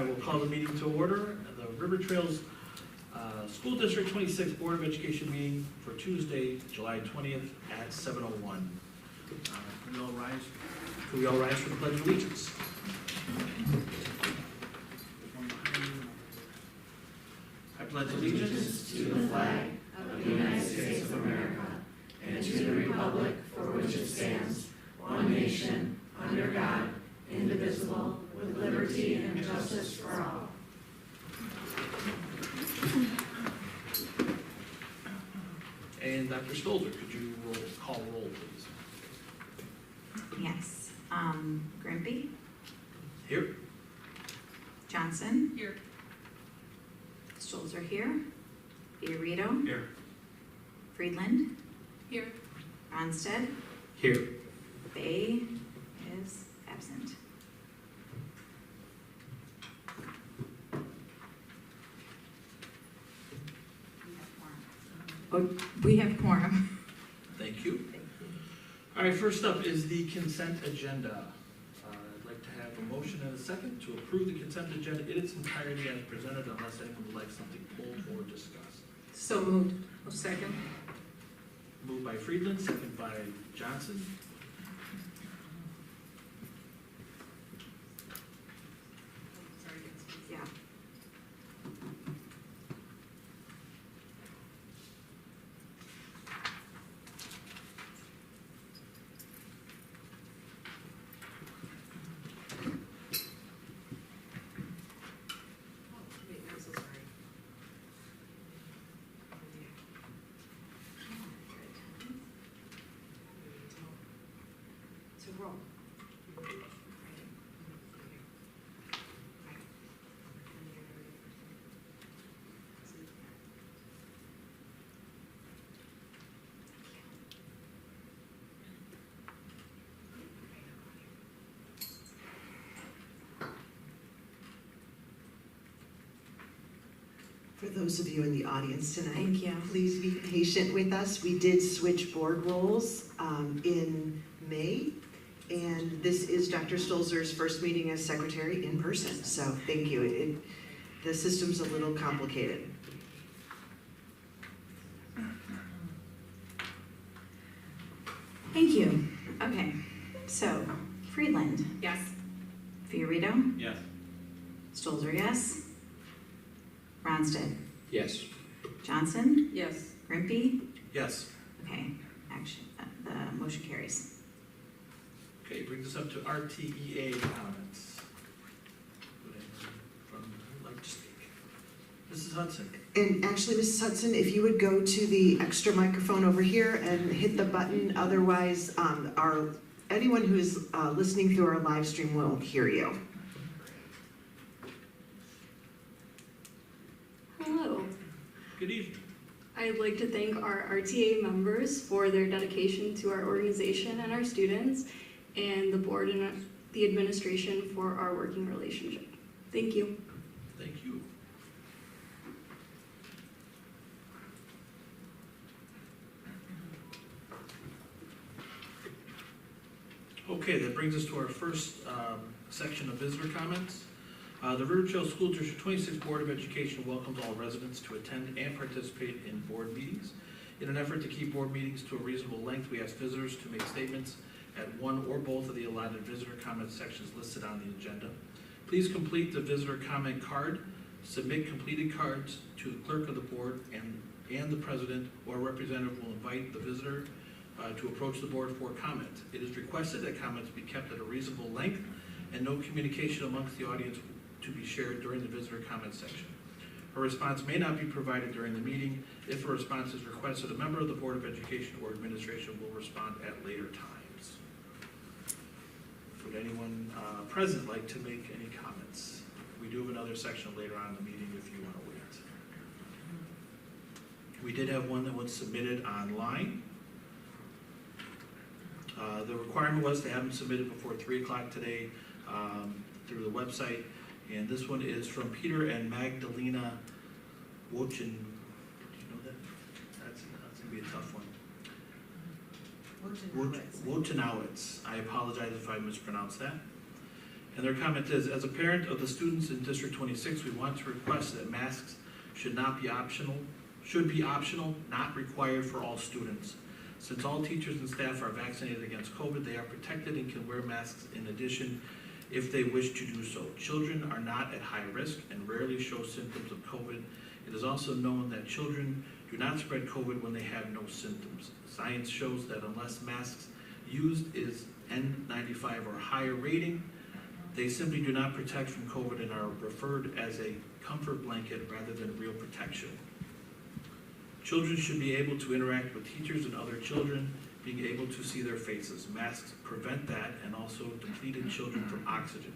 I will call the meeting to order. The River Trails School District 26 Board of Education meeting for Tuesday, July 20th at 7:01. Can we all rise for the Pledge of Allegiance? I pledge allegiance to the flag of the United States of America and to the republic for which it stands, one nation, under God, indivisible, with liberty and justice for all. And Dr. Stolzer, could you call roll, please? Yes. Grimpy, Here. Johnson, Here. Stolzer here, Fiorito, Here. Friedland, Here. Ronstadt, Here. Bay is absent. Oh, we have quorum. Thank you. All right, first up is the consent agenda. I'd like to have a motion and a second to approve the consent agenda in its entirety as presented, unless anyone would like something pulled or discussed. So moved. Second. Moved by Friedland, second by Johnson. Yeah. Wait, I'm so sorry. So roll. For those of you in the audience tonight, Thank you. please be patient with us. We did switch board roles in May, and this is Dr. Stolzer's first meeting as secretary in person, so thank you. The system's a little complicated. Thank you. Okay, so Friedland, Yes. Fiorito, Yes. Stolzer, yes. Ronstadt, Yes. Johnson, Yes. Grimpy. Yes. Okay, action, the motion carries. Okay, brings us up to RTEA comments. Would anyone like to speak? Mrs. Hudson. And actually, Mrs. Hudson, if you would go to the extra microphone over here and hit the button, otherwise anyone who is listening through our live stream won't hear you. Hello. Good evening. I'd like to thank our RTA members for their dedication to our organization and our students, and the board and the administration for our working relationship. Thank you. Thank you. Okay, that brings us to our first section of visitor comments. The River Trails School District 26 Board of Education welcomes all residents to attend and participate in board meetings. In an effort to keep board meetings to a reasonable length, we ask visitors to make statements at one or both of the allotted visitor comment sections listed on the agenda. Please complete the visitor comment card. Submit completed cards to the clerk of the board, and the president or representative will invite the visitor to approach the board for comment. It is requested that comments be kept at a reasonable length and no communication amongst the audience to be shared during the visitor comment section. A response may not be provided during the meeting. If a response is requested, a member of the Board of Education or administration will respond at later times. Would anyone present like to make any comments? We do have another section later on in the meeting if you want to wait. We did have one that was submitted online. The requirement was to have them submitted before 3 o'clock today through the website. And this one is from Peter and Magdalena Wochin. Do you know that? That's gonna be a tough one. Wotanowitz. I apologize if I mispronounced that. And their comment is, as a parent of the students in District 26, we want to request that masks should be optional, not required for all students. Since all teachers and staff are vaccinated against COVID, they are protected and can wear masks in addition if they wish to do so. Children are not at high risk and rarely show symptoms of COVID. It is also known that children do not spread COVID when they have no symptoms. Science shows that unless masks used is N95 or higher rating, they simply do not protect from COVID and are referred as a comfort blanket rather than real protection. Children should be able to interact with teachers and other children, being able to see their faces. Masks prevent that and also depleted children from oxygen.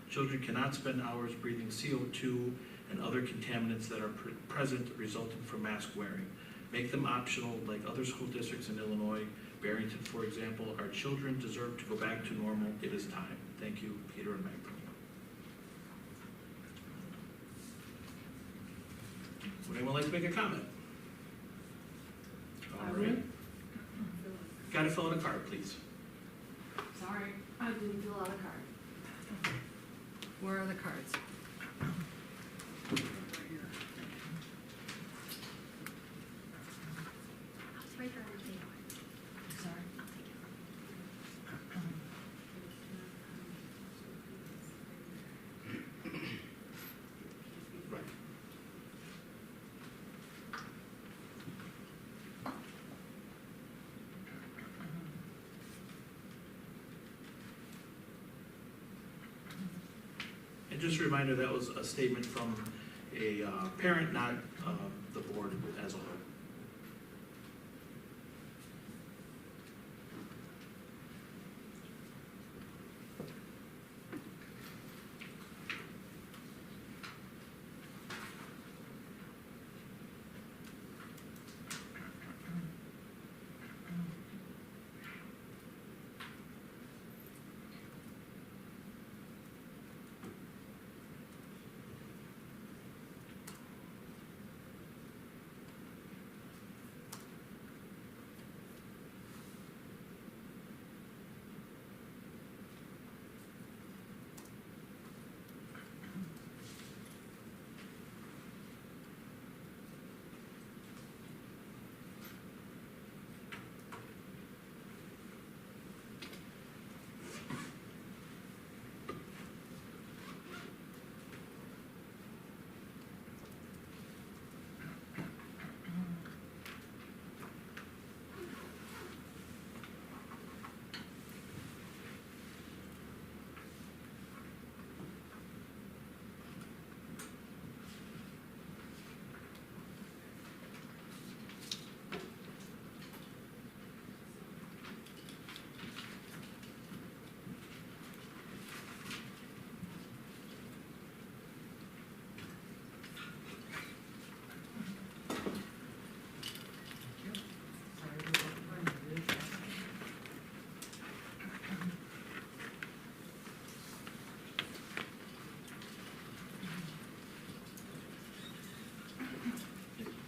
Children cannot spend hours breathing CO2 and other contaminants that are present resulting from mask wearing. Make them optional like other school districts in Illinois. Barrington, for example. Our children deserve to go back to normal. It is time. Thank you, Peter and Magdalene. Would anyone like to make a comment? All right. Got to fill out a card, please. Sorry, I didn't fill out a card. Where are the cards? Sorry. Right. And just a reminder, that was a statement from a parent, not the board as a whole.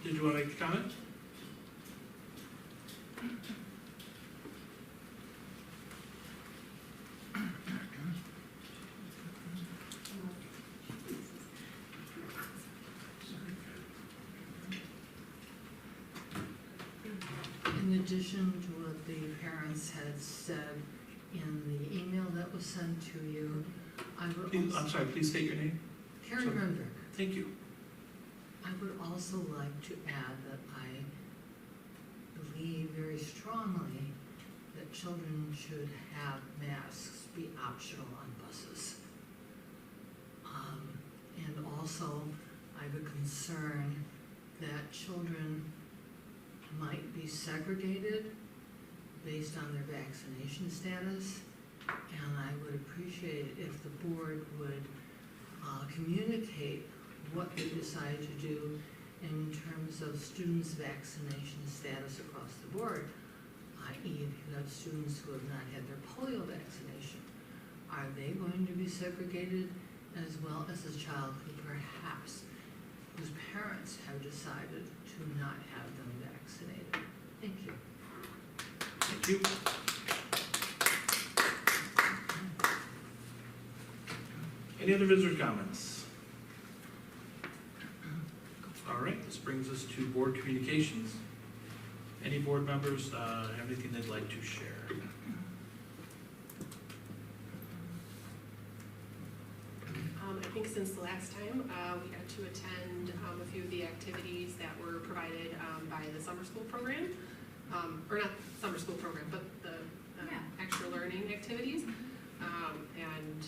Did you want to make a comment? In addition to what the parents had said in the email that was sent to you, I would Please, also... I'm sorry, please state your name. Carrie Sorry. Renberg. Thank you. I would also like to add that I believe very strongly that children should have masks be optional on buses. And also, I have a concern that children might be segregated based on their vaccination status, and I would appreciate if the board would communicate what they decide to do in terms of students' vaccination status across the board, i.e. if you have students who have not had their polio vaccination, are they going to be segregated as well as a child who perhaps, whose parents have decided to not have them vaccinated? Thank you. Thank you. Any other visitor comments? All right, this brings us to board communications. Any board members have anything they'd like to share? I think since the last time, we got to attend a few of the activities that were provided by the summer school program. Or not summer school program, but the extra learning activities. And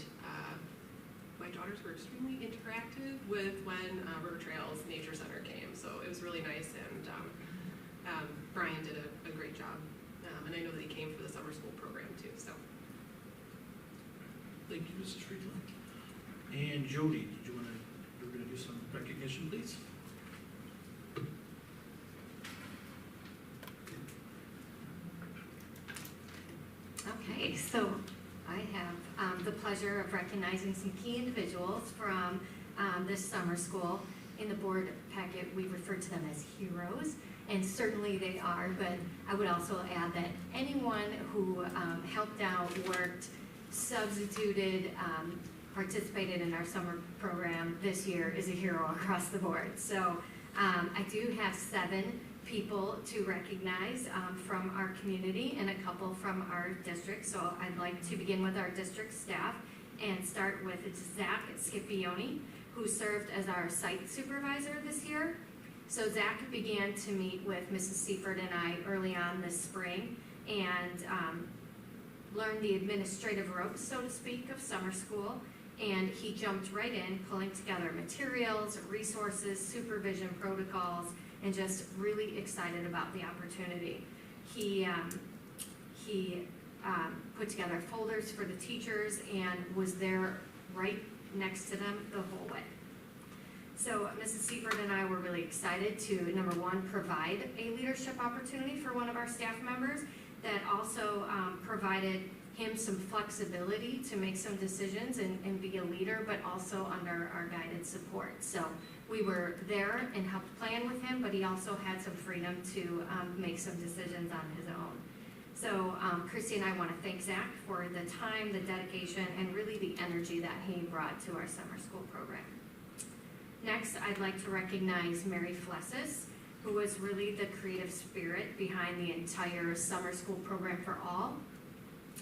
my daughters were extremely interactive with when River Trails Nature Center came. So it was really nice, and Brian did a great job. And I know that he came for the summer school program too, so. Thank you, Mrs. Friedland. And Jody, did you want to, we're going to do some recognition, please? Okay, so I have the pleasure of recognizing some key individuals from this summer school. In the board packet, we refer to them as heroes, and certainly they are, but I would also add that anyone who helped out, worked, substituted, participated in our summer program this year is a hero across the board. So I do have 7 people to recognize from our community and a couple from our district. So I'd like to begin with our district staff and start with Zach Scipione, who served as our site supervisor this year. So Zach began to meet with Mrs. Seifert and I early on this spring and learned the administrative ropes, so to speak, of summer school. And he jumped right in, pulling together materials, resources, supervision protocols, and just really excited about the opportunity. He put together folders for the teachers and was there right next to them the whole way. So Mrs. Seifert and I were really excited to, number one, provide a leadership opportunity for one of our staff members that also provided him some flexibility to make some decisions and be a leader, but also under our guided support. So we were there and helped plan with him, but he also had some freedom to make some decisions on his own. So Christy and I want to thank Zach for the time, the dedication, and really the energy that he brought to our summer school program. Next, I'd like to recognize Mary Flessis, who was really the creative spirit behind the entire summer school program for all.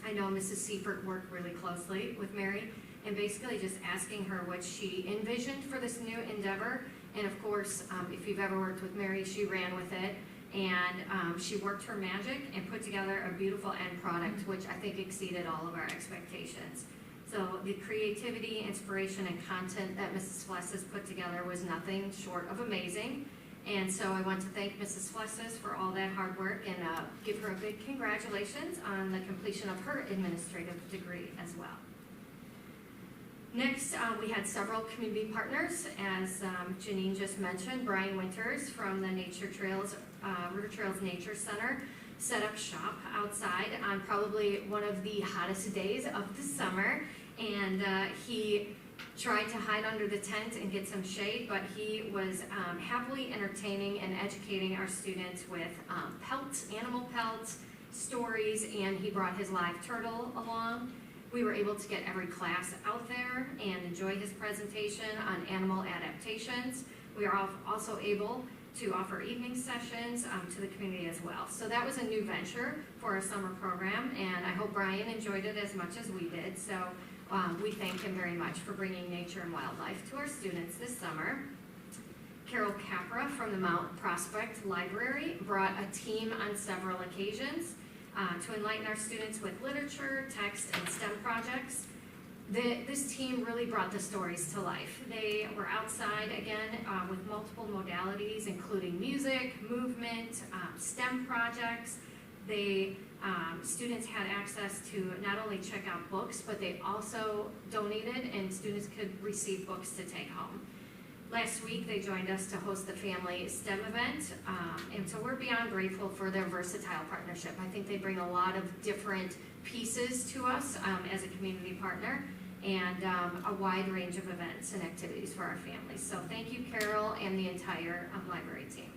I know Mrs. Seifert worked really closely with Mary and basically just asking her what she envisioned for this new endeavor. And of course, if you've ever worked with Mary, she ran with it. And she worked her magic and put together a beautiful end product, which I think exceeded all of our expectations. So the creativity, inspiration, and content that Mrs. Flessis put together was nothing short of amazing. And so I want to thank Mrs. Flessis for all that hard work and give her a big congratulations on the completion of her administrative degree as well. Next, we had several community partners, as Janine just mentioned. Brian Winters from the River Trails Nature Center set up shop outside on probably one of the hottest days of the summer, and he tried to hide under the tent and get some shade, but he was happily entertaining and educating our students with pelts, animal pelts, stories, and he brought his live turtle along. We were able to get every class out there and enjoy his presentation on animal adaptations. We are also able to offer evening sessions to the community as well. So that was a new venture for our summer program, and I hope Brian enjoyed it as much as we did. So we thank him very much for bringing nature and wildlife to our students this summer. Carol Capra from the Mount Prospect Library brought a team on several occasions to enlighten our students with literature, text, and STEM projects. This team really brought the stories to life. They were outside again with multiple modalities, including music, movement, STEM projects. Students had access to not only check out books, but they also donated and students could receive books to take home. Last week, they joined us to host the family STEM event, and so we're beyond grateful for their versatile partnership. I think they bring a lot of different pieces to us as a community partner, and a wide range of events and activities for our families. So thank you, Carol, and the entire library team.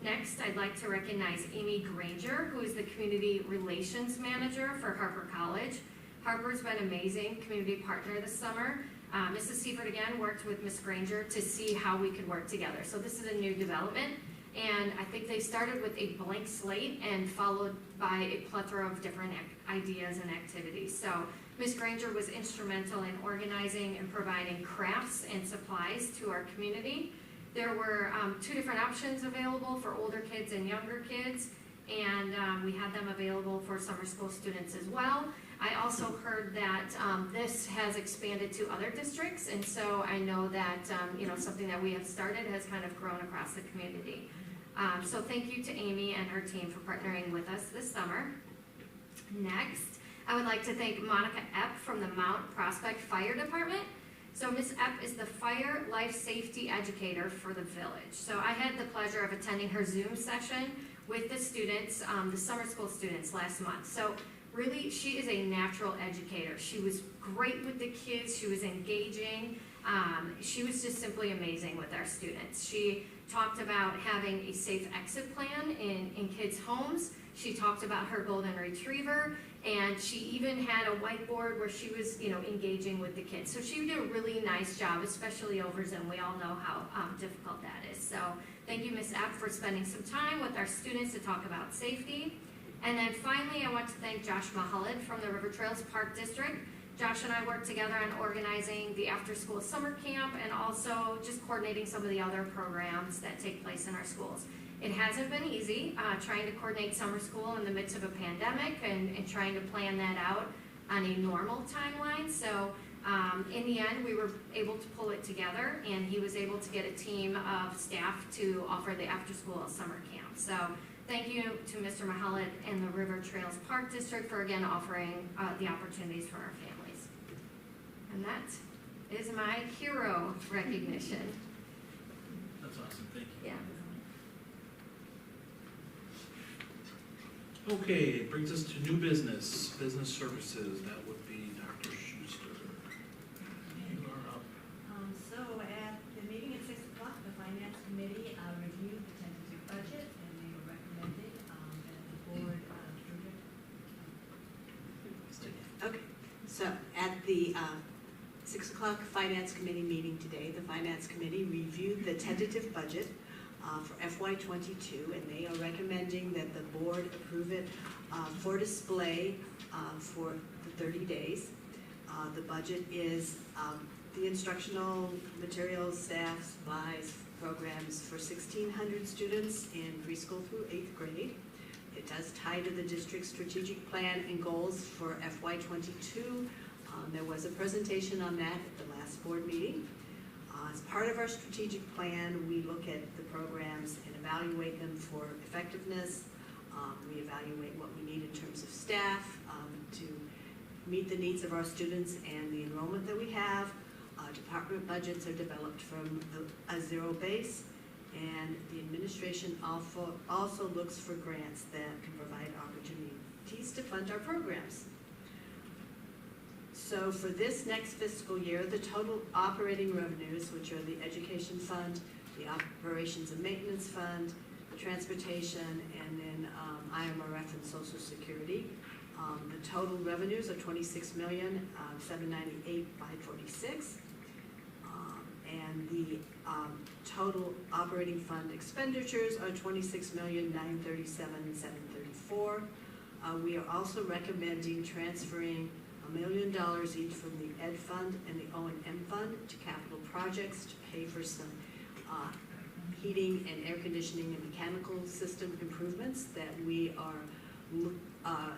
Next, I'd like to recognize Amy Granger, who is the Community Relations Manager for Harper College. Harper's been an amazing community partner this summer. Mrs. Seifert again worked with Ms. Granger to see how we could work together. So this is a new development, and I think they started with a blank slate and followed by a plethora of different ideas and activities. So Ms. Granger was instrumental in organizing and providing crafts and supplies to our community. There were 2 different options available for older kids and younger kids, and we had them available for summer school students as well. I also heard that this has expanded to other districts, and so I know that something that we have started has kind of grown across the community. So thank you to Amy and her team for partnering with us this summer. Next, I would like to thank Monica Epp from the Mount Prospect Fire Department. So Ms. Epp is the fire life safety educator for the village. So I had the pleasure of attending her Zoom session with the students, the summer school students last month. So really, she is a natural educator. She was great with the kids. She was engaging. She was just simply amazing with our students. She talked about having a safe exit plan in kids' homes. She talked about her golden retriever, and she even had a whiteboard where she was, engaging with the kids. So she did a really nice job, especially over Zoom. We all know how difficult that is. So thank you, Ms. Epp, for spending some time with our students to talk about safety. And then finally, I want to thank Josh Mahullid from the River Trails Park District. Josh and I worked together on organizing the after-school summer camp and also just coordinating some of the other programs that take place in our schools. It hasn't been easy trying to coordinate summer school in the midst of a pandemic and trying to plan that out on a normal timeline. So in the end, we were able to pull it together, and he was able to get a team of staff to offer the after-school summer camp. So thank you to Mr. Mahullid and the River Trails Park District for again offering the opportunities for our families. And that is my hero recognition. That's awesome, thank you. Yeah. Okay, it brings us to new business services. That would be Dr. Schuster. You are up. So at the meeting at 6 o'clock, the Finance Committee reviewed the tentative budget, and they were recommending that the board approve it. Okay, so at the 6 o'clock Finance Committee meeting today, the Finance Committee reviewed the tentative budget for FY22, and they are recommending that the board approve it for display for the 30 days. The budget is the instructional materials, staff, supplies, programs for 1,600 students in preschool through 8th grade. It does tie to the district's strategic plan and goals for FY22. There was a presentation on that at the last board meeting. As part of our strategic plan, we look at the programs and evaluate them for effectiveness. We evaluate what we need in terms of staff to meet the needs of our students and the enrollment that we have. Department budgets are developed from a zero base, and the administration also looks for grants that can provide opportunities to fund our programs. So for this next fiscal year, the total operating revenues, which are the education fund, the operations and maintenance fund, the transportation, and then IMRF and Social Security. The total revenues are $26,798,546, and the total operating fund expenditures are $26,937,734. We are also recommending transferring $1 million each from the Ed Fund and the O&M Fund to capital projects to pay for some heating and air conditioning and mechanical system improvements that we are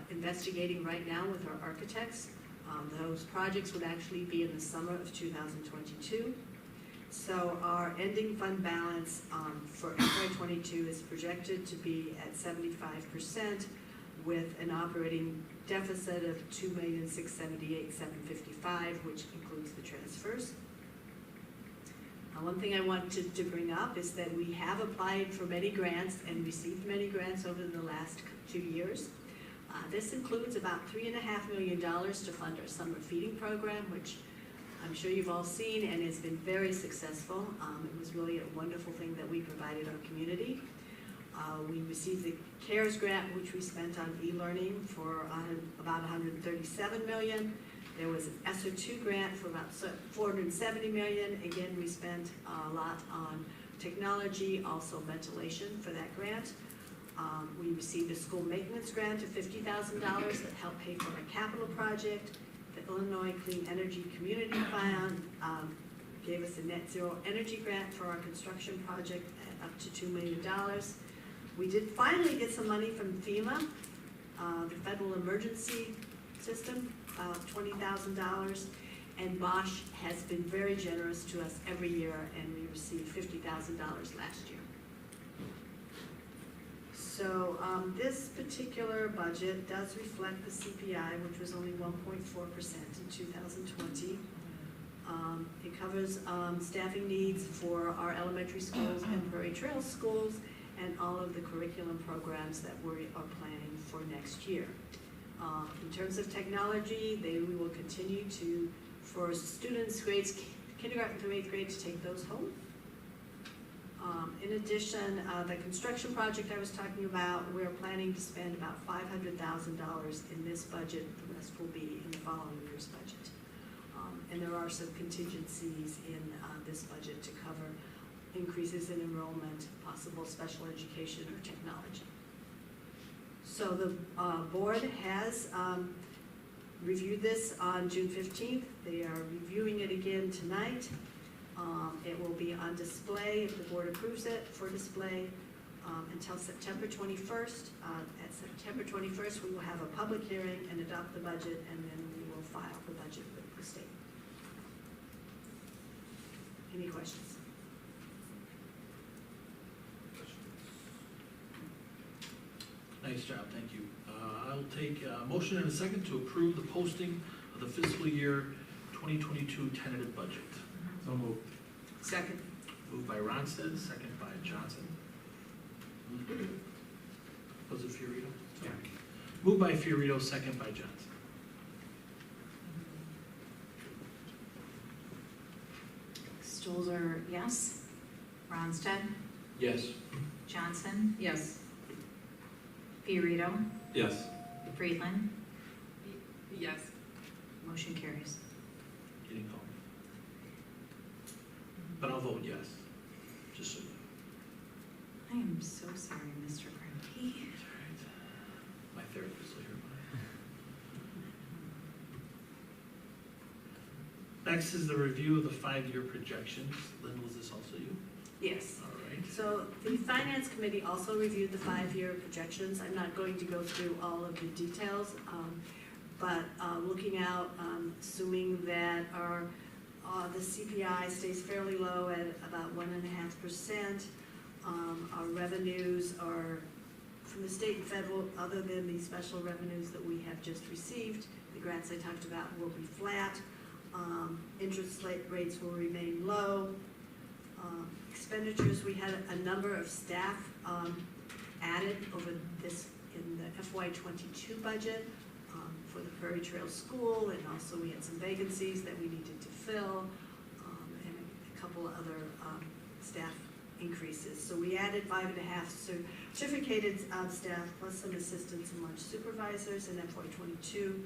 investigating right now with our architects. Those projects would actually be in the summer of 2022. So our ending fund balance for FY22 is projected to be at 75%, with an operating deficit of $2,678,755, which includes the transfers. One thing I wanted to bring up is that we have applied for many grants and received many grants over the last 2 years. This includes about $3.5 million to fund our summer feeding program, which I'm sure you've all seen and has been very successful. It was really a wonderful thing that we provided our community. We received the CARES grant, which we spent on e-learning for about $137 million. There was an ESSER 2 grant for about $470 million. Again, we spent a lot on technology, also ventilation for that grant. We received a school maintenance grant of $50,000 that helped pay for a capital project. The Illinois Clean Energy Community Fund gave us a net zero energy grant for our construction project at up to $2 million. We did finally get some money from FEMA, the Federal Emergency System, $20,000. And Bosch has been very generous to us every year, and we received $50,000 last year. So this particular budget does reflect the CPI, which was only 1.4% in 2020. It covers staffing needs for our elementary schools and Prairie Trail schools and all of the curriculum programs that we are planning for next year. In terms of technology, we will continue to, for students grades kindergarten through 8th grade, to take those home. In addition, the construction project I was talking about, we're planning to spend about $500,000 in this budget. The rest will be in the following year's budget. And there are some contingencies in this budget to cover increases in enrollment, possible special education or technology. So the board has reviewed this on June 15th. They are reviewing it again tonight. It will be on display, if the board approves it, for display until September 21st. At September 21st, we will have a public hearing and adopt the budget, and then we will file the budget with the state. Any questions? Nice job, thank you. I'll take a motion and a second to approve the posting of the fiscal year 2022 tentative budget. So moved. Second. Moved by Ronstadt, second by Johnson. Was it Fiorito? Yeah. Moved by Fiorito, second by Johnson. Stolzer, yes. Ronstadt, Yes. Johnson, Yes. Fiorito, Yes. Friedland, Yes. motion carries. You didn't call me. But I'll vote yes, just so you know. I am so sorry, Mr. Prairie. That's all right. My therapist will hear about it. Next is the review of the 5-year projections. Lynn, was this also you? Yes. All right. So the Finance Committee also reviewed the 5-year projections. I'm not going to go through all of the details, but looking out, assuming that the CPI stays fairly low at about 1.5%. Our revenues are from the state and federal, other than the special revenues that we have just received. The grants I talked about will be flat. Interest rates will remain low. Expenditures, we had a number of staff added over this in the FY22 budget for the Prairie Trail School, and also we had some vacancies that we needed to fill, and a couple of other staff increases. So we added 5.5 certificated staff plus some assistants and lunch supervisors in FY22.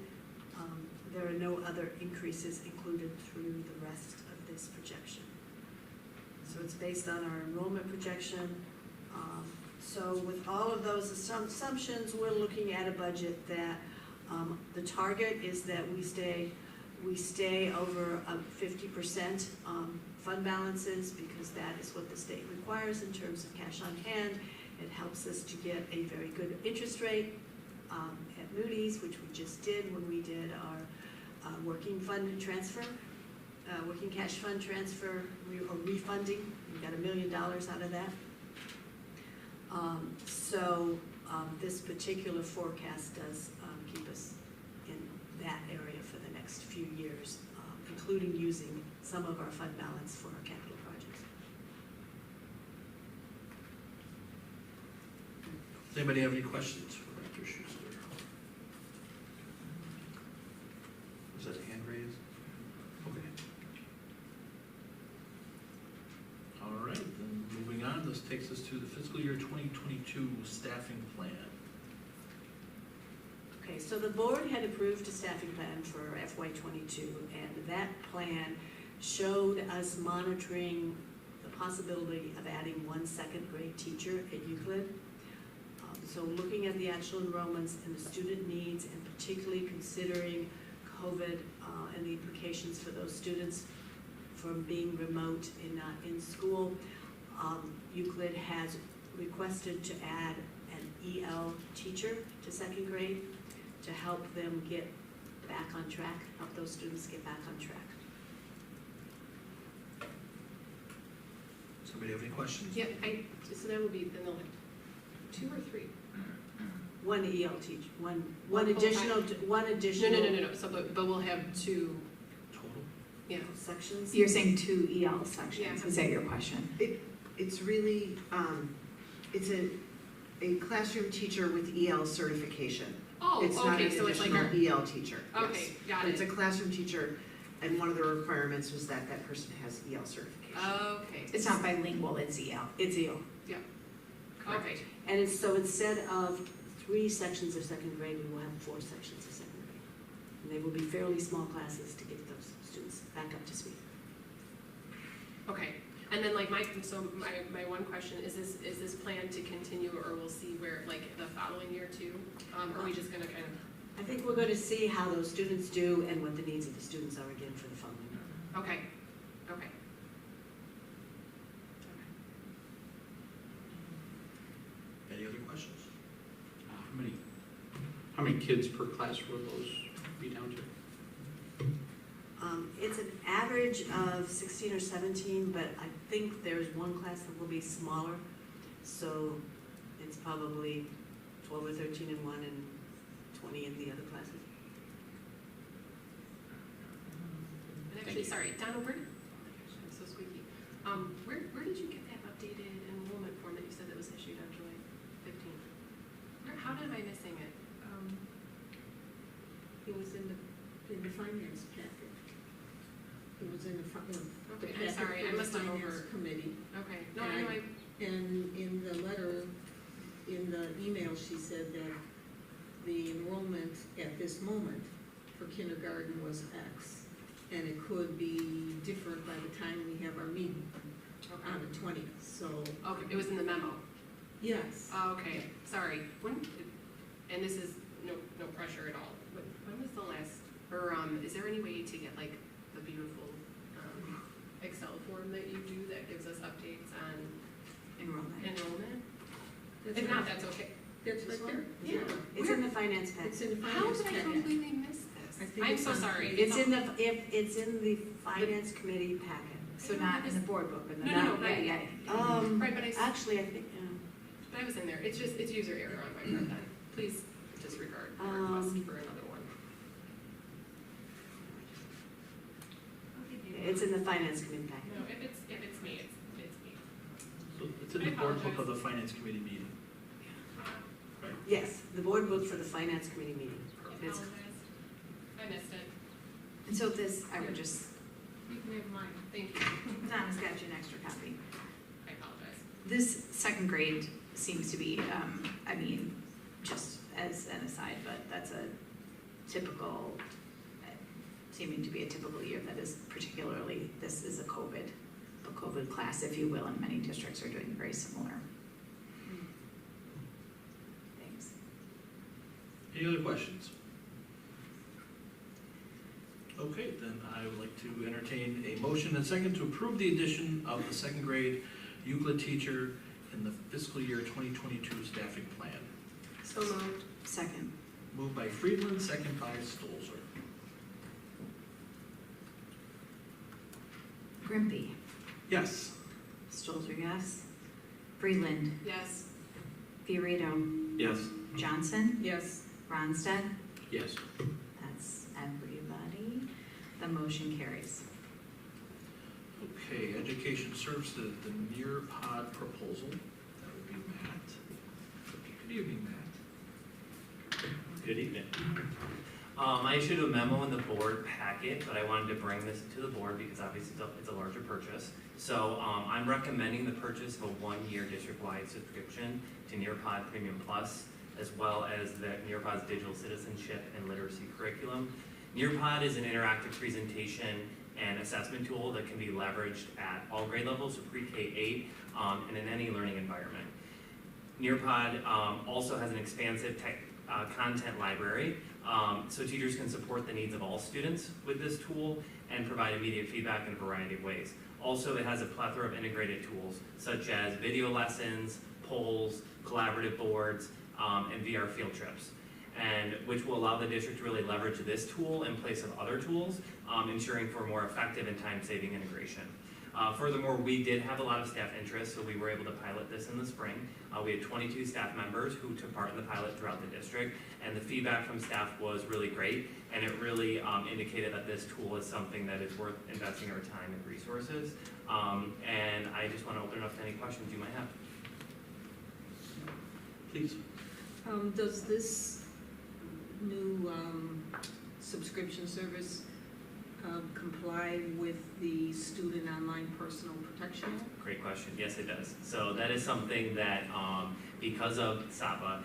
There are no other increases included through the rest of this projection. So it's based on our enrollment projection. So with all of those assumptions, we're looking at a budget that the target is that we stay over 50% fund balances, because that is what the state requires in terms of cash on hand. It helps us to get a very good interest rate at Moody's, which we just did when we did our working fund transfer. Working cash fund transfer, or refunding, we got $1 million out of that. This particular forecast does keep us in that area for the next few years, including using some of our fund balance for our capital projects. Does anybody have any questions for Dr. Schuster? Was that a hand raised? Okay. All right, then moving on, this takes us to the fiscal year 2022 staffing plan. Okay, Okay, so the board had approved a staffing plan for FY22, and that plan showed us monitoring the possibility of adding one second grade teacher at Euclid. So looking at the actual enrollments and the student needs, and particularly considering COVID and the implications for those students from being remote and not in school, Euclid has requested to add an EL teacher to second grade to help them get back on track, help those students get back on track. Somebody have any questions? Yeah, so that would be then like 2 or 3? One EL teacher, one One additional, No, so, but we'll have 2, Total? yeah. sections. You're saying 2 EL sections, Yeah. is that your question? It's really, it's a classroom teacher with EL certification. Oh, It's not an okay, so it's like additional our, EL teacher. yes. okay, got But it's a it. classroom teacher, and one of the requirements was that that person has EL certification. Okay. It's not bilingual, it's EL. It's EL. Okay, And it's, so instead of 3 sections of second grade, we will have 4 sections of second grade. And they will be fairly small classes to get those students back up to speed. okay. And then like my one question, is this plan to continue, or we'll see where, like, the following year too? Or are we just gonna kind of, I think we're going to see how those students do and what the needs of the students are again for the following year. okay, okay. Any other questions? How many kids per class will those be down to? It's an average of 16 or 17, but I think there's one class that will be smaller. So it's probably 12 or 13 in one and 20 in the other classes. And actually, sorry, Donna, I'm so squeaky. Where did you get that updated enrollment form that you said that was issued on July 15th? How am I missing it? It was in the finance packet. It was in the Okay, I'm packet sorry, I for the must have finance committee. Okay, no, I know I, And in the letter, in the email, she said that the enrollment at this moment for kindergarten was X, and it could be different by the time we have our meeting on the 20th, so. okay, it was in the memo. Yes. Okay, sorry. And this is no pressure at all. When was the last, or is there any way to get like the beautiful Excel form that you do that gives us updates on enrollment? If not, that's okay. That's right there? Yeah. It's in the finance packet. It's in the How finance did I packet. completely miss I this? think I'm it's so on- sorry. It's in the finance committee packet. So not in the board book, but No, not, no, right. yeah. Right, but Actually, I think, but I was in there. It's user error on my part then. Please disregard the request for another one. it's in the finance committee packet. No, if it's me, it's me. So it's in the board book of the finance committee meeting. Right? Yes, the board book for the finance committee meeting. I It's- apologize. I missed it. And so this, I would just, You can have mine. Thank you. Donna's got you an extra copy. I apologize. This second grade seems to be, I mean, just as an aside, but that's a typical, seeming to be a typical year that is particularly, this is a COVID class, if you will, and many districts are doing very similar things. Any other questions? Okay, then I would like to entertain a motion and second to approve the addition of the second grade Euclid teacher in the fiscal year 2022 staffing plan. So moved. Second. Moved by Friedland, second by Stolzer. Grimpy. Yes. Stolzer, yes. Freeland. Yes. Fiorito. Yes. Johnson. Yes. Ronstadt. Yes. That's everybody. The motion carries. Okay, education services, the Nearpod proposal. That would be Matt. Good evening, Matt. Good evening. I issued a memo in the board packet, but I wanted to bring this to the board because obviously it's a larger purchase. So I'm recommending the purchase of a 1-year district-wide subscription to Nearpod Premium Plus, as well as the Nearpod's digital citizenship and literacy curriculum. Nearpod is an interactive presentation and assessment tool that can be leveraged at all grade levels, so pre-K-8, and in any learning environment. Nearpod also has an expansive content library, so teachers can support the needs of all students with this tool and provide immediate feedback in a variety of ways. Also, it has a plethora of integrated tools, such as video lessons, polls, collaborative boards, and VR field trips, and which will allow the district to really leverage this tool in place of other tools, ensuring for more effective and time-saving integration. Furthermore, we did have a lot of staff interest, so we were able to pilot this in the spring. We had 22 staff members who took part in the pilot throughout the district, and the feedback from staff was really great, and it really indicated that this tool is something that is worth investing our time and resources. And I just want to open it up to any questions you might have. Please. Does this new subscription service comply with the Student Online Personal Protection Act? Great question. Yes, it does. So that is something that, because of SAPA,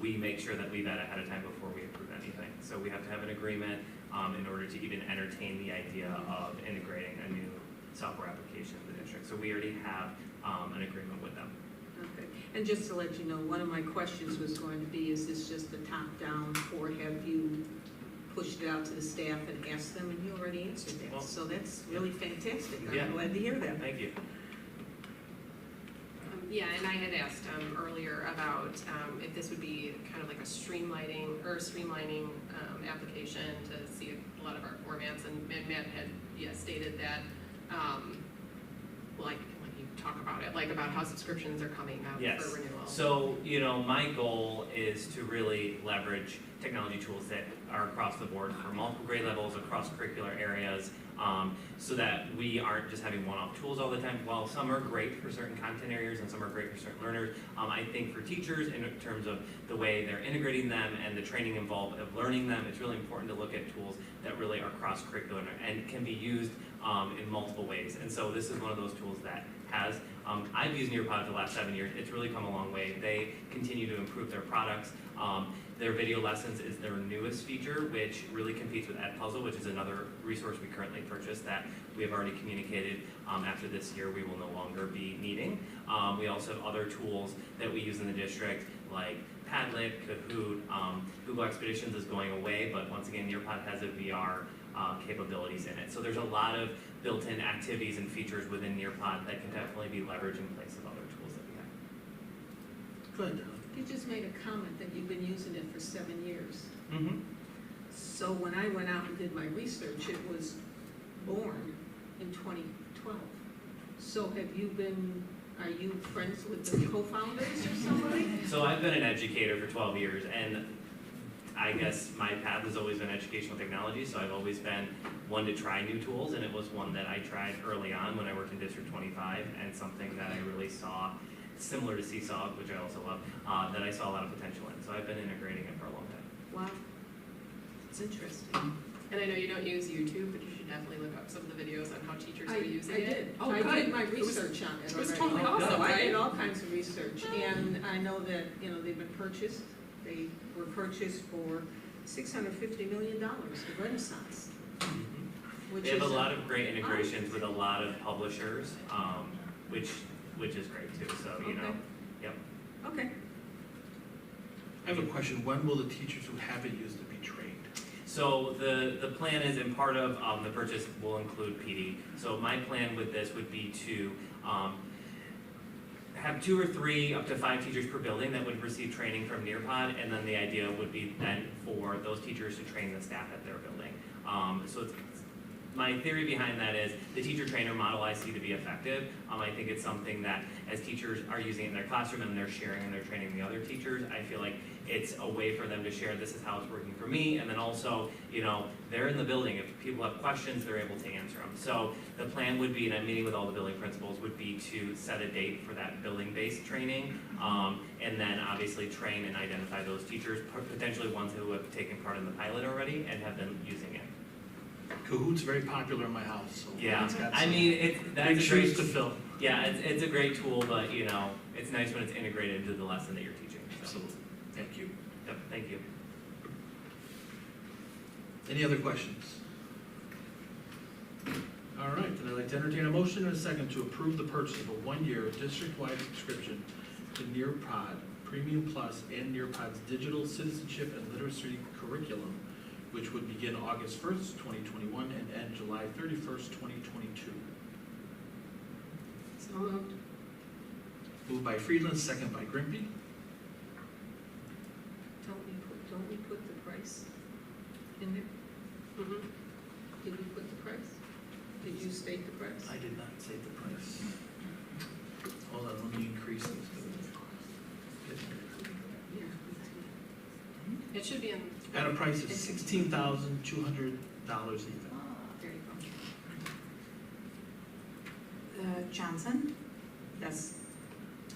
we make sure that we vet ahead of time before we approve anything. So we have to have an agreement in order to even entertain the idea of integrating a new software application in the district. So we already have an agreement with them. Okay, and just to let you know, one of my questions was going to be, is this just a top-down, or have you pushed it out to the staff and asked them, and you already answered that? Well, so that's really fantastic. Yeah. I'm glad to hear that. Thank you. Yeah, and I had asked earlier about if this would be kind of like a streamlining application to see a lot of our formats, and Matt had stated that, like you talk about it, like about how subscriptions are coming out for renewal. So, my goal is to really leverage technology tools that are across the board for multiple grade levels, across curricular areas, so that we aren't just having one-off tools all the time. While some are great for certain content areas and some are great for certain learners, I think for teachers, in terms of the way they're integrating them and the training involved of learning them, it's really important to look at tools that really are cross-curricular and can be used in multiple ways. And so this is one of those tools that has. I've used Nearpod for the last 7 years. It's really come a long way. They continue to improve their products. Their video lessons is their newest feature, which really competes with Edpuzzle, which is another resource we currently purchased that we have already communicated after this year we will no longer be needing. We also have other tools that we use in the district, like Padlet, Kahoot. Google Expeditions is going away, but once again, Nearpod has a VR capabilities in it. So there's a lot of built-in activities and features within Nearpod that can definitely be leveraged in place of other tools that we have. Good. You just made a comment that you've been using it for 7 years. Mm-hmm. So when I went out and did my research, it was born in 2012. So are you friends with the co-founders or somebody? So I've been an educator for 12 years, and I guess my path has always been educational technology, so I've always been one to try new tools, and it was one that I tried early on when I worked in District 25, and something that I really saw, similar to Seesaw, which I also love, that I saw a lot of potential in. So I've been integrating it for a long time. Wow, it's interesting. And I know you don't use YouTube, but you should definitely look up some of the videos on how teachers are using it. I did. Oh, I good. did my research on it. It was already. totally awesome, So I right? did all kinds of research, and I know that, they've been purchased. They were purchased for $650 million, the Renaissance. They have a lot of great integrations with a lot of publishers, which is great too, so, yep. Okay. I have a question. When will the teachers who haven't used it be trained? So the plan is, and part of the purchase will include PD. So my plan with this would be to have 2 or 3, up to 5 teachers per building that would receive training from Nearpod, and then the idea would be then for those teachers to train the staff at their building. So my theory behind that is the teacher trainer model I see to be effective. I think it's something that as teachers are using it in their classroom and they're sharing and they're training the other teachers, I feel like it's a way for them to share, this is how it's working for me, and then also, they're in the building. If people have questions, they're able to answer them. So the plan would be, and I'm meeting with all the building principals, would be to set a date for that building-based training, and then obviously train and identify those teachers, potentially ones who have taken part in the pilot already and have been using it. Kahoot's very popular in my house. So Yeah, it's got I some mean, that's big a shoes great, to fill. yeah, it's a great tool, but it's nice when it's integrated into the lesson that you're teaching. So. Absolutely. Thank you. Yep, thank you. Any other questions? All right, then I'd like to entertain a motion and a second to approve the purchase of a one-year district-wide subscription to Nearpod, Premium Plus, and Nearpod's digital citizenship and literacy curriculum, which would begin August 1st, 2021, and end July 31st, 2022. So moved. Moved by Friedland, second by Grimpy. Don't we put the price in there? Mhm. Did we put the price? Did you state the price? I did not say the price. Hold on, let me increase this. It should be in. At a price of $16,200 even. There you go. Johnson? Yes.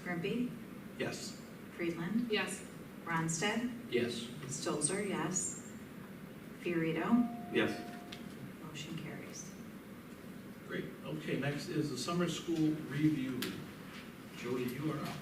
Grimpy? Yes. Friedland? Yes. Ronstadt? Yes. Stolzer, yes. Fiorito? Yes. Motion carries. Great. Okay, next is the summer school review. Jody, you are up.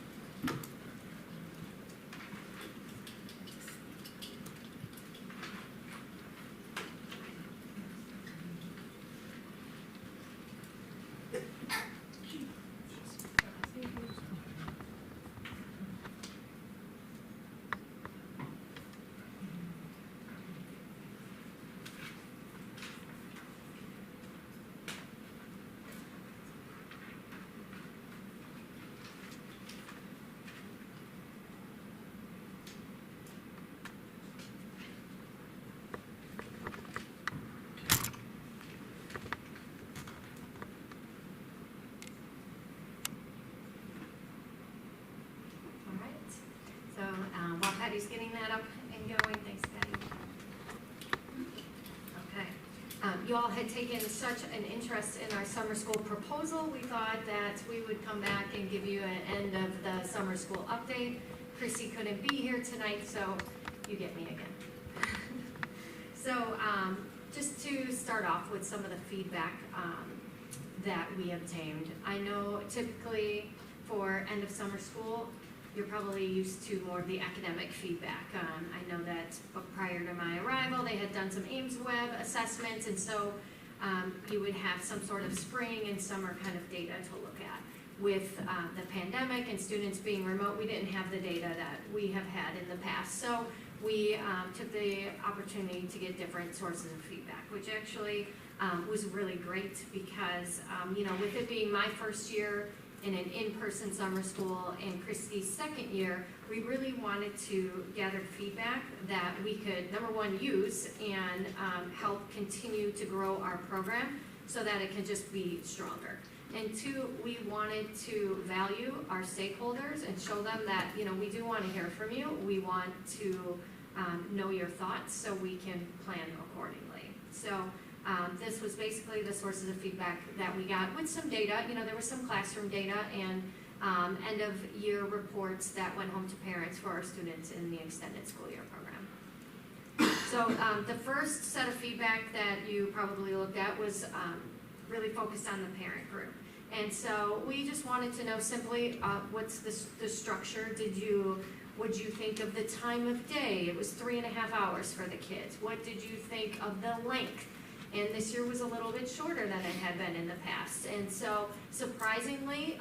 All right, so while Patty's getting that up and going, thanks Patty. Okay, you all had taken such an interest in our summer school proposal, we thought that we would come back and give you an end of the summer school update. Chrissy couldn't be here tonight, so you get me again. So just to start off with some of the feedback that we obtained. I know typically for end of summer school, you're probably used to more of the academic feedback. I know that prior to my arrival, they had done some Ames Web assessments, and so you would have some sort of spring and summer kind of data to look at. With the pandemic and students being remote, we didn't have the data that we have had in the past. So we took the opportunity to get different sources of feedback, which actually was really great because, with it being my first year in an in-person summer school and Christy's second year, we really wanted to gather feedback that we could, number one, use and help continue to grow our program so that it can just be stronger. And two, we wanted to value our stakeholders and show them that, we do want to hear from you. We want to know your thoughts so we can plan accordingly. So this was basically the sources of feedback that we got with some data. There was some classroom data and end of year reports that went home to parents for our students in the extended school year program. So the first set of feedback that you probably looked at was really focused on the parent group. And so we just wanted to know simply what's the structure. What did you think of the time of day? It was 3.5 hours for the kids. What did you think of the length? And this year was a little bit shorter than it had been in the past. And so surprisingly,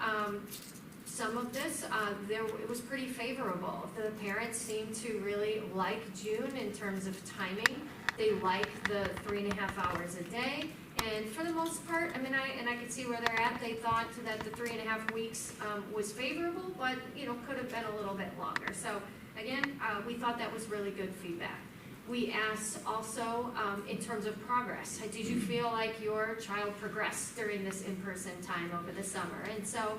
some of this, it was pretty favorable. The parents seemed to really like June in terms of timing. They liked the 3.5 hours a day. And for the most part, I could see where they're at. They thought that the 3.5 weeks was favorable, but could have been a little bit longer. So again, we thought that was really good feedback. We asked also in terms of progress. Did you feel like your child progressed during this in-person time over the summer? And so,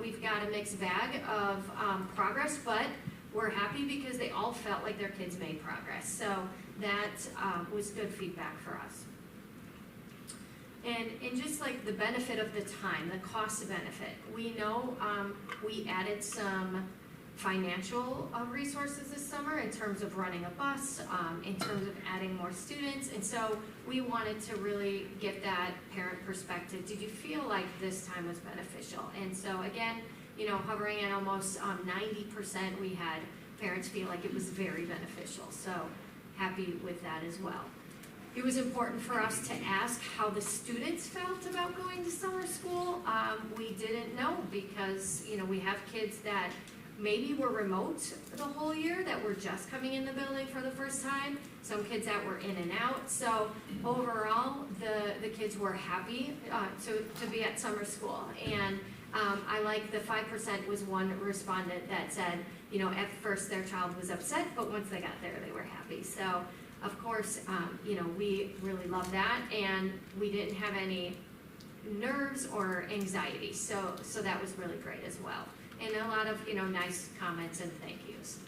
we've got a mixed bag of progress, but we're happy because they all felt like their kids made progress. So that was good feedback for us. And just like the benefit of the time, the cost benefit, we know we added some financial resources this summer in terms of running a bus, in terms of adding more students, and so we wanted to really get that parent perspective. Did you feel like this time was beneficial? And so again, hovering at almost 90%, we had parents feel like it was very beneficial, so happy with that as well. It was important for us to ask how the students felt about going to summer school. We didn't know because, we have kids that maybe were remote the whole year, that were just coming in the building for the first time, some kids that were in and out. So overall, the kids were happy to be at summer school. And I like the 5% was one respondent that said, at first their child was upset, but once they got there, they were happy. So of course, we really love that, and we didn't have any nerves or anxiety. So that was really great as well. And a lot of, nice comments and thank yous.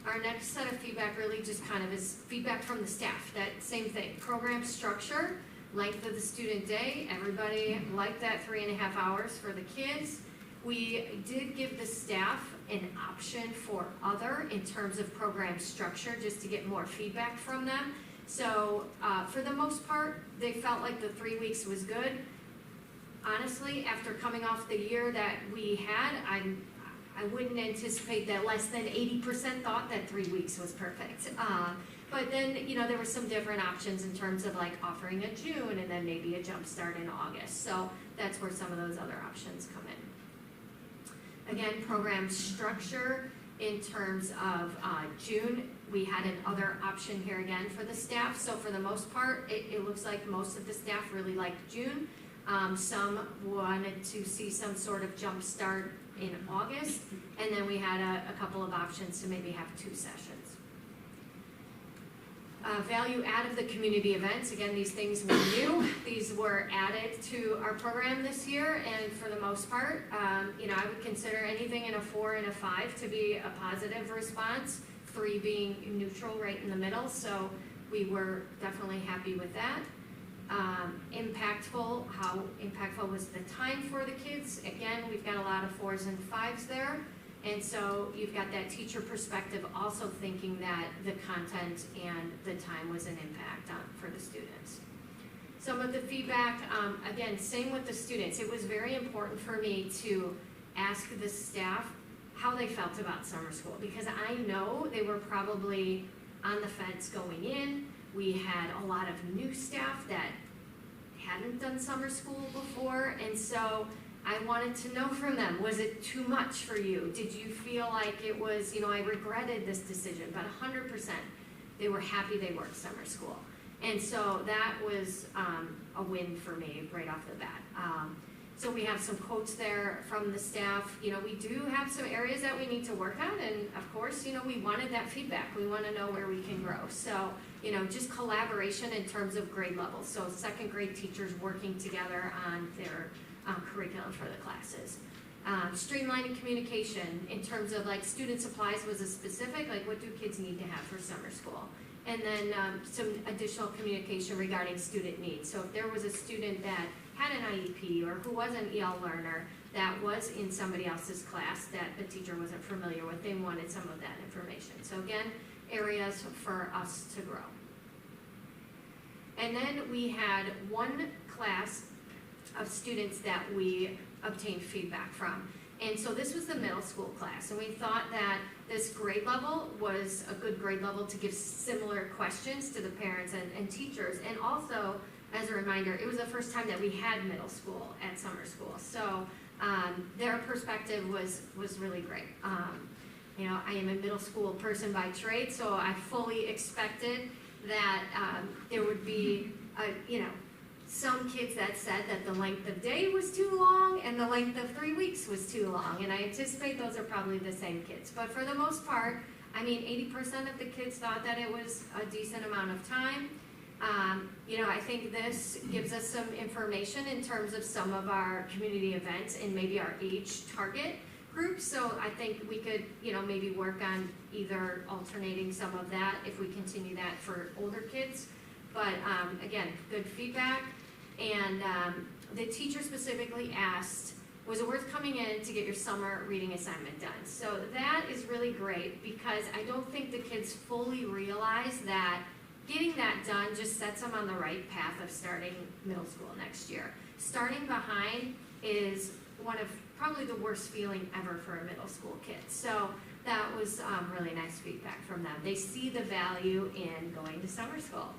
Our next set of feedback really just kind of is feedback from the staff. That same thing, program structure, length of the student day. Everybody liked that 3.5 hours for the kids. We did give the staff an option for other in terms of program structure, just to get more feedback from them. So for the most part, they felt like the 3 weeks was good. Honestly, after coming off the year that we had, I wouldn't anticipate that less than 80% thought that 3 weeks was perfect. But then, there were some different options in terms of like offering a June and then maybe a jump start in August. So that's where some of those other options come in. Again, program structure in terms of June, we had an other option here again for the staff. So for the most part, it looks like most of the staff really liked June. Some wanted to see some sort of jump start in August, and then we had a couple of options to maybe have 2 sessions. Value add of the community events, again, these things were new. These were added to our program this year, and for the most part, I would consider anything in a 4 and a 5 to be a positive response, 3 being neutral right in the middle, so we were definitely happy with that. Impactful, how impactful was the time for the kids? Again, we've got a lot of 4s and 5s there, and so you've got that teacher perspective also thinking that the content and the time was an impact for the students. Some of the feedback, again, same with the students. It was very important for me to ask the staff how they felt about summer school, because I know they were probably on the fence going in. We had a lot of new staff that hadn't done summer school before, and so I wanted to know from them, was it too much for you? Did you feel like it was, I regretted this decision? But 100%, they were happy they worked summer school. And so that was a win for me right off the bat. So we have some quotes there from the staff. We do have some areas that we need to work on, and of course, we wanted that feedback. We want to know where we can grow. So, just collaboration in terms of grade levels. So 2nd grade teachers working together on their curriculum for the classes. Streamlining communication in terms of like student supplies was a specific, like what do kids need to have for summer school? And then some additional communication regarding student needs. So if there was a student that had an IEP or who was an EL learner that was in somebody else's class that the teacher wasn't familiar with, they wanted some of that information. So again, areas for us to grow. And then we had one class of students that we obtained feedback from. And so this was the middle school class, and we thought that this grade level was a good grade level to give similar questions to the parents and teachers. And also, as a reminder, it was the first time that we had middle school at summer school. So their perspective was really great. I am a middle school person by trade, so I fully expected that there would be, some kids that said that the length of day was too long and the length of 3 weeks was too long. And I anticipate those are probably the same kids. But for the most part, 80% of the kids thought that it was a decent amount of time. I think this gives us some information in terms of some of our community events and maybe our age target groups. So I think we could, maybe work on either alternating some of that if we continue that for older kids. But again, good feedback. And the teacher specifically asked, was it worth coming in to get your summer reading assignment done? So that is really great because I don't think the kids fully realize that getting that done just sets them on the right path of starting middle school next year. Starting behind is one of probably the worst feeling ever for a middle school kid. So that was really nice feedback from them. They see the value in going to summer school.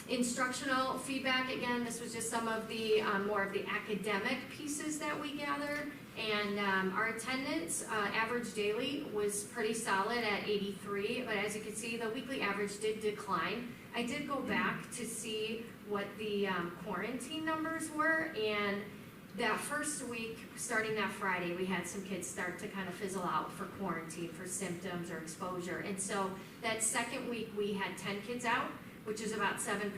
Instructional feedback, again, this was just some of the more of the academic pieces that we gathered. And our attendance, average daily, was pretty solid at 83, but as you can see, the weekly average did decline. I did go back to see what the quarantine numbers were, and that first week, starting that Friday, we had some kids start to kind of fizzle out for quarantine, for symptoms or exposure. And so that second week, we had 10 kids out, which is about 7%,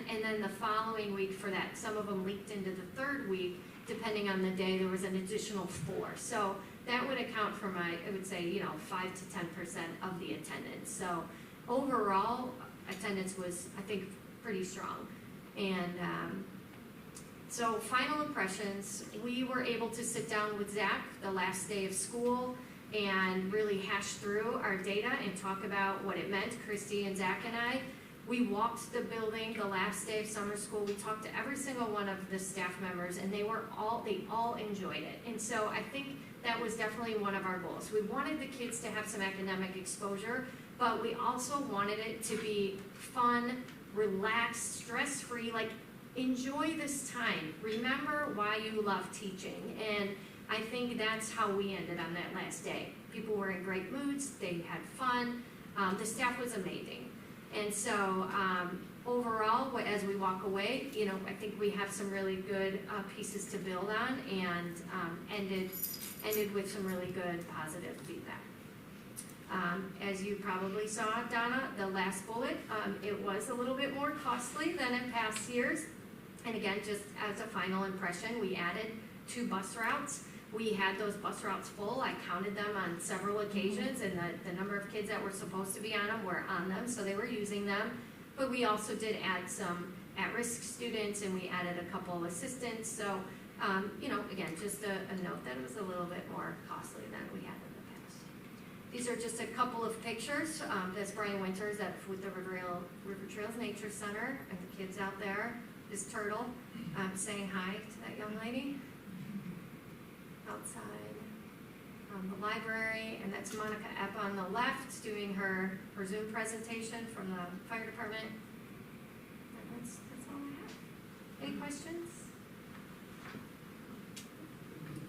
and then the following week for that, some of them leaked into the third week, depending on the day, there was an additional 4. So that would account for I would say, 5 to 10% of the attendance. So overall, attendance was, I think, pretty strong. And so final impressions, we were able to sit down with Zach the last day of school and really hash through our data and talk about what it meant, Christy and Zach and I. We walked the building the last day of summer school. We talked to every single one of the staff members, and they all enjoyed it. And so I think that was definitely one of our goals. We wanted the kids to have some academic exposure, but we also wanted it to be fun, relaxed, stress-free, like enjoy this time. Remember why you love teaching. And I think that's how we ended on that last day. People were in great moods, they had fun, the staff was amazing. And so overall, as we walk away, I think we have some really good pieces to build on, and ended with some really good positive feedback. As you probably saw, Donna, the last bullet, it was a little bit more costly than in past years. And again, just as a final impression, we added 2 bus routes. We had those bus routes full. I counted them on several occasions, and the number of kids that were supposed to be on them were on them, so they were using them. But we also did add some at-risk students, and we added a couple of assistants. So, again, just a note that it was a little bit more costly than we had in the past. These are just a couple of pictures. That's Brian Winters with the River Trails Nature Center, and the kids out there. This turtle saying hi to that young lady outside the library, and that's Monica Epp on the left doing her Zoom presentation from the fire department. And that's all I have. Any questions?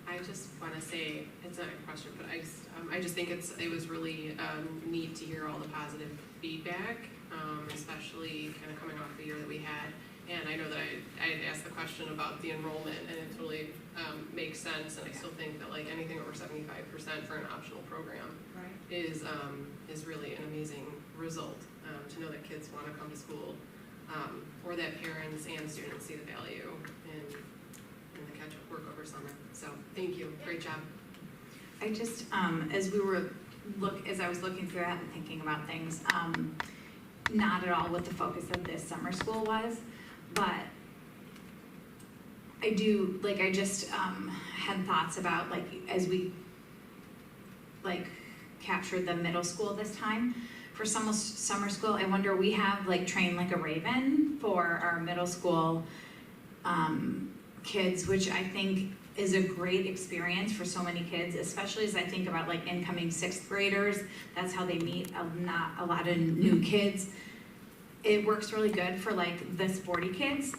I just want to say, it's not a question, but I just think it was really neat to hear all the positive feedback, especially kind of coming off the year that we had. And I know that I had asked the question about the enrollment, and it totally makes sense. And I still think that like anything over 75% for an optional program is really an amazing result. To know that kids want to come to school, or that parents and students see the value in the catch-up work over summer. So thank you, great job. I just as I was looking through that and thinking about things, not at all what the focus of this summer school was. But I do, I just had thoughts about, as we, captured the middle school this time. For summer school, I wonder, we have, Train Like a Raven for our middle school kids, which I think is a great experience for so many kids, especially as I think about, incoming 6th graders. That's how they meet not a lot of new kids. It works really good for the sporty kids.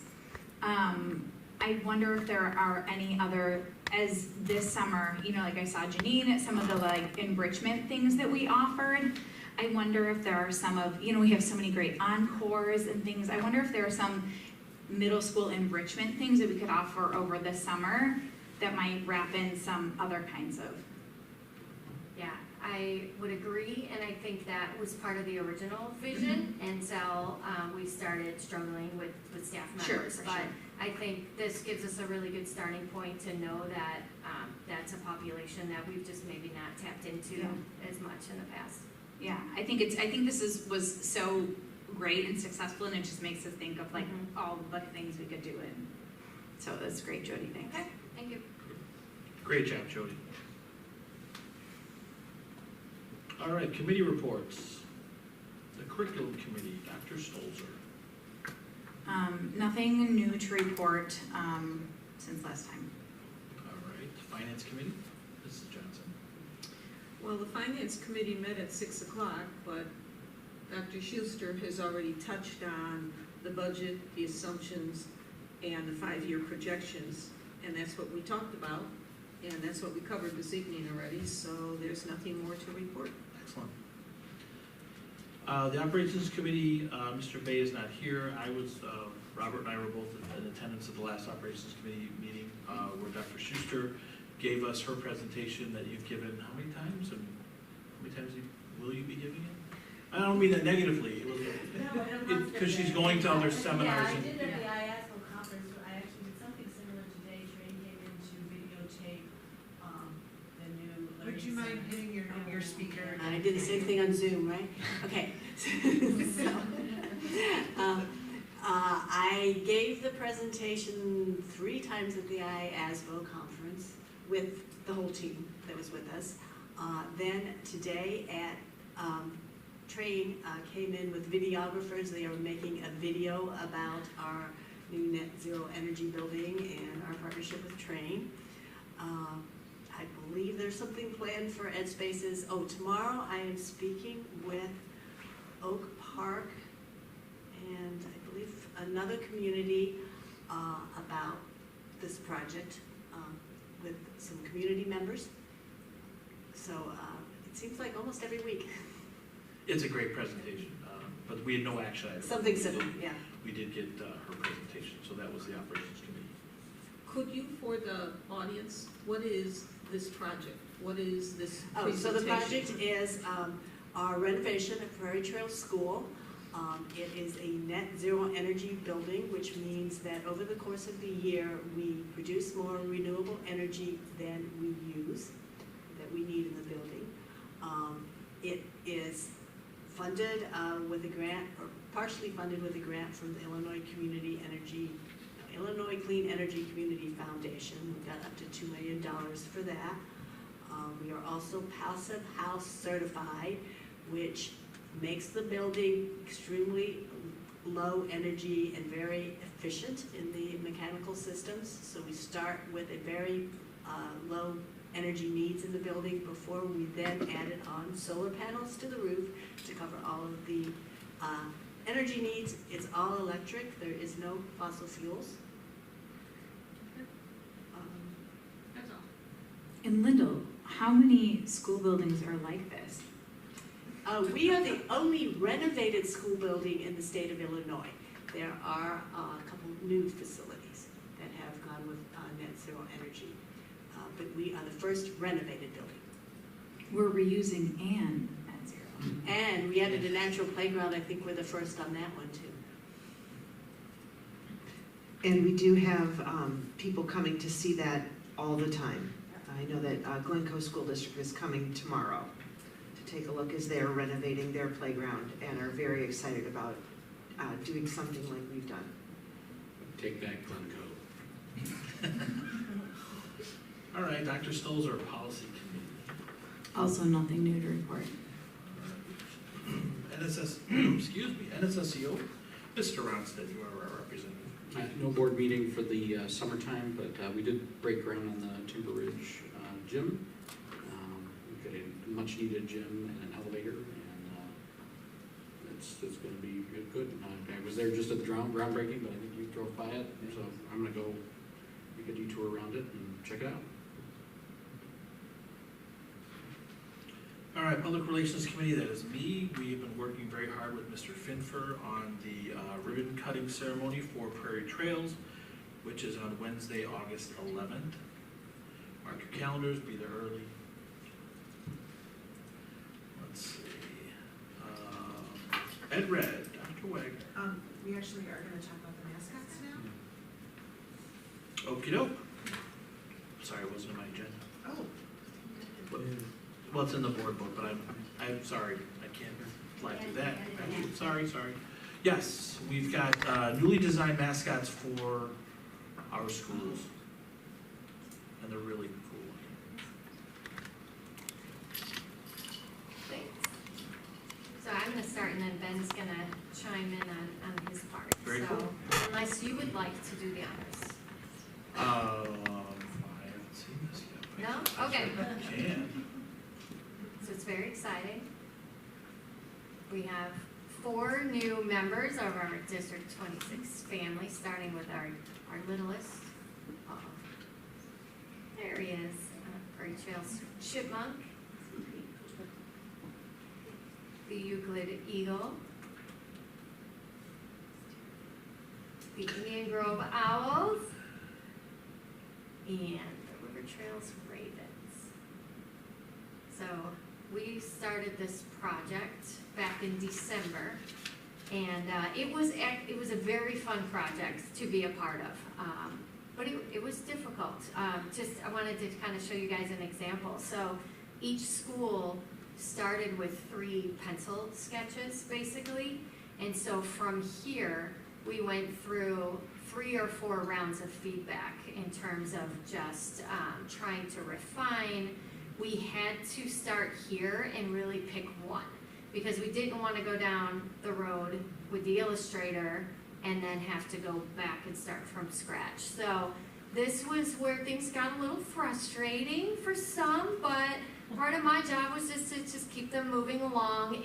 I wonder if there are any other, as this summer, I saw Janine at some of the enrichment things that we offered. I wonder if there are some of, we have so many great encores and things. I wonder if there are some middle school enrichment things that we could offer over the summer that might wrap in some other kinds of. Yeah, I would agree, and I think that was part of the original vision, and so we started struggling with staff members. But I think this gives us a really good starting point to know that that's a population that we've just maybe not tapped into as much in the past. Yeah, I think this was so great and successful, and it just makes us think of all the things we could do, and so that's great, Jody. Thanks. Okay, thank you. Great job, Jody. All right, committee reports. The curriculum committee, Dr. Stolzer. Nothing new to report since last time. All Finance Committee. Mrs. Johnson. Well, the Finance Committee met at 6 o'clock, but Dr. Schuster has already touched on the budget, the assumptions, and the 5-year projections, and that's what we talked about, and that's what we covered this evening already, so there's nothing more to report. Excellent. The Operations Committee, Mr. Bay is not here. Robert and I were both in attendance at the last Operations Committee meeting, where Dr. Schuster gave us her presentation that you've given how many times, and how many times will you be giving it? I don't mean that negatively, because she's going to other seminars. Yeah, I did at the IASCO conference, but I actually did something similar today. Trey came in to videotape the new learning. Would you mind center. hitting your speaker? I did the same thing on Zoom, right? Okay. So, I gave the presentation 3 times at the IASCO conference with the whole team that was with us. Then today at Trey came in with videographers. They are making a video about our new net zero energy building and our partnership with Train. I believe there's something planned for Ed Spaces. Oh, tomorrow I am speaking with Oak Park and I believe another community about this project with some community members. So it seems like almost every week. It's a great presentation, but we had no action items. Something similar, yeah. We did get her presentation, so that was the Operations Committee. Could you, for the audience, what is this project? What is this Oh, presentation? so the project is our renovation at Prairie Trail School. It is a net zero energy building, which means that over the course of the year, we produce more renewable energy than we use, that we need in the building. It is funded with a grant, or partially funded with a grant from the Illinois Clean Energy Community Foundation. We got up to $2 million for that. We are also Passive House certified, which makes the building extremely low energy and very efficient in the mechanical systems. So we start with a very low energy needs in the building before we then added on solar panels to the roof to cover all of the energy needs. It's all electric. There is no fossil fuels. That's all. In Lindell, how many school buildings are like this? We are the only renovated school building in the state of Illinois. There are a couple new facilities that have gone with net zero energy, but we are the first renovated building. We're reusing and net zero. And we added a natural playground. I think we're the first on that one too. And we do have people coming to see that all the time. I know that Glencoe School District is coming tomorrow to take a look as they're renovating their playground and are very excited about doing something like we've done. Take that, Glencoe. All right, Dr. Stolzer, Policy Committee. Also nothing new to report. NSSEO, Mr. Ronstadt, you are our representative. No board meeting for the summertime, but we did break ground on the Timber Ridge gym. We've got a much needed gym and an elevator, and it's going to be good. I was there just at the groundbreaking, but I think you drove by it, so I'm going to go make a detour around it and check it out. All right, Public Relations Committee, that is me. We have been working very hard with Mr. Finfer on the ribbon cutting ceremony for Prairie Trails, which is on Wednesday, August 11th. Mark your calendars, be there early. Let's see. Ed Red, Dr. Wagner. We actually are gonna talk about the mascots now. Okey doke. Sorry, it wasn't in my agenda. Oh. Well, it's in the board book, but I'm sorry, I can't fly through that. Sorry. Yes, we've got newly designed mascots for our schools, and they're really cool. Thanks. So I'm gonna start and then Ben's gonna chime in on his part. Very So, cool. unless you would like to do the honors. I haven't seen this yet, No? Okay. Can. So it's very exciting. We have 4 new members of our District 26 family, starting with our littlest. There he is, Prairie Trails chipmunk, the Euclid eagle, the Indian Grove owls, and the River Trails ravens. So we started this project back in December, and it was a very fun project to be a part of. But it was difficult. I wanted to kind of show you guys an example. So each school started with 3 pencil sketches, basically. And so from here, we went through 3 or 4 rounds of feedback in terms of just trying to refine. We had to start here and really pick one, because we didn't want to go down the road with the illustrator and then have to go back and start from scratch. So this was where things got a little frustrating for some, but part of my job was just to keep them moving along.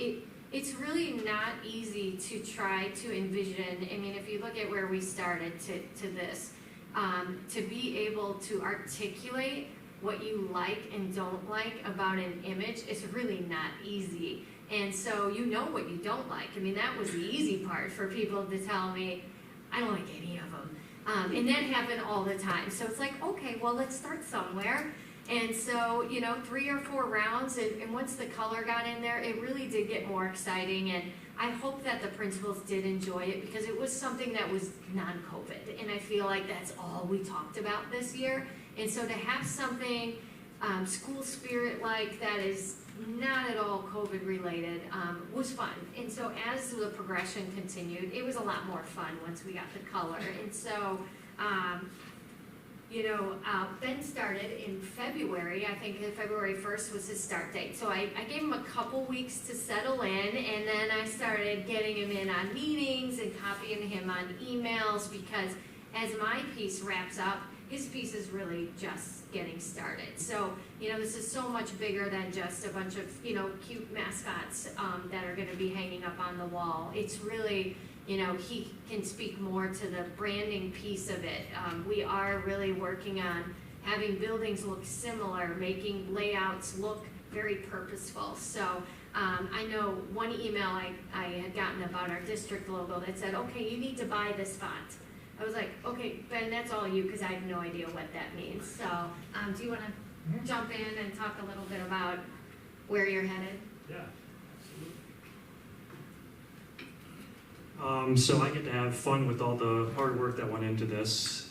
It's really not easy to try to envision. I mean, if you look at where we started to this, to be able to articulate what you like and don't like about an image is really not easy. And so you know what you don't like. I mean, that was the easy part for people to tell me, I don't like any of them. And that happened all the time. So it's like, okay, well, let's start somewhere. And so, 3 or 4 rounds, and once the color got in there, it really did get more exciting. And I hope that the principals did enjoy it, because it was something that was non-COVID. And I feel like that's all we talked about this year. And so to have something school spirit-like that is not at all COVID related was fun. And so as the progression continued, it was a lot more fun once we got the color. And so, Ben started in February. I think February 1st was his start date. So I gave him a couple weeks to settle in, and then I started getting him in on meetings and copying him on emails, because as my piece wraps up, his piece is really just getting started. So, this is so much bigger than just a bunch of, cute mascots that are gonna be hanging up on the wall. It's really, he can speak more to the branding piece of it. We are really working on having buildings look similar, making layouts look very purposeful. So I know one email I had gotten about our district logo that said, okay, you need to buy this font. I was like, okay, Ben, that's all you, because I have no idea what that means. So do you want to jump in and talk a little bit about where you're headed? Yeah, absolutely. So I get to have fun with all the hard work that went into this.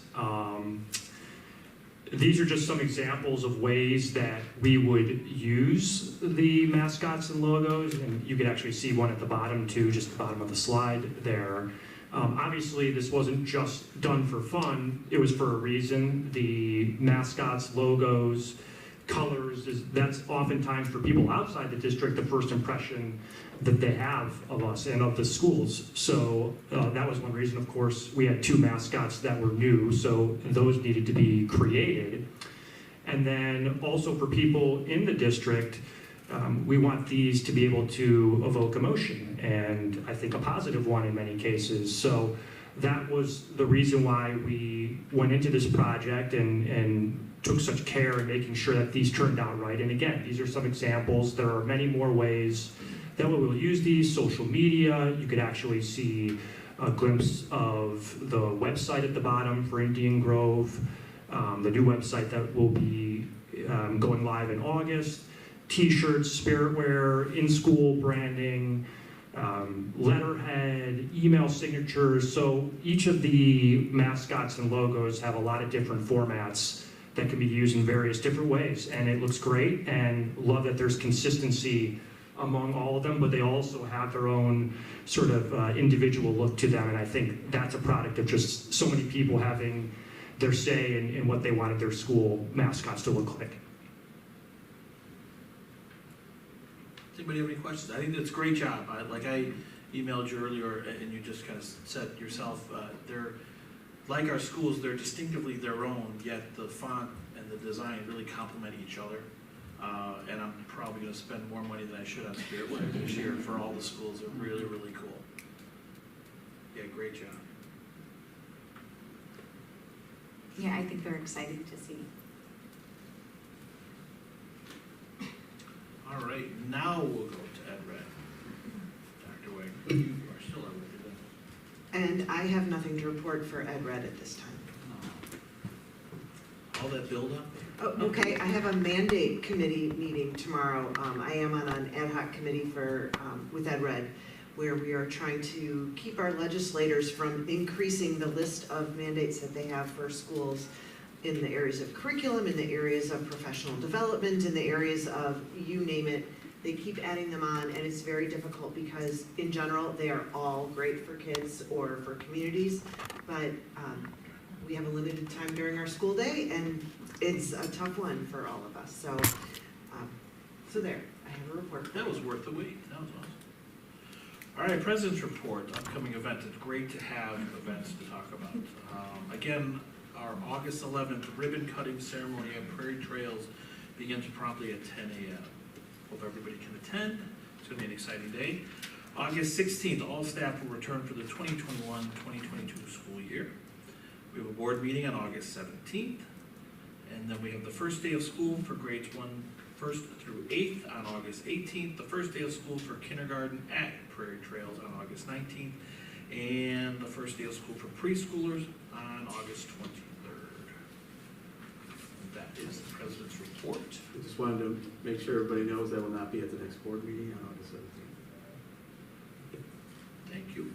These are just some examples of ways that we would use the mascots and logos, and you could actually see one at the bottom too, just the bottom of the slide there. Obviously, this wasn't just done for fun, it was for a reason. The mascots, logos, colors, that's oftentimes for people outside the district the first impression that they have of us and of the schools. So that was one reason. Of course, we had 2 mascots that were new, so those needed to be created. And then also for people in the district, we want these to be able to evoke emotion, and I think a positive one in many cases. So that was the reason why we went into this project and took such care in making sure that these turned out right. And again, these are some examples. There are many more ways that we will use these. Social media, you could actually see a glimpse of the website at the bottom for Indian Grove, the new website that will be going live in August. T-shirts, spiritware, in-school branding, letterhead, email signatures. So each of the mascots and logos have a lot of different formats that can be used in various different ways. And it looks great, and love that there's consistency among all of them, but they also have their own sort of individual look to them. And I think that's a product of just so many people having their say in what they wanted their school mascots to look like. Anybody have any questions? I think that's a great job. I emailed you earlier, and you just kind of said yourself, like our schools, they're distinctively their own, yet the font and the design really complement each other. And I'm probably gonna spend more money than I should on Spirit Week this year for all the schools. They're really, really cool. Yeah, great job. Yeah, I think they're exciting to see. All right, now we'll go to Ed Red. Dr. Wagner, you are still our representative. And I have nothing to report for Ed Red at this time. All that buildup? Oh, okay, I have a mandate committee meeting tomorrow. I am on an ad hoc committee for, with Ed Red, where we are trying to keep our legislators from increasing the list of mandates that they have for schools in the areas of curriculum, in the areas of professional development, in the areas of, you name it. They keep adding them on, and it's very difficult because in general, they are all great for kids or for communities, but we have a limited time during our school day, and it's a tough one for all of us. So, so there, I have a report. That was worth the wait. That was awesome. All right, President's Report, upcoming events. It's great to have events to talk about. Again, our August 11th ribbon cutting ceremony at Prairie Trails begins promptly at 10 a.m. Hope everybody can attend. It's gonna be an exciting day. August 16th, all staff will return for the 2021-2022 school year. We have a board meeting on August 17th. And then we have the first day of school for grades 1st through 8th on August 18th. The first day of school for kindergarten at Prairie Trails on August 19th. And the first day of school for preschoolers on August 23rd. And that is the President's Report. I just wanted to make sure everybody knows I will not be at the next board meeting on August 17th. Thank you.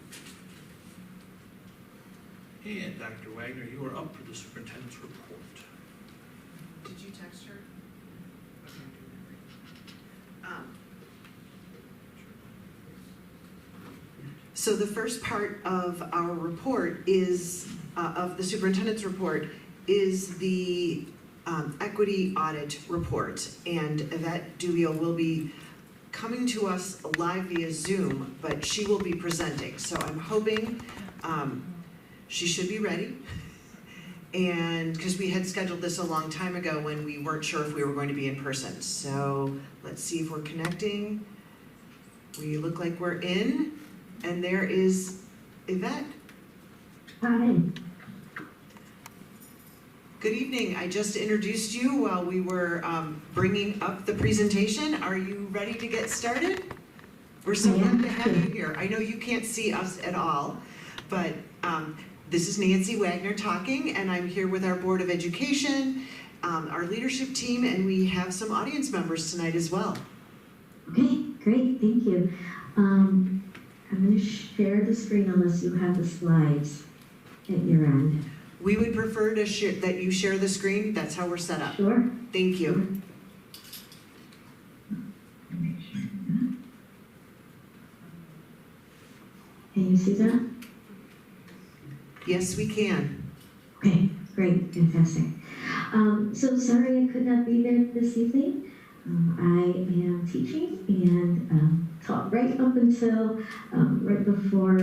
And Dr. Wagner, you are up for the Superintendent's Report. Did you text her? So the first part of our report is, of the superintendent's report, is the equity audit report. And Yvette Duviel will be coming to us live via Zoom, but she will be presenting. So I'm hoping she should be ready. And because we had scheduled this a long time ago when we weren't sure if we were going to be in person. So let's see if we're connecting. We look like we're in. And there is Yvette. Hi. Good evening. I just introduced you while we were bringing up the presentation. Are you ready to get started? We're so glad to have you here. I know you can't see us at all, but this is Nancy Wagner talking, and I'm here with our Board of Education, our leadership team, and we have some audience members tonight as well. Okay, great, thank you. I'm going to share the screen unless you have the slides at your end. We would prefer to share that you share the screen. That's how we're set up. Sure. Thank you. Can you see that? Yes, we can. Okay, great, fantastic. So sorry I could not be there this evening. I am teaching and taught right up until right before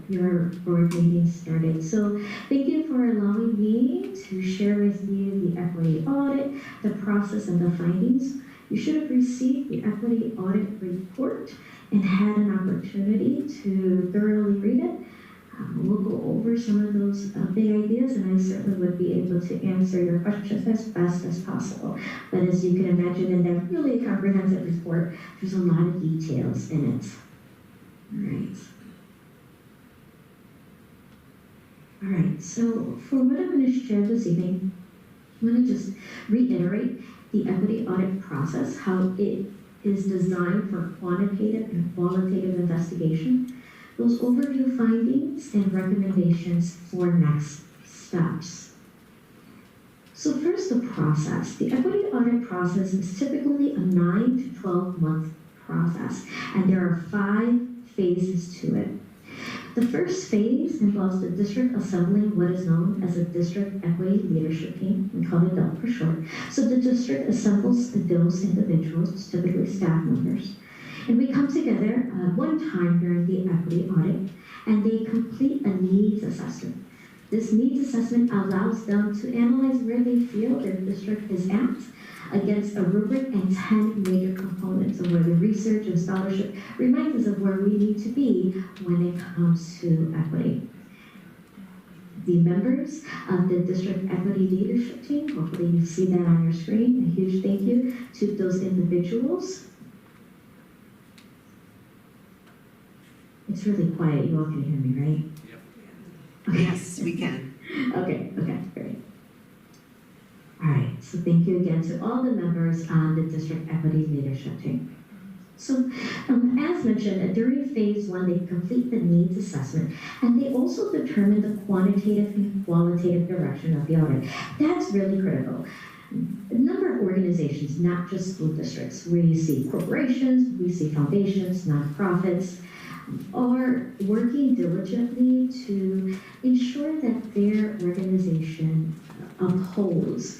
your board meeting started. So thank you for allowing me to share with you the equity audit, the process and the findings. You should have received the equity audit report and had an opportunity to thoroughly read it. We'll go over some of those big ideas, and I certainly would be able to answer your questions as best as possible. But as you can imagine, in that really comprehensive report, there's a lot of details in it. All right, so for what I'm going to share this evening, I'm going to just reiterate the equity audit process, how it is designed for quantitative and qualitative investigation, those overview findings and recommendations for next steps. So first, the process. The equity audit process is typically a 9 to 12 month process, and there are 5 phases to it. The first phase involves the district assembling what is known as a district equity leadership team. We call it DELP for short. So the district assembles those individuals, typically staff members, and we come together one time during the equity audit, and they complete a needs assessment. This needs assessment allows them to analyze where they feel their district is at against a rubric and 10 major components of where the research and scholarship reminds us of where we need to be when it comes to equity. The members of the district equity leadership team, hopefully you see that on your screen, a huge thank you to those individuals. It's really quiet, you all can hear me, right? Okay. Yes, we can. Okay, great. All right, so thank you again to all the members on the district equity leadership team. So, as mentioned, during phase 1, they complete the needs assessment, and they also determine the quantitative and qualitative direction of the audit. That's really critical. A number of organizations, not just school districts, we see corporations, we see foundations, nonprofits, are working diligently to ensure that their organization upholds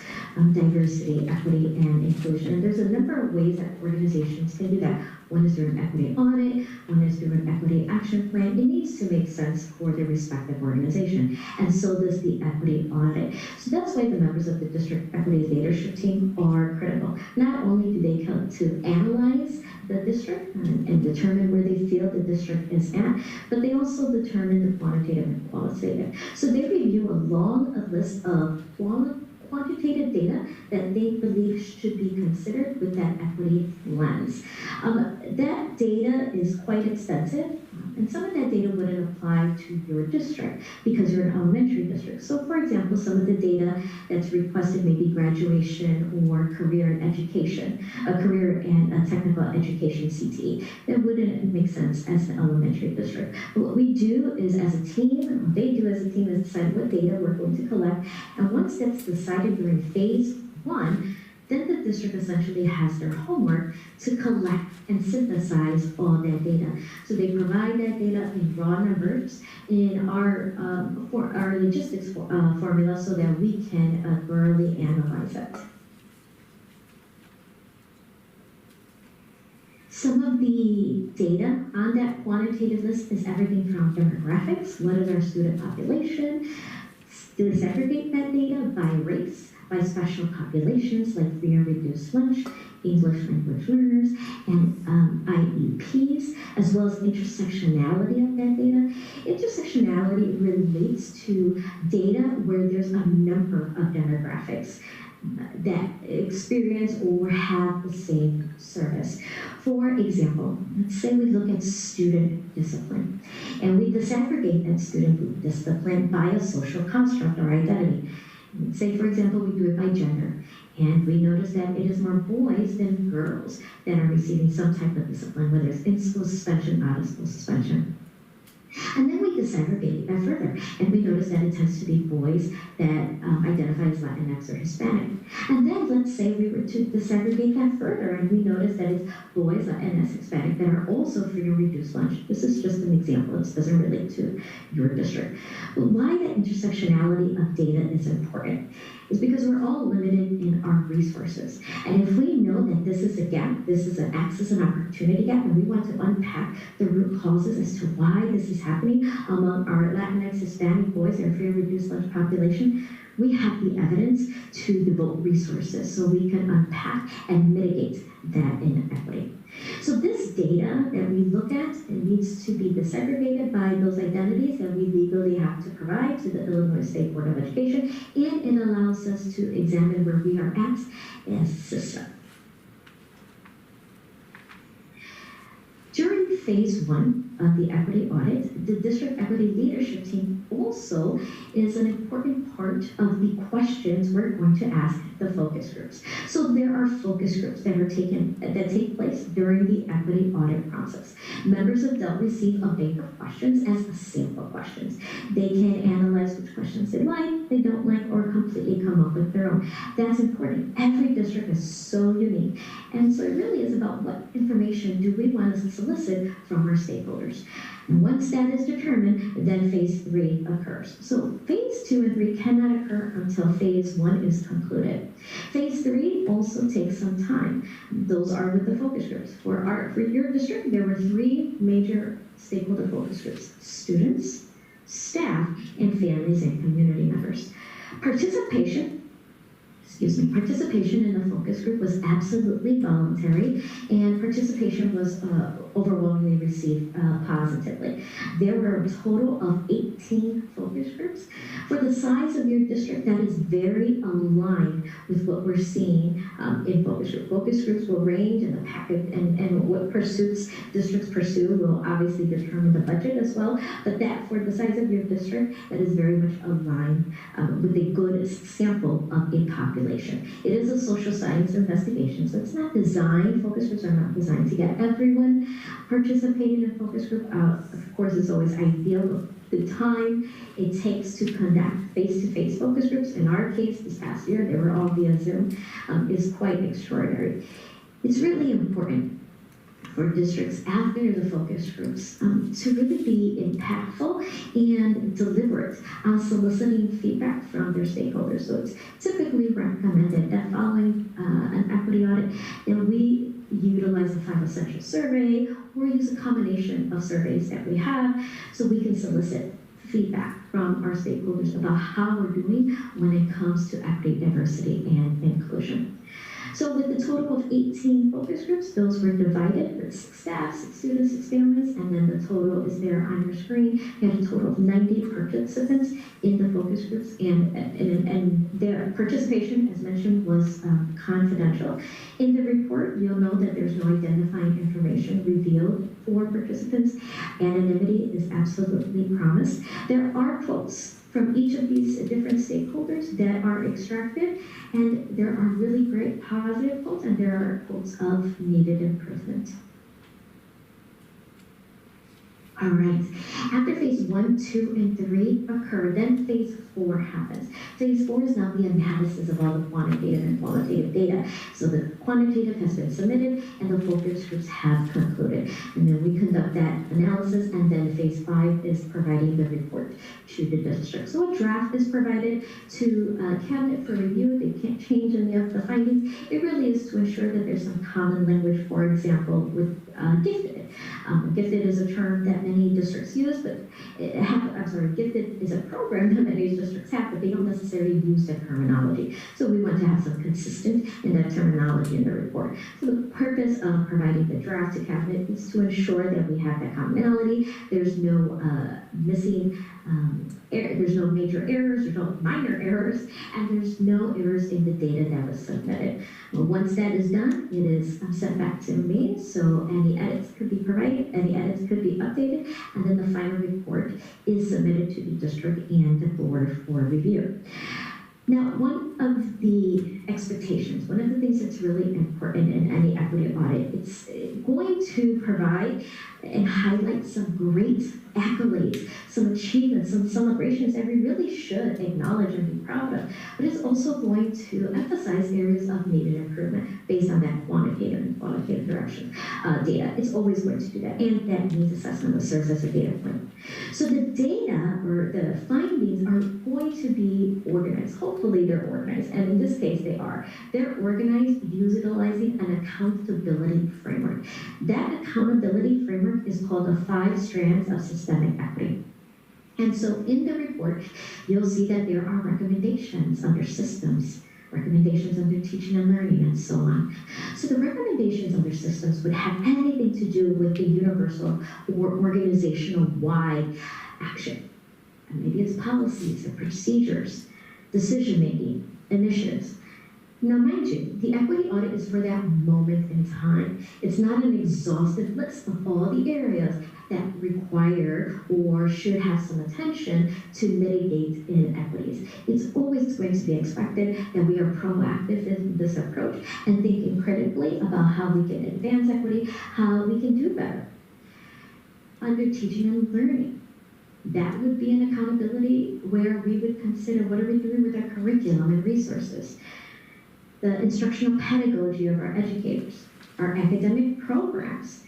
diversity, equity, and inclusion. And there's a number of ways that organizations can do that. One is through an equity audit, one is through an equity action plan. It needs to make sense for the respective organization, and so does the equity audit. So that's why the members of the district equity leadership team are critical. Not only do they come to analyze the district and determine where they feel the district is at, but they also determine the quantitative and qualitative. So they review a long list of quantitative data that they believe should be considered with that equity lens. That data is quite extensive, and some of that data wouldn't apply to your district because you're an elementary district. So for example, some of the data that's requested may be graduation or career and education, a career and a technical education CTE. That wouldn't make sense as an elementary district. But what we do is as a team, what they do as a team is decide what data we're going to collect, and once that's decided during phase 1, then the district essentially has their homework to collect and synthesize all that data. So they provide that data in raw numbers in our for our logistics formula so that we can thoroughly analyze it. Some of the data on that quantitative list is everything from demographics, what is our student population, do they segregate that data by race, by special populations like free and reduced lunch, English language learners, and IEPs, as well as intersectionality of that data. Intersectionality relates to data where there's a number of demographics that experience or have the same service. For example, let's say we look at student discipline, and we disaggregate that student discipline by a social construct or identity. Say, for example, we do it by gender, and we notice that it is more boys than girls that are receiving some type of discipline, whether it's in-school suspension, out-of-school suspension. And then we disaggregate that further, and we notice that it tends to be boys that identify as Latinx or Hispanic. And then let's say we were to disaggregate that further, and we notice that it's boys, Latinx, Hispanic that are also free or reduced lunch. This is just an example. This doesn't relate to your district. But why the intersectionality of data is important is because we're all limited in our resources. And if we know that this is a gap, this is an access and opportunity gap, and we want to unpack the root causes as to why this is happening among our Latinx, Hispanic boys and free and reduced lunch population, we have the evidence to devote resources so we can unpack and mitigate that inequity. So this data that we look at, it needs to be disaggregated by those identities that we legally have to provide to the Illinois State Board of Education, and it allows us to examine where we are at as a system. During phase 1 of the equity audit, the district equity leadership team also is an important part of the questions we're going to ask the focus groups. So there are focus groups that take place during the equity audit process. Members of DELT receive a bank of questions as a sample questions. They can analyze which questions they like, they don't like, or completely come up with their own. That's important. Every district is so unique. And so it really is about what information do we want to solicit from our stakeholders. And once that is determined, then phase 3 occurs. So phase 2 and 3 cannot occur until phase 1 is concluded. Phase 3 also takes some time. Those are with the focus groups. For your district, there were 3 major stakeholder focus groups: students, staff, and families and community members. Participation in the focus group was absolutely voluntary, and participation was overwhelmingly received positively. There were a total of 18 focus groups. For the size of your district, that is very aligned with what we're seeing in focus groups. Focus groups will range in the package, and what pursuits districts pursue will obviously determine the budget as well, but that for the size of your district, that is very much aligned with a good sample of a population. It is a social science investigation, so it's not designed, focus groups are not designed to get everyone participating in focus group. Of course, it's always ideal, but the time it takes to conduct face-to-face focus groups, in our case this past year, they were all via Zoom, is quite extraordinary. It's really important for districts after the focus groups to really be impactful and deliberate on soliciting feedback from their stakeholders. So it's typically recommended that following an equity audit, that we utilize the 5 Essential Survey or use a combination of surveys that we have so we can solicit feedback from our stakeholders about how we're doing when it comes to equity, diversity, and inclusion. So with the total of 18 focus groups, those were divided with 6 staff, 6 students, 6 families, and then the total is there on your screen. We had a total of 90 participants in the focus groups, and their participation, as mentioned, was confidential. In the report, you'll know that there's no identifying information revealed for participants. Anonymity is absolutely promised. There are quotes from each of these different stakeholders that are extracted, and there are really great positive quotes, and there are quotes of needed improvement. All right, after phase 1, 2, and 3 occur, then phase 4 happens. Phase 4 is now the analysis of all the quantitative and qualitative data. So the quantitative has been submitted and the focus groups have concluded. And then we conduct that analysis, and then phase 5 is providing the report to the district. So a draft is provided to cabinet for review. They can't change any of the findings. It really is to ensure that there's some common language, for example, with gifted. Gifted is a term that many districts use, but gifted is a program that many districts have, but they don't necessarily use that terminology. So we want to have some consistent in that terminology in the report. So the purpose of providing the draft to cabinet is to ensure that we have that commonality. There's no there's no major errors, there's no minor errors, and there's no errors in the data that was submitted. Once that is done, it is sent back to me, so any edits could be provided, any edits could be updated, and then the final report is submitted to the district and the board for review. Now, one of the expectations, one of the things that's really important in any equity audit, it's going to provide and highlight some great accolades, some achievements, some celebrations that we really should acknowledge and be proud of. But it's also going to emphasize areas of needed improvement based on that quantitative and qualitative direction data. It's always going to do that, and that needs assessment that serves as a data point. So the data or the findings are going to be organized. Hopefully they're organized, and in this case they are. They're organized utilizing an accountability framework. That accountability framework is called the 5 strands of systemic equity. And so in the report, you'll see that there are recommendations under systems, recommendations under teaching and learning, and so on. So the recommendations under systems would have anything to do with the universal or organizational-wide action. And maybe it's policies or procedures, decision-making, initiatives. Now, mind you, the equity audit is for that moment in time. It's not an exhaustive list of all the areas that require or should have some attention to mitigate inequities. It's always going to be expected that we are proactive in this approach and thinking critically about how we can advance equity, how we can do better. Under teaching and learning, that would be an accountability where we would consider what are we doing with our curriculum and resources, the instructional pedagogy of our educators, our academic programs,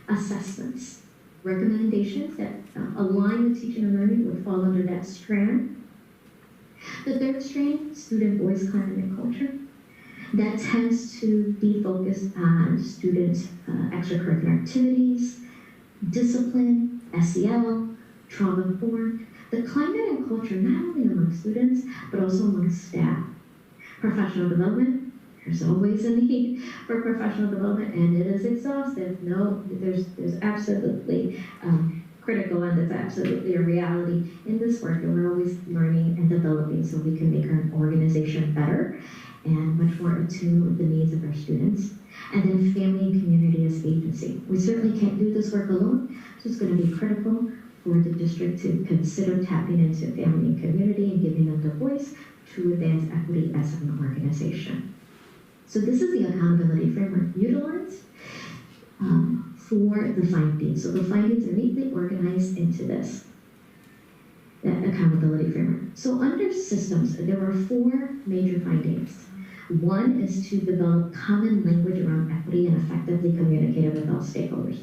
assessments, recommendations that align with teaching and learning would fall under that strand. The third strand, student voice, climate, and culture, that tends to be focused on student extracurricular activities, discipline, SEL, trauma-informed, the climate and culture not only among students, but also among staff. Professional development, there's always a need for professional development, and it is exhaustive. No, there's absolutely critical, and that's absolutely a reality in this work, and we're always learning and developing so we can make our organization better and much more attuned with the needs of our students. And then family and community as agency. We certainly can't do this work alone, so it's going to be critical for the district to consider tapping into family and community and giving them the voice to advance equity as an organization. So this is the accountability framework utilized for the findings. So the findings are neatly organized into this accountability framework. So under systems, there are 4 major findings. One is to develop common language around equity and effectively communicate it with all stakeholders.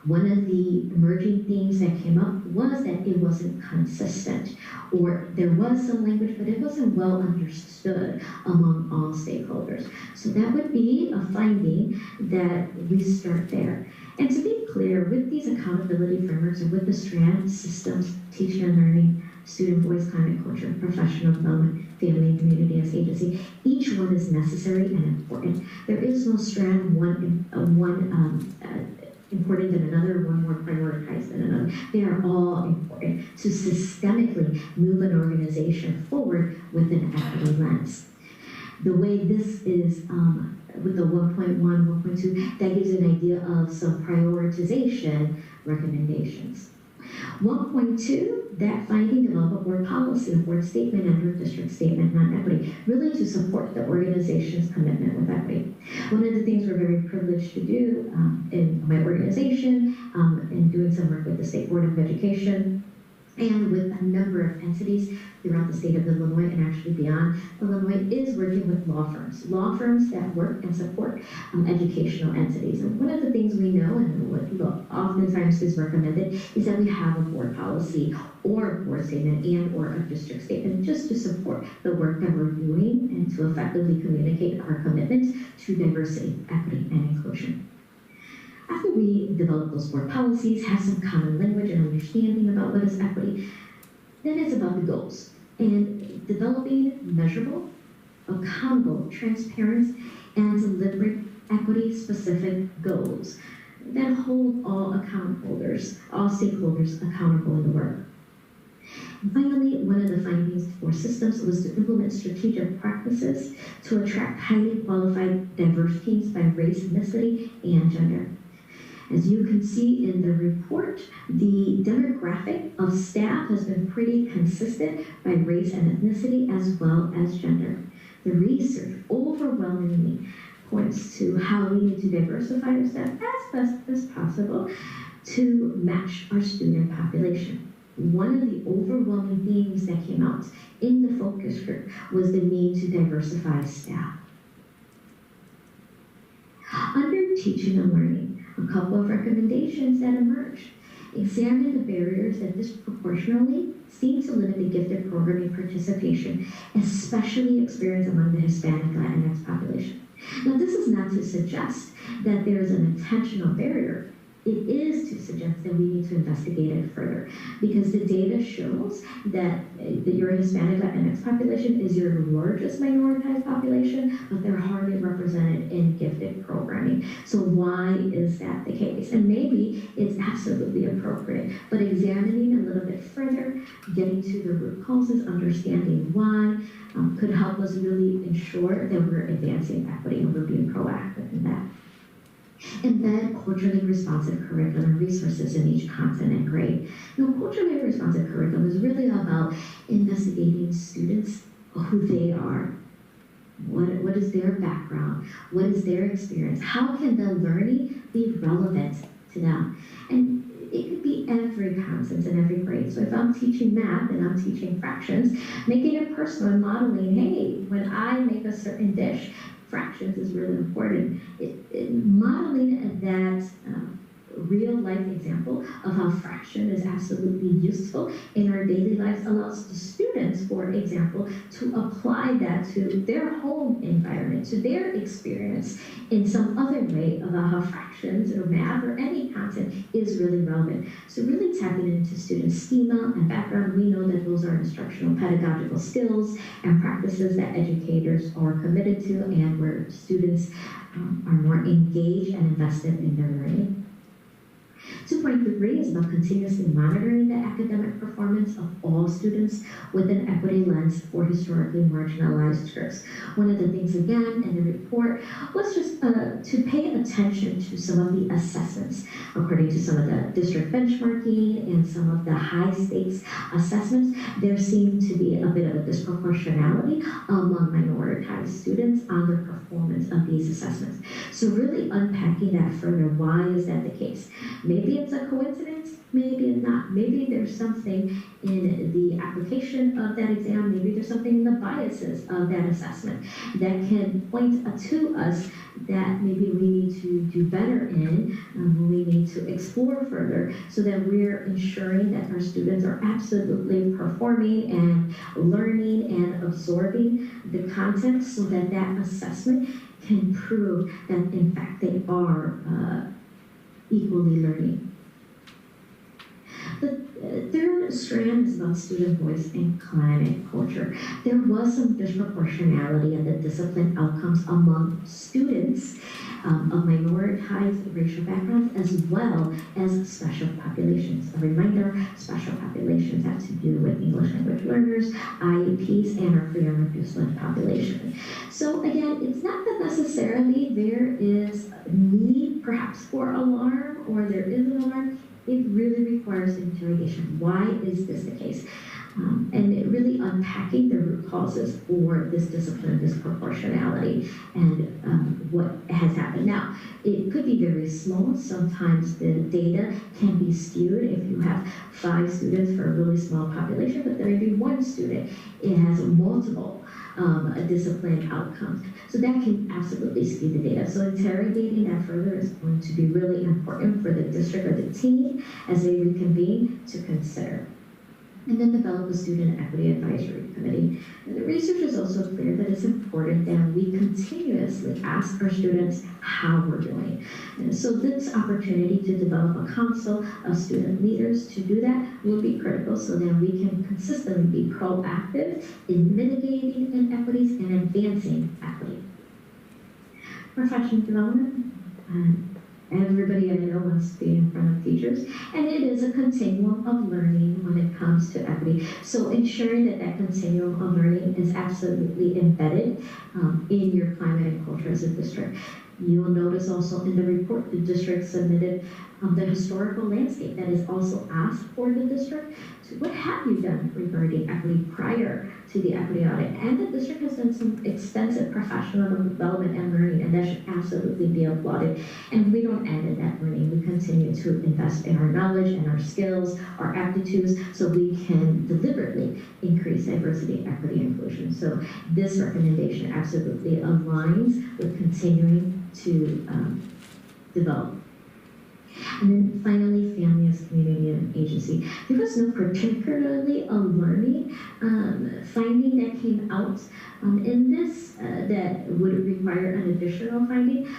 One of the emerging themes that came up was that it wasn't consistent, or there was some language, but it wasn't well understood among all stakeholders. So that would be a finding that we start there. And to be clear, with these accountability frameworks and with the strand systems, teaching and learning, student voice, climate, culture, professional development, family and community as agency, each one is necessary and important. There is no strand, one important than another, one more prioritized than another. They are all important to systemically move an organization forward with an equity lens. The way this is with the 1.1, 1.2, that gives an idea of some prioritization recommendations. 1.2, that finding develop a board policy, a board statement, and a district statement on equity, really to support the organization's commitment with equity. One of the things we're very privileged to do in my organization, in doing some work with the State Board of Education, and with a number of entities throughout the state of Illinois and actually beyond Illinois, is working with law firms that work and support educational entities. And one of the things we know, and what oftentimes is recommended, is that we have a board policy or a board statement and or a district statement just to support the work that we're doing and to effectively communicate our commitment to diversity, equity, and inclusion. After we develop those board policies, have some common language and understanding about what is equity, then it's about the goals. And developing measurable, accountable, transparent, and delivering equity-specific goals that hold all stakeholders accountable in the work. And finally, one of the findings for systems was to implement strategic practices to attract highly qualified, diverse teams by race, ethnicity, and gender. As you can see in the report, the demographic of staff has been pretty consistent by race and ethnicity as well as gender. The research overwhelmingly points to how we need to diversify our staff as best as possible to match our student population. One of the overwhelming themes that came out in the focus group was the need to diversify staff. Under teaching and learning, a couple of recommendations that emerged. Examine the barriers that disproportionately seem to limit the gifted programming participation, especially experienced among the Hispanic Latinx population. Now, this is not to suggest that there is an intentional barrier. It is to suggest that we need to investigate it further, because the data shows that your Hispanic Latinx population is your largest minoritized population, but they're hardly represented in gifted programming. So why is that the case? And maybe it's absolutely appropriate, but examining a little bit further, getting to the root causes, understanding why, could help us really ensure that we're advancing equity and we're being proactive in that. Embed culturally responsive curriculum and resources in each content and grade. Now, culturally responsive curriculum is really about investigating students, who they are, what is their background, what is their experience, how can the learning be relevant to them. And it could be every content in every grade. So if I'm teaching math and I'm teaching fractions, making it personal and modeling, hey, when I make a certain dish, fractions is really important. Modeling that real-life example of how fraction is absolutely useful in our daily lives, allows the students, for example, to apply that to their home environment, to their experience in some other way about how fractions or math or any content is really relevant. So really tapping into students' schema and background, we know that those are instructional pedagogical skills and practices that educators are committed to and where students are more engaged and invested in their learning. 2.3 is about continuously monitoring the academic performance of all students with an equity lens for historically marginalized groups. One of the things, again, in the report was just to pay attention to some of the assessments. According to some of the district benchmarking and some of the high-stakes assessments, there seemed to be a bit of a disproportionality among minoritized students on the performance of these assessments. So really unpacking that further, why is that the case? Maybe it's a coincidence, maybe it's not. Maybe there's something in the application of that exam, maybe there's something in the biases of that assessment that can point to us that maybe we need to do better in, we need to explore further so that we're ensuring that our students are absolutely performing and learning and absorbing the content so that that assessment can prove that in fact they are equally learning. The third strand is about student voice and climate culture. There was some disproportionality in the discipline outcomes among students of minoritized racial backgrounds as well as special populations. A reminder, special populations have to do with English language learners, IEPs, and our free and reduced lunch population. So again, it's not that necessarily there is a need perhaps for alarm or there is an alarm. It really requires interrogation. Why is this the case? And it really unpacking the root causes for this discipline disproportionality and what has happened. Now, it could be very small. Sometimes the data can be skewed. If you have 5 students for a really small population, but there may be 1 student, it has multiple discipline outcomes. So that can absolutely skew the data. So interrogating that further is going to be really important for the district or the team as they reconvene to consider. And then develop a student equity advisory committee. And the research is also clear that it's important that we continuously ask our students how we're doing. And so this opportunity to develop a council of student leaders to do that will be critical so that we can consistently be proactive in mitigating inequities and advancing equity. Professional development. Everybody I know wants to be in front of teachers, and it is a continuum of learning when it comes to equity. So ensuring that that continuum of learning is absolutely embedded in your climate and culture as a district. You'll notice also in the report, the district submitted the historical landscape that is also asked for the district. So what have you done regarding equity prior to the equity audit? And the district has done some extensive professional development and learning, and that should absolutely be applauded. And we don't end at that learning. We continue to invest in our knowledge and our skills, our aptitudes, so we can deliberately increase diversity, equity, and inclusion. So this recommendation absolutely aligns with continuing to develop. And then finally, family as community and agency. There was no particularly alarming finding that came out in this that would require an additional finding.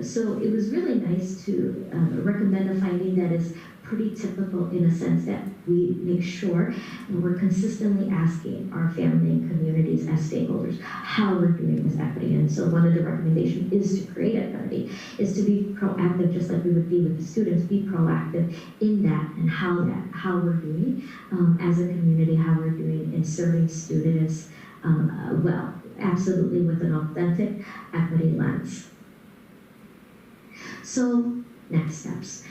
So it was really nice to recommend a finding that is pretty typical in a sense that we make sure we're consistently asking our family and communities as stakeholders how we're doing with equity. And so one of the recommendations is to create a committee, is to be proactive, just like we would be with the students, be proactive in that and how we're doing as a community, how we're doing in serving students well, absolutely with an authentic equity lens. So next steps.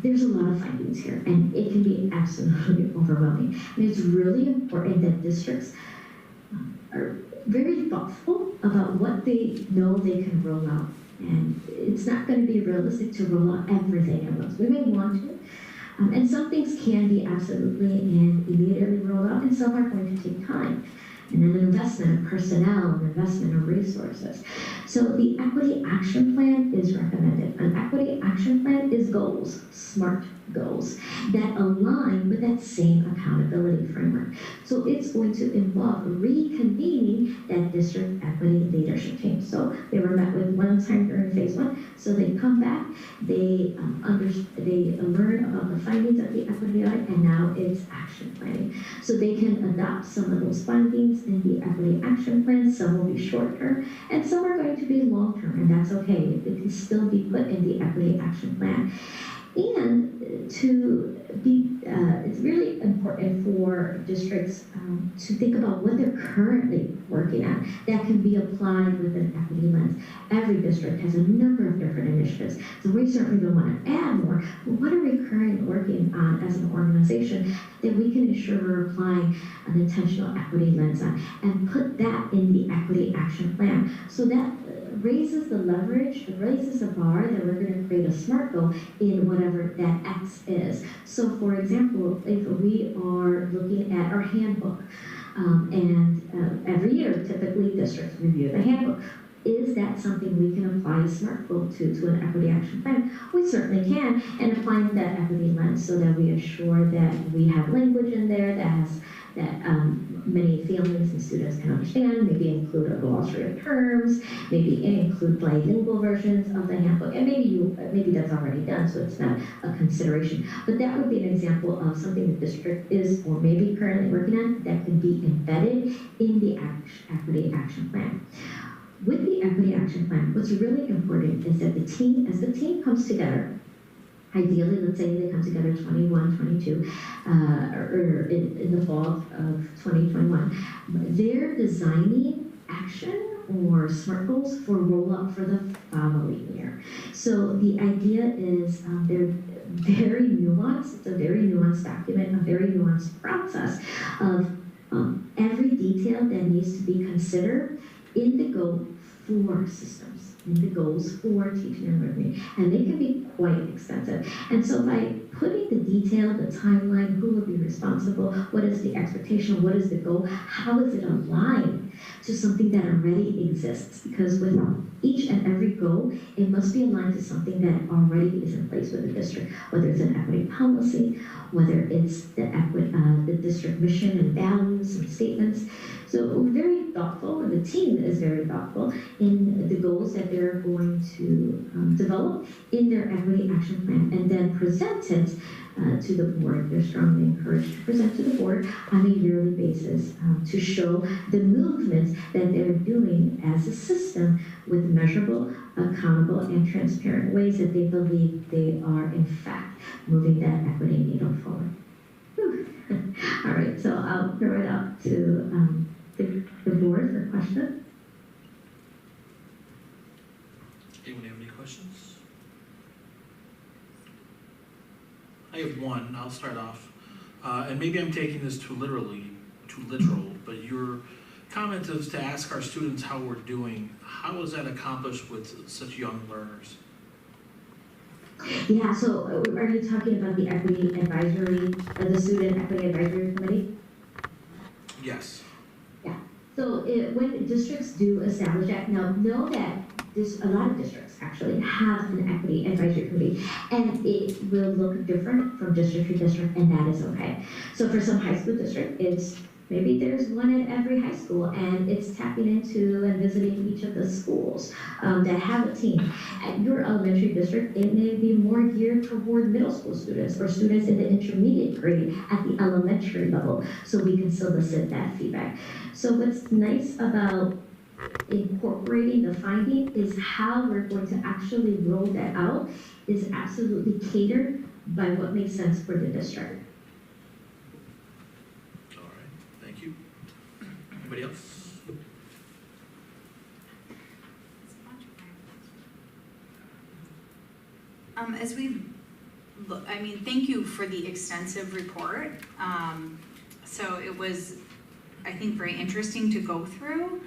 There's a lot of findings here, and it can be absolutely overwhelming. And it's really important that districts are very thoughtful about what they know they can roll out. And it's not going to be realistic to roll out everything at once. We may want to, and some things can be absolutely and immediately rolled out, and some are going to take time. and an investment in personnel, an investment in resources. So the equity action plan is recommended. An equity action plan is goals, SMART goals, that align with that same accountability framework. So it's going to involve reconvening that district equity leadership team. So they were met with one time during phase one. So they come back, they learn about the findings of the equity audit, and now it's action planning. So they can adopt some of those findings in the equity action plan. Some will be short term, and some are going to be long term, and that's okay. It can still be put in the equity action plan. And it's really important for districts to think about what they're currently working on that can be applied with an equity lens. Every district has a number of different initiatives, so we certainly don't want to add more, but what are we currently working on as an organization that we can ensure we're applying an intentional equity lens on, and put that in the equity action plan. So that raises the leverage, it raises the bar that we're going to create a SMART goal in whatever that X is. So for example, if we are looking at our handbook, and every year typically districts review the handbook, is that something we can apply a SMART goal to an equity action plan? We certainly can, and applying that equity lens so that we assure that we have language in there that many families and students can understand, maybe include a glossary of terms, maybe include bilingual versions of the handbook, and maybe that's already done, so it's not a consideration. But that would be an example of something the district is or maybe currently working on that could be embedded in the equity action plan. With the equity action plan, what's really important is that as the team comes together, ideally, let's say they come together 21, 22, or in the fall of 2021, they're designing action or SMART goals for roll-up for the following year. So the idea is they're very nuanced. It's a very nuanced document, a very nuanced process of every detail that needs to be considered in the goal for systems, in the goals for teaching and learning, and they can be quite extensive. And so by putting the detail, the timeline, who will be responsible, what is the expectation, what is the goal, how is it aligned to something that already exists? Because with each and every goal, it must be aligned to something that already is in place with the district, whether it's an equity policy, whether it's the district mission and values and statements. So we're very thoughtful, and the team is very thoughtful in the goals that they're going to develop in their equity action plan, and then present it to the board. They're strongly encouraged to present to the board on a yearly basis to show the movements that they're doing as a system with measurable, accountable, and transparent ways that they believe they are, in fact, moving that equity needle forward. All right, so I'll throw it out to the board for questions. Anyone have any questions? I have one. I'll start off. And maybe I'm taking this too literal, but your comment is to ask our students how we're doing. How is that accomplished with such young learners? Yeah, so are you talking about the equity advisory, the student equity advisory committee? Yes. Yeah, so when districts do establish that, now know that a lot of districts actually have an equity advisory committee, and it will look different from district to district, and that is okay. So for some high school district, it's maybe there's one at every high school, and it's tapping into and visiting each of the schools that have a team. At your elementary district, it may be more geared toward middle school students or students in the intermediate grade at the elementary level, so we can solicit that feedback. So what's nice about incorporating the finding is how we're going to actually roll that out is absolutely catered by what makes sense for the district. All right, thank you. Anybody else? As we look, thank you for the extensive report. So it was, I think, very interesting to go through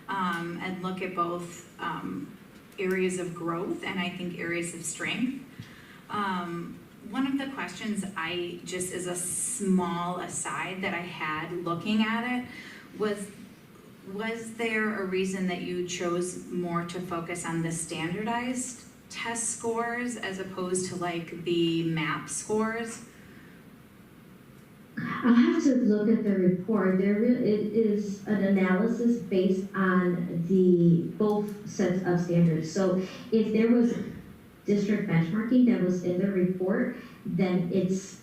and look at both areas of growth and I think areas of strength. One of the questions just as a small aside that I had looking at it was Was there a reason that you chose more to focus on the standardized test scores as opposed to like the MAP scores? I'll have to look at the report. It is an analysis based on the both sets of standards. So if there was district benchmarking that was in the report, then it's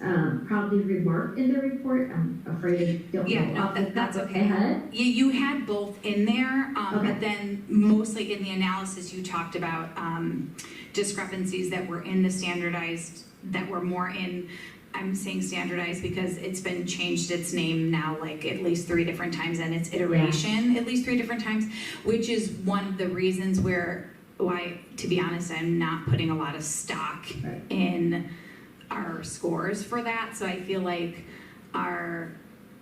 probably remarked in the report. I'm afraid I don't know off the top of my head. You had both in there, Okay. but then mostly in the analysis you talked about discrepancies that were in the standardized, that were more in, I'm saying standardized because it's been changed its name now like at least 3 different times and its iteration at least 3 different times, which is one of the reasons why, to be honest, I'm not putting a lot of stock in our scores for that. So I feel like our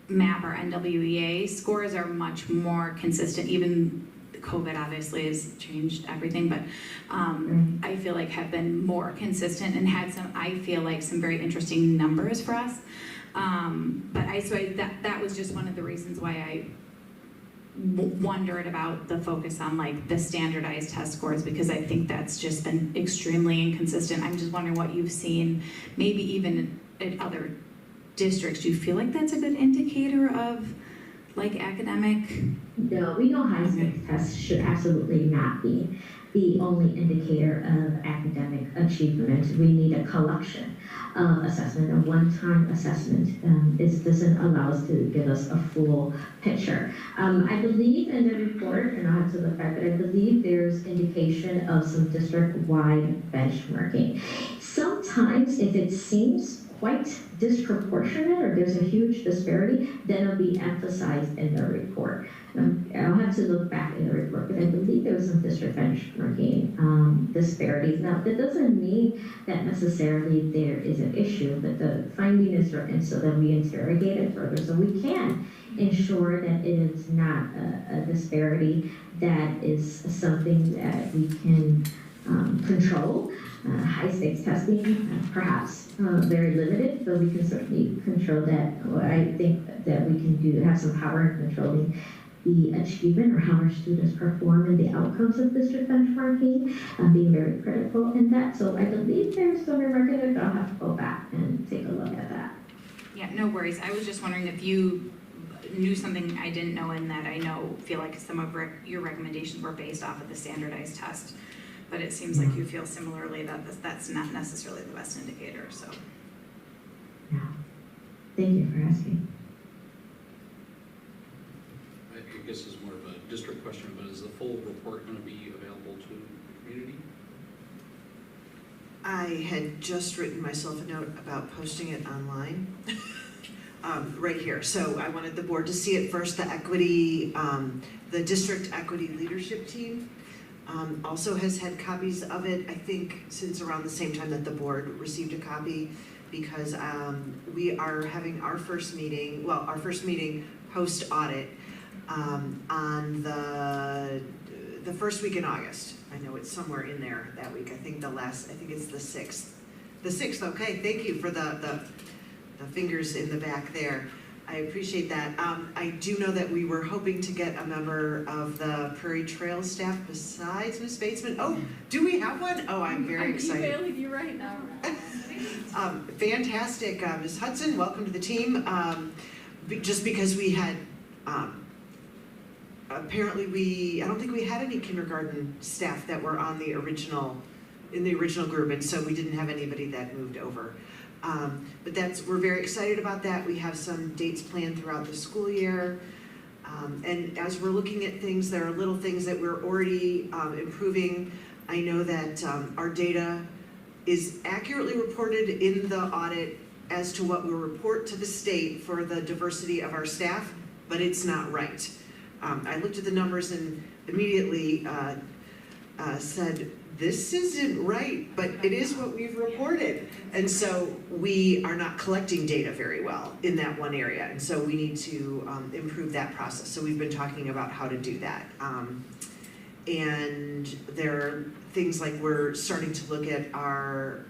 MAP, our NWEA scores are much more consistent. Even COVID obviously has changed everything, but I feel like have been more consistent and had some, I feel like, some very interesting numbers for us. That was just one of the reasons why I wondered about the focus on like the standardized test scores, because I think that's just been extremely inconsistent. I'm just wondering what you've seen, maybe even at other districts. Do you feel like that's a good indicator of like academic? No, we know high stakes tests should absolutely not be the only indicator of academic achievement. We need a collection of assessment. A one-time assessment doesn't allow us to give us a full picture. I believe in the report, and I'll have to look back, but I believe there's indication of some district-wide benchmarking. Sometimes if it seems quite disproportionate or there's a huge disparity, then it'll be emphasized in the report. I'll have to look back in the report, but I believe there was some district benchmarking disparities. Now, that doesn't mean that necessarily there is an issue, but the finding is written so that we interrogate it further, so we can ensure that it is not a disparity that is something that we can control. High stakes testing, perhaps very limited, but we can certainly control that. I think that we can have some power in controlling the achievement or how our students perform and the outcomes of district benchmarking, being very critical in that. So I believe there's some record, but I'll have to go back and take a look at that. Yeah, no worries. I was just wondering if you knew something I didn't know, and that I feel like some of your recommendations were based off of the standardized test. But it seems like you feel similarly that that's not necessarily the best indicator, so. Yeah. Thank you for asking. I guess it's more of a district question, but is the full report going to be available to the community? I had just written myself a note about posting it online, right here. So I wanted the board to see it first. The equity, the district equity leadership team also has had copies of it, I think, since around the same time that the board received a copy, because we are having our first meeting post-audit on the first week in August. I know it's somewhere in there that week. I think it's the 6th. The 6th, okay, thank you for the fingers in the back there. I appreciate that. I do know that we were hoping to get a member of the Prairie Trail staff besides Ms. Batesman. Oh, do we have one? Oh, I'm very excited. I'm emailing you right now. Fantastic. Ms. Hudson, welcome to the team. Just because we had, apparently I don't think we had any kindergarten staff that were on the original group, and so we didn't have anybody that moved over. But we're very excited about that. We have some dates planned throughout the school year. And as we're looking at things, there are little things that we're already improving. I know that our data is accurately reported in the audit as to what we report to the state for the diversity of our staff, but it's not right. I looked at the numbers and immediately said, this isn't right, but it is what we've reported. And so we are not collecting data very well in that one area. And so we need to improve that process. So we've been talking about how to do that. And there are things like we're starting to look at our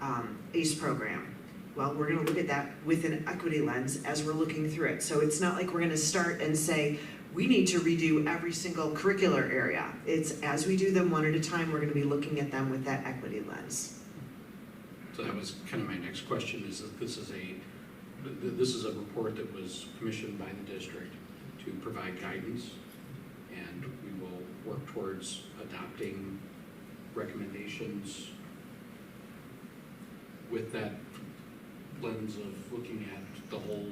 ACE program. Well, we're gonna look at that with an equity lens as we're looking through it. So it's not like we're gonna start and say, we need to redo every single curricular area. It's as we do them one at a time, we're gonna be looking at them with that equity lens. So that was kind of my next question, is that this is a report that was commissioned by the district to provide guidance, and we will work towards adopting recommendations with that lens of looking at the whole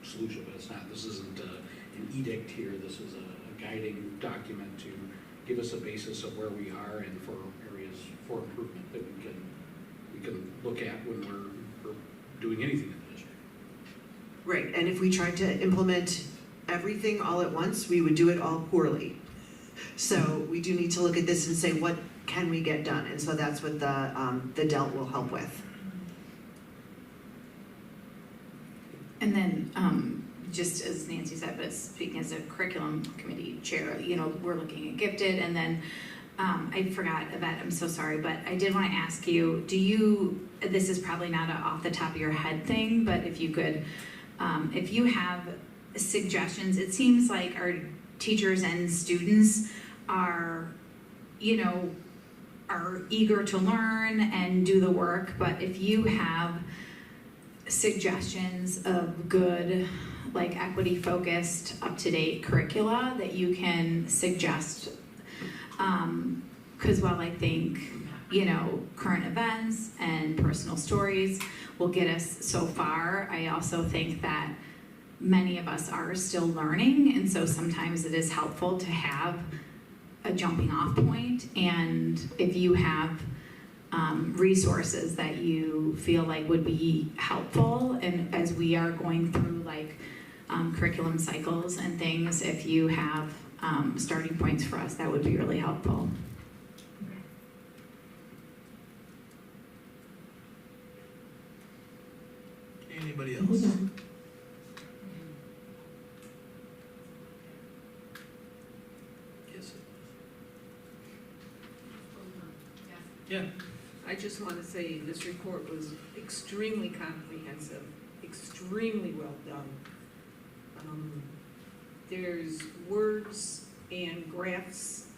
solution. But this isn't an edict here, this is a guiding document to give us a basis of where we are and for areas for improvement that we can look at when we're doing anything in the district. Right, and if we tried to implement everything all at once, we would do it all poorly. So we do need to look at this and say, what can we get done? And so that's what the DELT will help with. And then, just as Nancy said, but speaking as a curriculum committee chair, you know, we're looking at gifted, and then I forgot Yvette, I'm so sorry, but I did want to ask you, this is probably not an off the top of your head thing, but if you could, if you have suggestions, it seems like our teachers and students are, you know, are eager to learn and do the work, but if you have suggestions of good, like equity-focused, up-to-date curricula that you can suggest, because while I think, you know, current events and personal stories will get us so far, I also think that many of us are still learning, and so sometimes it is helpful to have a jumping off point. And if you have resources that you feel like would be helpful, and as we are going through like curriculum cycles and things, if you have starting points for us, that would be really helpful. Anybody else? Yes. Yeah. I just want to say this report was extremely comprehensive, extremely well done. There's words and graphs.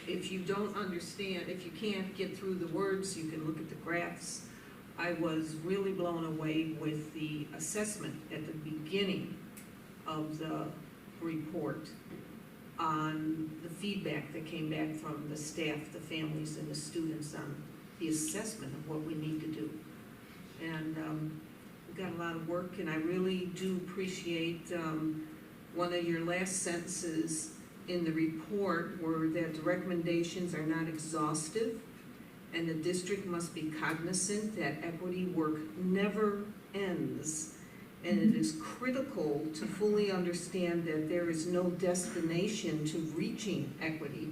If you don't understand, if you can't get through the words, you can look at the graphs. I was really blown away with the assessment at the beginning of the report on the feedback that came back from the staff, the families, and the students on the assessment of what we need to do. And we've got a lot of work, and I really do appreciate one of your last sentences in the report were that the recommendations are not exhaustive, and the district must be cognizant that equity work never ends, and it is critical to fully understand that there is no destination to reaching equity,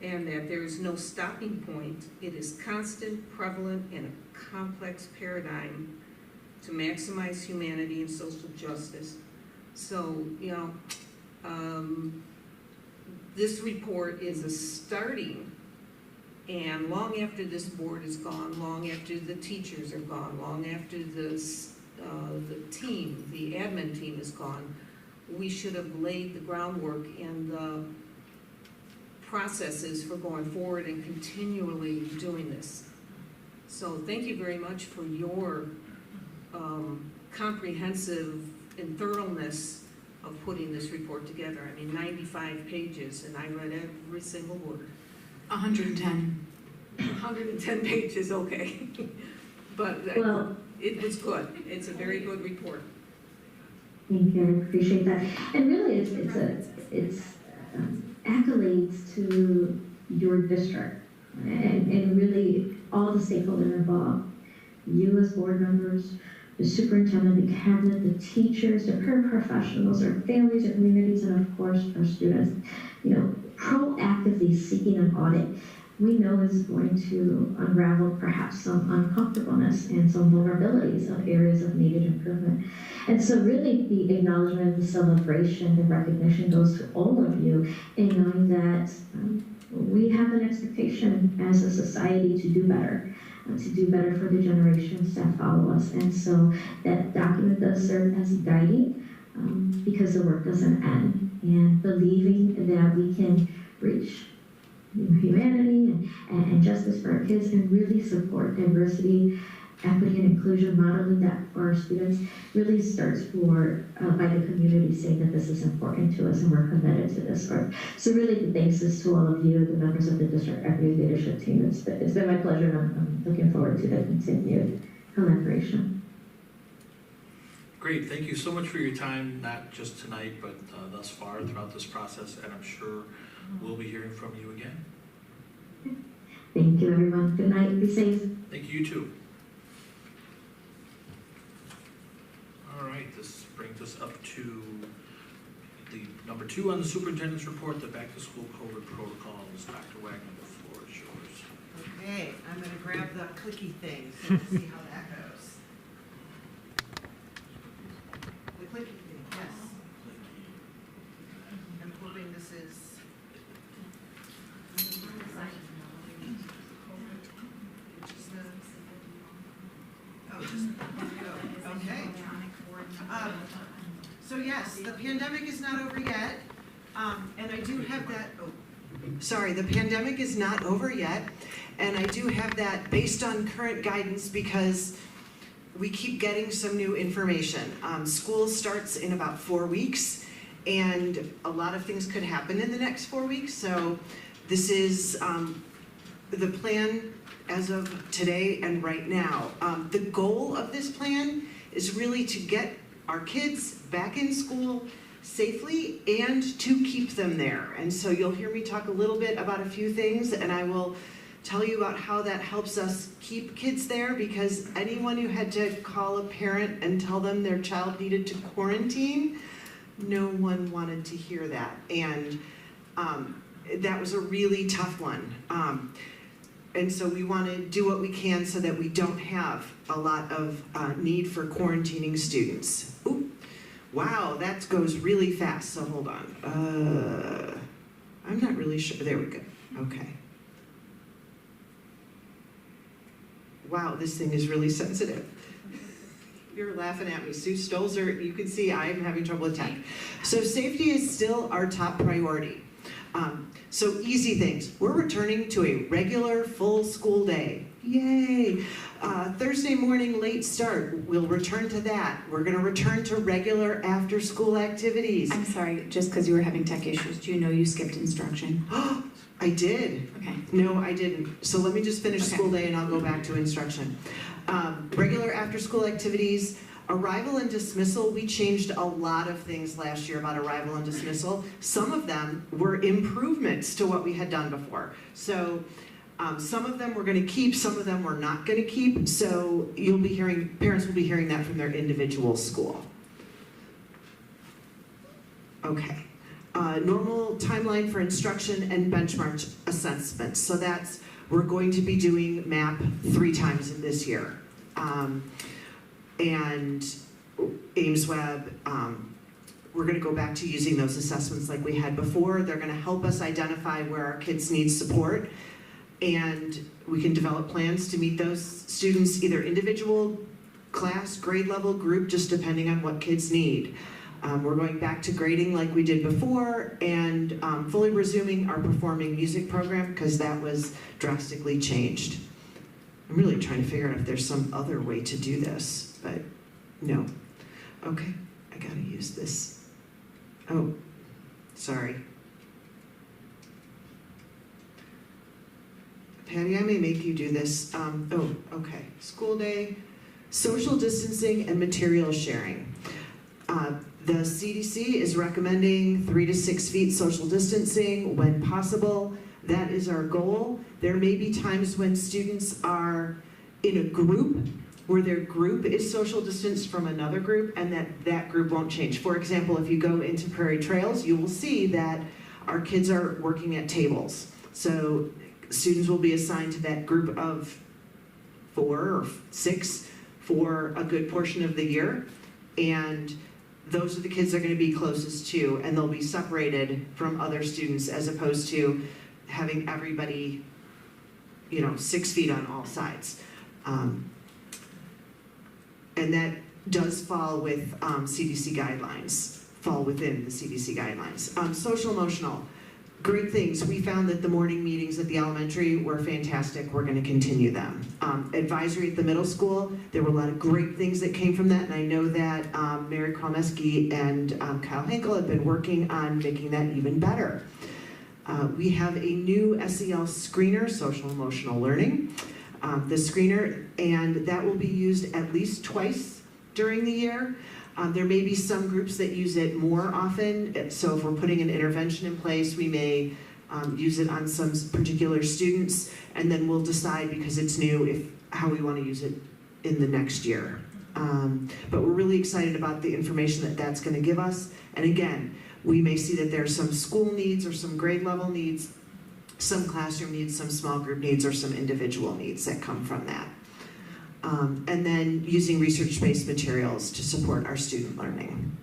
and that there is no stopping point. It is constant, prevalent, and a complex paradigm to maximize humanity and social justice. So, you know, this report is a starting, and long after this board is gone, long after the teachers are gone, long after the team, the admin team is gone, we should have laid the groundwork and the processes for going forward and continually doing this. So thank you very much for your comprehensive and thoroughness of putting this report together. I mean, 95 pages, and I read every single word. 110. 110 pages, okay. But Well, it was good. It's a very good report. Thank you, I appreciate that. And really, it's accolades to your district and really all the stakeholders involved. You as board members, the superintendent, the cabinet, the teachers, the paraprofessionals, our families, our communities, and of course our students. You know, proactively seeking an audit, we know is going to unravel perhaps some uncomfortableness and some vulnerabilities of areas of needed improvement. And so really the acknowledgement, the celebration, the recognition goes to all of you in knowing that we have an expectation as a society to do better for the generations that follow us. And so that document does serve as guiding because the work doesn't end. and believing that we can reach humanity and justice for our kids and really support diversity, equity, and inclusion, modeling that for our students really starts by the community saying that this is important to us and we're committed to this work. So really the thanks is to all of you, the members of the district equity leadership team. It's been my pleasure, and I'm looking forward to the continued collaboration. Great, thank you so much for your time, not just tonight, but thus far throughout this process, and I'm sure we'll be hearing from you again. Thank you, everyone. Good night. Be safe. Thank you, you too. All right, this brings us up to the number 2 on the superintendent's report, the back-to-school COVID protocols. Dr. Wagner, the floor is yours. Okay, I'm gonna grab the clicky thing so we'll see how that goes. The clicky thing, yes. I'm hoping this is. Oh, okay. So yes, the pandemic is not over yet, and I do have that, Sorry, the pandemic is not over yet, and I do have that based on current guidance because we keep getting some new information. School starts in about 4 weeks, and a lot of things could happen in the next 4 weeks, so this is the plan as of today and right now. The goal of this plan is really to get our kids back in school safely and to keep them there. And so you'll hear me talk a little bit about a few things, and I will tell you about how that helps us keep kids there, because anyone who had to call a parent and tell them their child needed to quarantine, no one wanted to hear that. And that was a really tough one. And so we want to do what we can so that we don't have a lot of need for quarantining students. Ooh, wow, that goes really fast, so hold on. I'm not really sure, there we go, okay. Wow, this thing is really sensitive. You're laughing at me, Sue Stolzer, you can see I'm having trouble with tech. So safety is still our top priority. So easy things. We're returning to a regular full school day. Yay! Thursday morning late start, we'll return to that. We're gonna return to regular after school activities. I'm sorry, just because you were having tech issues, do you know you skipped instruction? I did. Okay. No, I didn't. So let me just finish Okay. school day and I'll go back to instruction. Regular after school activities. Arrival and dismissal, we changed a lot of things last year about arrival and dismissal. Some of them were improvements to what we had done before. So some of them we're going to keep, some of them we're not going to keep. So you'll be hearing, parents will be hearing that from their individual school. Okay. Normal timeline for instruction and benchmark assessments. So that's, we're going to be doing MAP 3 times in this year. And Ames Web, we're gonna go back to using those assessments like we had before. They're gonna help us identify where our kids need support, and we can develop plans to meet those students, either individual, class, grade level, group, just depending on what kids need. We're going back to grading like we did before, and fully resuming our performing music program because that was drastically changed. I'm really trying to figure out if there's some other way to do this, but no. Okay, I gotta use this. Oh, sorry. Patty, I may make you do this. Oh, okay. School day, social distancing and material sharing. The CDC is recommending 3 to 6 feet social distancing when possible. That is our goal. There may be times when students are in a group where their group is social distanced from another group and that group won't change. For example, if you go into Prairie Trails, you will see that our kids are working at tables. So students will be assigned to that group of 4 or 6 for a good portion of the year. And those are the kids they're going to be closest to, and they'll be separated from other students as opposed to having everybody, 6 feet on all sides. And that does fall with CDC guidelines fall within the CDC guidelines. Social emotional, great things. We found that the morning meetings at the elementary were fantastic. We're going to continue them. Advisory at the middle school, there were a lot of great things that came from that, and I know that Mary Kromeski and Kyle Henkel have been working on making that even better. We have a new SEL screener, social emotional learning. The screener, and that will be used at least twice during the year. There may be some groups that use it more often, so if we're putting an intervention in place, we may use it on some particular students, and then we'll decide, because it's new, how we want to use it in the next year. But we're really excited about the information that that's going to give us, and again, we may see that there's some school needs or some grade level needs, some classroom needs, some small group needs, or some individual needs that come from that. And then using research-based materials to support our student learning.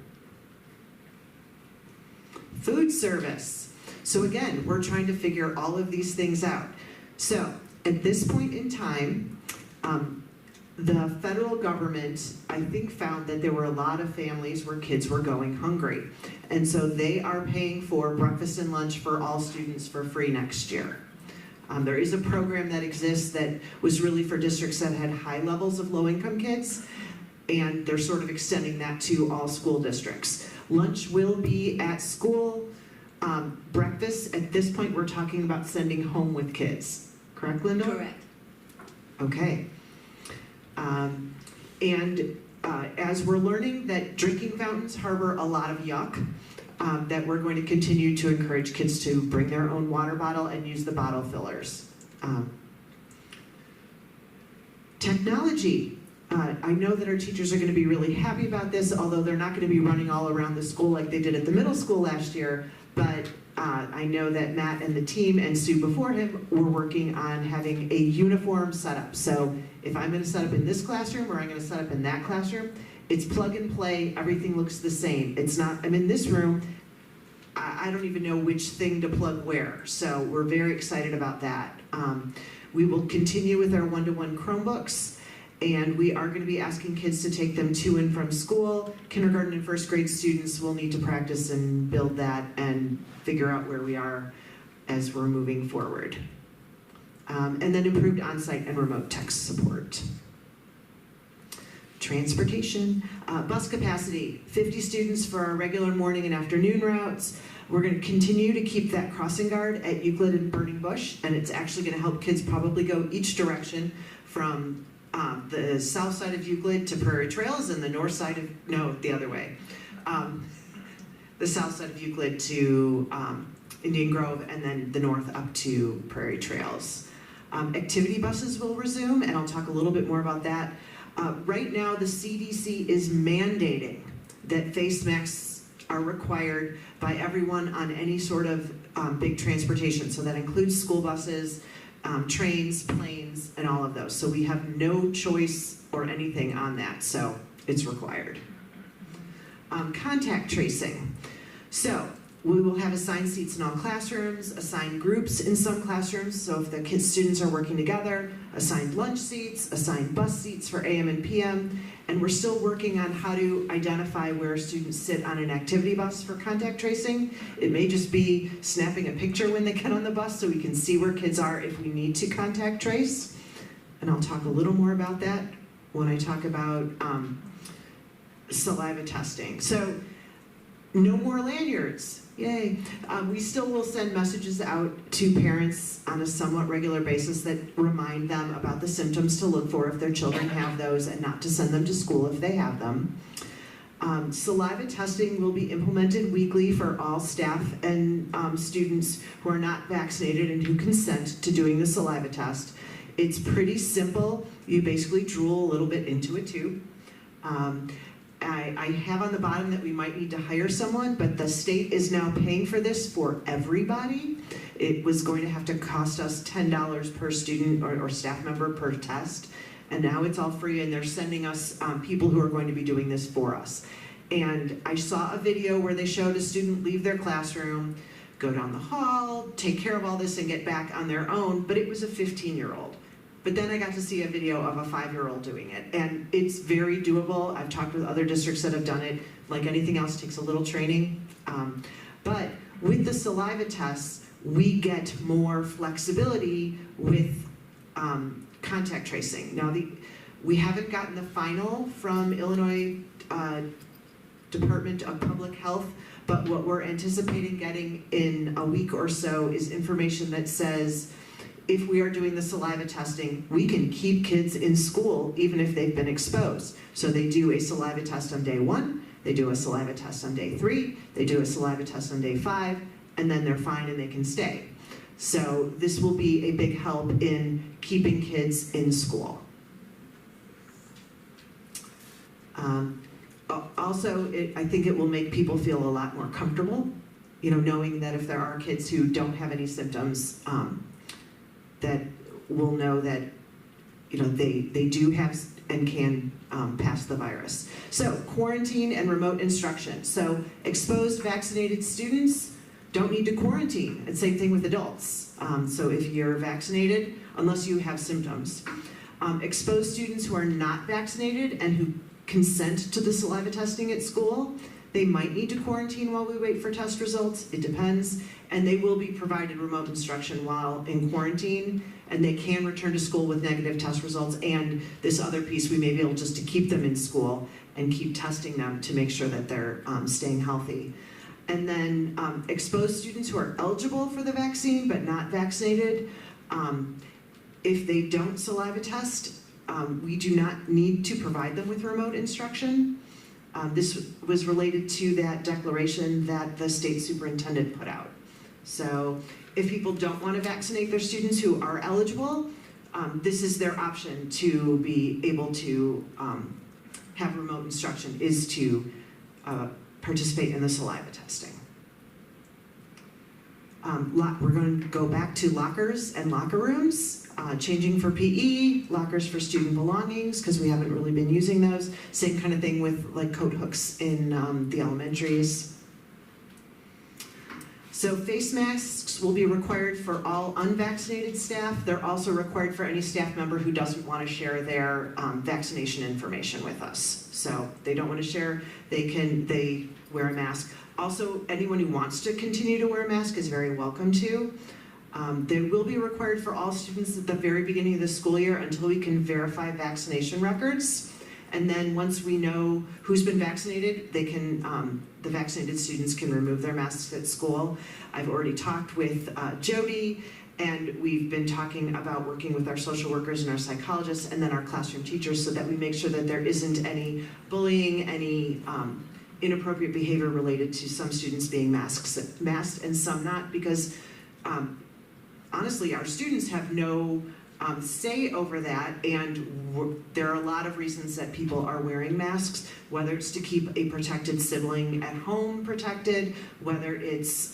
Food service. So again, we're trying to figure all of these things out. So at this point in time, the federal government, I think, found that there were a lot of families where kids were going hungry. And so they are paying for breakfast and lunch for all students for free next year. There is a program that exists that was really for districts that had high levels of low-income kids, and they're sort of extending that to all school districts. Lunch will be at school. Breakfast, at this point, we're talking about sending home with kids. Correct, Linda? Correct. Okay. As we're learning that drinking fountains harbor a lot of yuck, that we're going to continue to encourage kids to bring their own water bottle and use the bottle fillers. Technology. I know that our teachers are going to be really happy about this, although they're not going to be running all around the school like they did at the middle school last year, but I know that Matt and the team and Sue before him were working on having a uniform setup. So if I'm going to set up in this classroom or I'm going to set up in that classroom, it's plug and play, everything looks the same. It's not, I'm in this room, I don't even know which thing to plug where. So we're very excited about that. We will continue with our one-to-one Chromebooks, and we are going to be asking kids to take them to and from school. Kindergarten and first grade students will need to practice and build that and figure out where we are as we're moving forward. And then improved on-site and remote tech support. Transportation, bus capacity, 50 students for our regular morning and afternoon routes. We're going to continue to keep that crossing guard at Euclid and Burning Bush, and it's actually going to help kids probably go each direction from the south side of Euclid to Prairie Trails and the north side of, no, the other way. The south side of Euclid to Indian Grove, and then the north up to Prairie Trails. Activity buses will resume, and I'll talk a little bit more about that. Right now, the CDC is mandating that face masks are required by everyone on any sort of big transportation. So that includes school buses, trains, planes, and all of those. So we have no choice or anything on that, so it's required. Contact tracing. So we will have assigned seats in all classrooms, assigned groups in some classrooms, so if the students are working together, assigned lunch seats, assigned bus seats for AM and PM, and we're still working on how to identify where students sit on an activity bus for contact tracing. It may just be snapping a picture when they get on the bus so we can see where kids are if we need to contact trace. And I'll talk a little more about that when I talk about saliva testing. So, no more lanyards. Yay. We still will send messages out to parents on a somewhat regular basis that remind them about the symptoms to look for if their children have those and not to send them to school if they have them. Saliva testing will be implemented weekly for all staff and students who are not vaccinated and who consent to doing the saliva test. It's pretty simple. You basically drool a little bit into a tube. I have on the bottom that we might need to hire someone, but the state is now paying for this for everybody. It was going to have to cost us $10 per student or staff member per test, and now it's all free, and they're sending us people who are going to be doing this for us. And I saw a video where they showed a student leave their classroom, go down the hall, take care of all this, and get back on their own, but it was a 15-year-old. But then I got to see a video of a 5-year-old doing it, and it's very doable. I've talked with other districts that have done it. Like anything else, it takes a little training. But with the saliva tests, we get more flexibility with contact tracing. Now, we haven't gotten the final from Illinois Department of Public Health, but what we're anticipating getting in a week or so is information that says, if we are doing the saliva testing, we can keep kids in school even if they've been exposed. So they do a saliva test on day 1, they do a saliva test on day 3, they do a saliva test on day 5, and then they're fine and they can stay. So this will be a big help in keeping kids in school. Also, I think it will make people feel a lot more comfortable, knowing that if there are kids who don't have any symptoms, that will know that, they do have and can pass the virus. So quarantine and remote instruction. So exposed vaccinated students don't need to quarantine, and same thing with adults. So if you're vaccinated, unless you have symptoms. Exposed students who are not vaccinated and who consent to the saliva testing at school, they might need to quarantine while we wait for test results. It depends. And they will be provided remote instruction while in quarantine, and they can return to school with negative test results. And this other piece, we may be able just to keep them in school and keep testing them to make sure that they're staying healthy. And then exposed students who are eligible for the vaccine but not vaccinated, if they don't saliva test, we do not need to provide them with remote instruction. This was related to that declaration that the state superintendent put out. So if people don't want to vaccinate their students who are eligible, this is their option to be able to have remote instruction, is to participate in the saliva testing. We're going to go back to lockers and locker rooms. Changing for PE, lockers for student belongings, because we haven't really been using those. Same kind of thing with like coat hooks in the elementaries. So face masks will be required for all unvaccinated staff. They're also required for any staff member who doesn't want to share their vaccination information with us. So they don't want to share, they wear a mask. Also, anyone who wants to continue to wear a mask is very welcome to. They will be required for all students at the very beginning of the school year until we can verify vaccination records. And then once we know who's been vaccinated, they can, the vaccinated students can remove their masks at school. I've already talked with Jody, and we've been talking about working with our social workers and our psychologists and then our classroom teachers so that we make sure that there isn't any bullying, any inappropriate behavior related to some students being masked and some not, because honestly, our students have no say over that, and there are a lot of reasons that people are wearing masks, whether it's to keep a protected sibling at home protected, whether it's,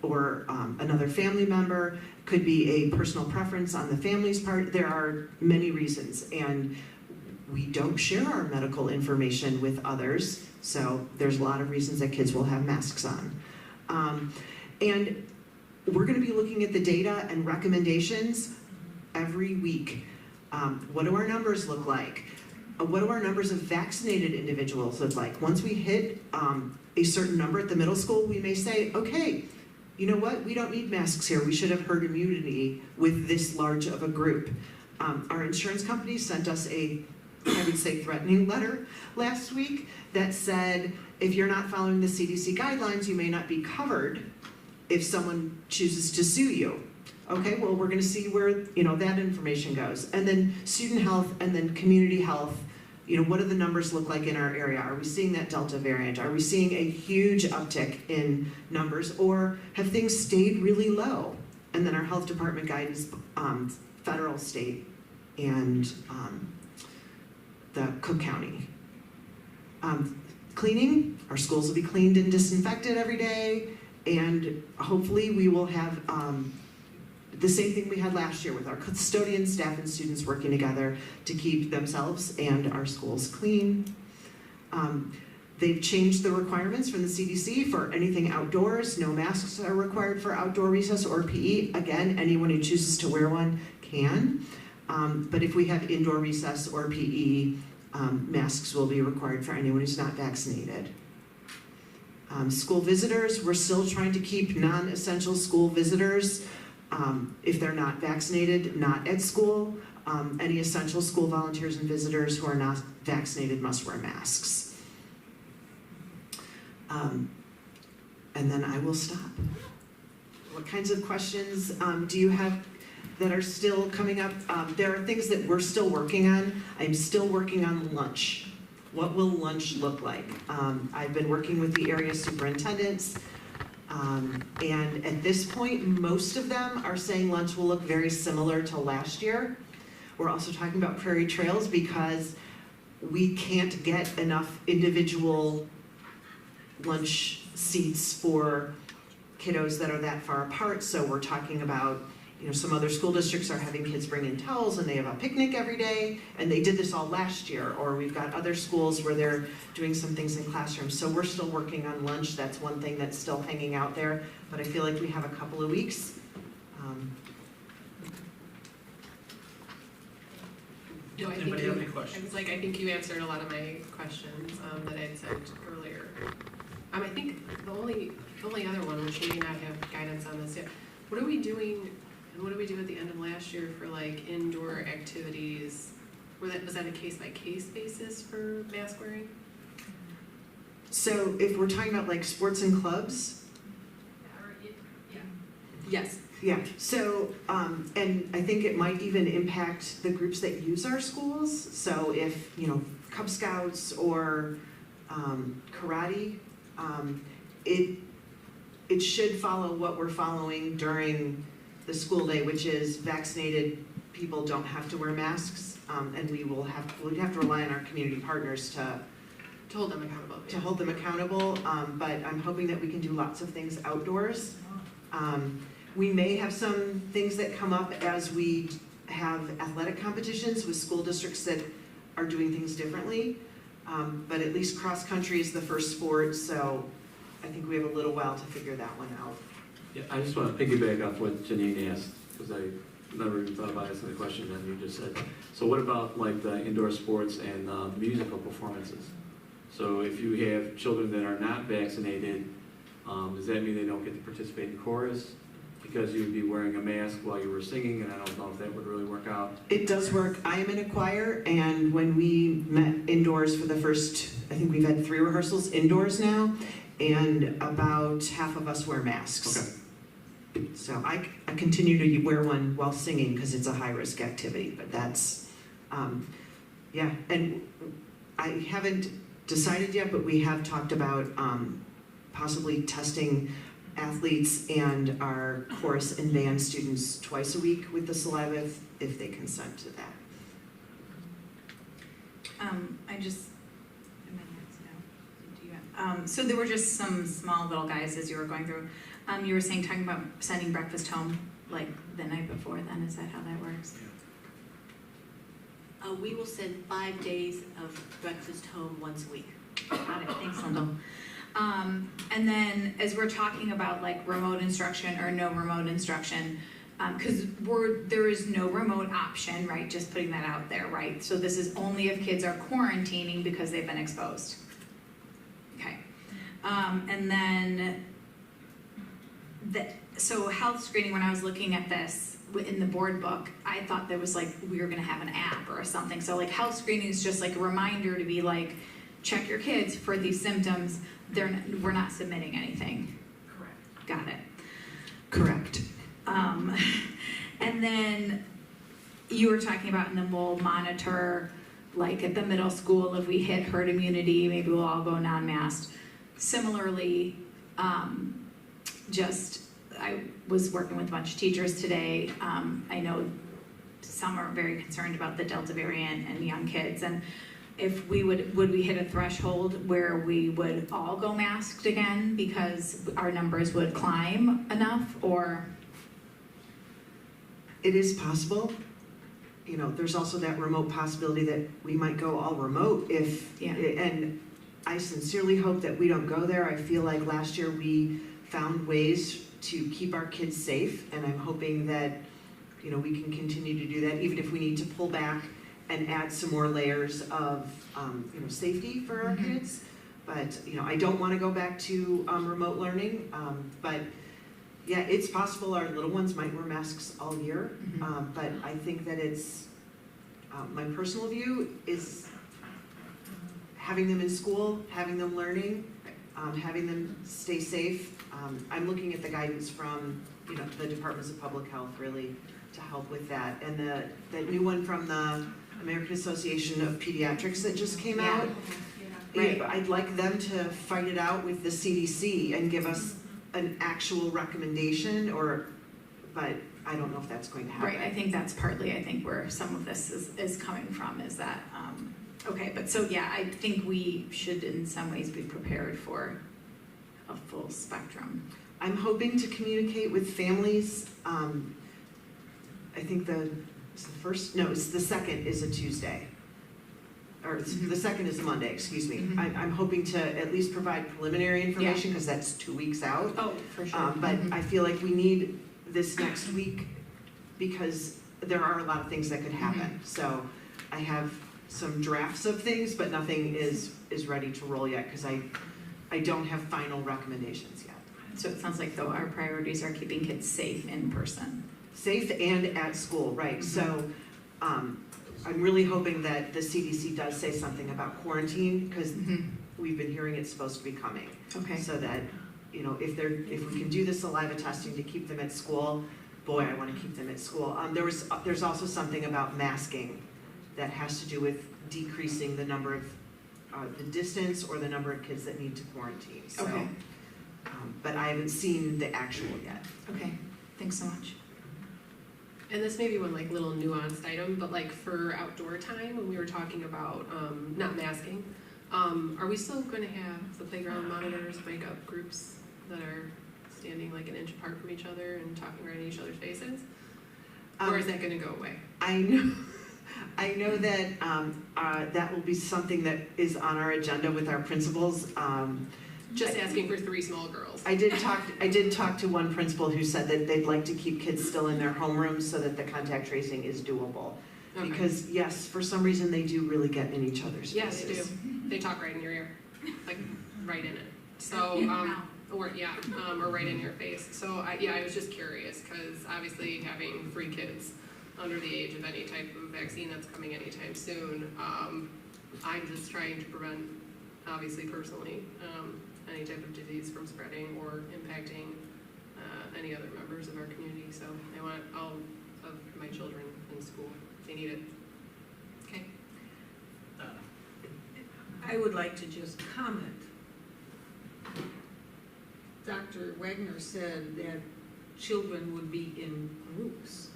or another family member, could be a personal preference on the family's part. There are many reasons, and we don't share our medical information with others, so there's a lot of reasons that kids will have masks on. And we're going to be looking at the data and recommendations every week. What do our numbers look like? What do our numbers of vaccinated individuals look like? Once we hit a certain number at the middle school, we may say, okay, you know what? We don't need masks here. We should have herd immunity with this large of a group. Our insurance company sent us a, I would say, threatening letter last week that said, if you're not following the CDC guidelines, you may not be covered if someone chooses to sue you. Okay, well, we're going to see where that information goes. And then student health and then community health, what do the numbers look like in our area? Are we seeing that Delta variant? Are we seeing a huge uptick in numbers, or have things stayed really low? And then our health department guidance, federal, state, and the Cook County. Cleaning, our schools will be cleaned and disinfected every day. And hopefully we will have the same thing we had last year with our custodian staff and students working together to keep themselves and our schools clean. They've changed the requirements from the CDC for anything outdoors. No masks are required for outdoor recess or PE. Again, anyone who chooses to wear one can. But if we have indoor recess or PE, masks will be required for anyone who's not vaccinated. School visitors, we're still trying to keep non-essential school visitors, if they're not vaccinated, not at school. Any essential school volunteers and visitors who are not vaccinated must wear masks. And then I will stop. What kinds of questions do you have that are still coming up? There are things that we're still working on. I'm still working on lunch. What will lunch look like? I've been working with the area superintendents, and at this point, most of them are saying lunch will look very similar to last year. We're also talking about Prairie Trails because we can't get enough individual lunch seats for kiddos that are that far apart, so we're talking about, some other school districts are having kids bring in towels and they have a picnic every day, and they did this all last year, or we've got other schools where they're doing some things in classrooms, so we're still working on lunch. That's one thing that's still hanging out there, but I feel like we have a couple of weeks. No, Anybody have any questions? I think you answered a lot of my questions that I had sent earlier. I think the only other one, which we may not have guidance on this yet, what are we doing, and what did we do at the end of last year for like indoor activities? Was that a case-by-case basis for mask wearing? So if we're talking about like sports and clubs? Yeah. Yes. Yeah, so, and I think it might even impact the groups that use our schools. So if, Cub Scouts or karate, it should follow what we're following during the school day, which is vaccinated people don't have to wear masks, and we'd have to rely on our community partners to hold them accountable. To hold them accountable, but I'm hoping that we can do lots of things outdoors. We may have some things that come up as we have athletic competitions with school districts that are doing things differently, but at least cross-country is the first sport, so I think we have a little while to figure that one out. Yeah, I just want to piggyback off what Janine asked, because I never even thought about asking the question that you just said. So what about like the indoor sports and musical performances? So if you have children that are not vaccinated, does that mean they don't get to participate in chorus? Because you would be wearing a mask while you were singing, and I don't know if that would really work out. It does work. I am in a choir, and when we met indoors for the first, I think we've had 3 rehearsals indoors now, and about half of us wear masks. Okay. So I continue to wear one while singing because it's a high-risk activity, but that's, yeah. And I haven't decided yet, but we have talked about possibly testing athletes and our chorus and band students twice a week with the saliva if they consent to that. So there were just some small little guys as you were going through. You were talking about sending breakfast home like the night before then, is that how that works? We will send 5 days of breakfast home once a week. Got it, thanks Lyndall. And then as we're talking about like remote instruction or no remote instruction, because there is no remote option, right? Just putting that out there, right? So this is only if kids are quarantining because they've been exposed. Okay. And then, so health screening, when I was looking at this in the board book, I thought there was like, we were gonna have an app or something. So like health screening is just like a reminder to be like, check your kids for these symptoms. We're not submitting anything. Correct. Got it. Correct. And then you were talking about, and then we'll monitor, like at the middle school, if we hit herd immunity, maybe we'll all go non-masked. Similarly, I was working with a bunch of teachers today. I know some are very concerned about the Delta variant and young kids, and if we would we hit a threshold where we would all go masked again because our numbers would climb enough, or? It is possible. There's also that remote possibility that we might go all remote and I sincerely hope that we don't go there. I feel like last year we found ways to keep our kids safe, and I'm hoping that we can continue to do that, even if we need to pull back and add some more layers of, safety for our kids. But, I don't want to go back to remote learning, but yeah, it's possible our little ones might wear masks all year, but I think that it's, my personal view is having them in school, having them learning, having them stay safe. I'm looking at the guidance from, the Departments of Public Health really to help with that. And the new one from the American Association of Pediatrics that just came out, Right. I'd like them to fight it out with the CDC and give us an actual recommendation, but I don't know if that's going to happen. Right, I think that's partly, where some of this is coming from, is that, okay, but so, yeah, I think we should in some ways be prepared for a full spectrum. I'm hoping to communicate with families. I think the second is a Tuesday. Or the second is a Monday, excuse me. I'm hoping to at least provide preliminary information because that's 2 weeks out. Oh, for sure. But I feel like we need this next week because there are a lot of things that could happen. So I have some drafts of things, but nothing is ready to roll yet because I don't have final recommendations yet. So it sounds like, though, our priorities are keeping kids safe in person. Safe and at school, right. So I'm really hoping that the CDC does say something about quarantine because we've been hearing it's supposed to be coming. Okay. So that, if we can do the saliva testing to keep them at school, boy, I want to keep them at school. There's also something about masking that has to do with decreasing the number of, the distance or the number of kids that need to quarantine. So, Okay. But I haven't seen the actual yet. Okay, thanks so much. And this may be one little nuanced item, but for outdoor time, when we were talking about not masking, are we still going to have the playground monitors make up groups that are standing an inch apart from each other and talking right in each other's faces? Or is that going to go away? I know that that will be something that is on our agenda with our principals. Just asking for 3 small girls. I did talk to one principal who said that they'd like to keep kids still in their homerooms so that the contact tracing is doable. Okay. Because yes, for some reason they do really get in each other's faces. Yeah, they do. They talk right in your ear, right in it. So, or right in your face. So I was just curious because obviously having 3 kids under the age of any type of vaccine that's coming anytime soon, I'm just trying to prevent, obviously personally, any type of disease from spreading or impacting any other members of our community. So I want all of my children in school if they need it. Okay. I would like to just comment. Dr. Wagner said that children would be in groups.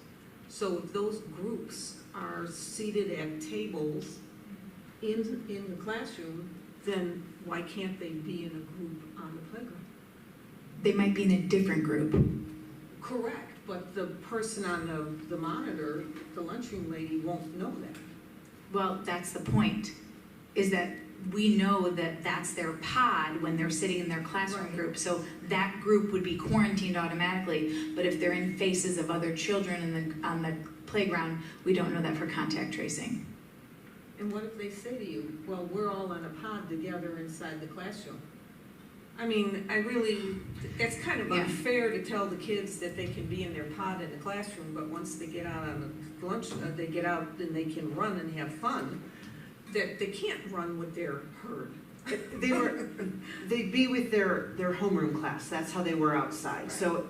So if those groups are seated at tables in the classroom, then why can't they be in a group on the playground? They might be in a different group. Correct, but the person on the monitor, the lunchroom lady, won't know that. Well, that's the point, is that we know that that's their pod when they're sitting in their classroom group. So that group would be quarantined automatically, but if they're in faces of other children on the playground, we don't know that for contact tracing. And what if they say to you, well, we're all on a pod together inside the classroom? I mean, it's kind of unfair to tell the kids that they can be in their pod in the classroom, but once they get out on the lunch, they get out, then they can run and have fun. That they can't run with their herd. They'd be with their homeroom class. That's how they were outside. Right. So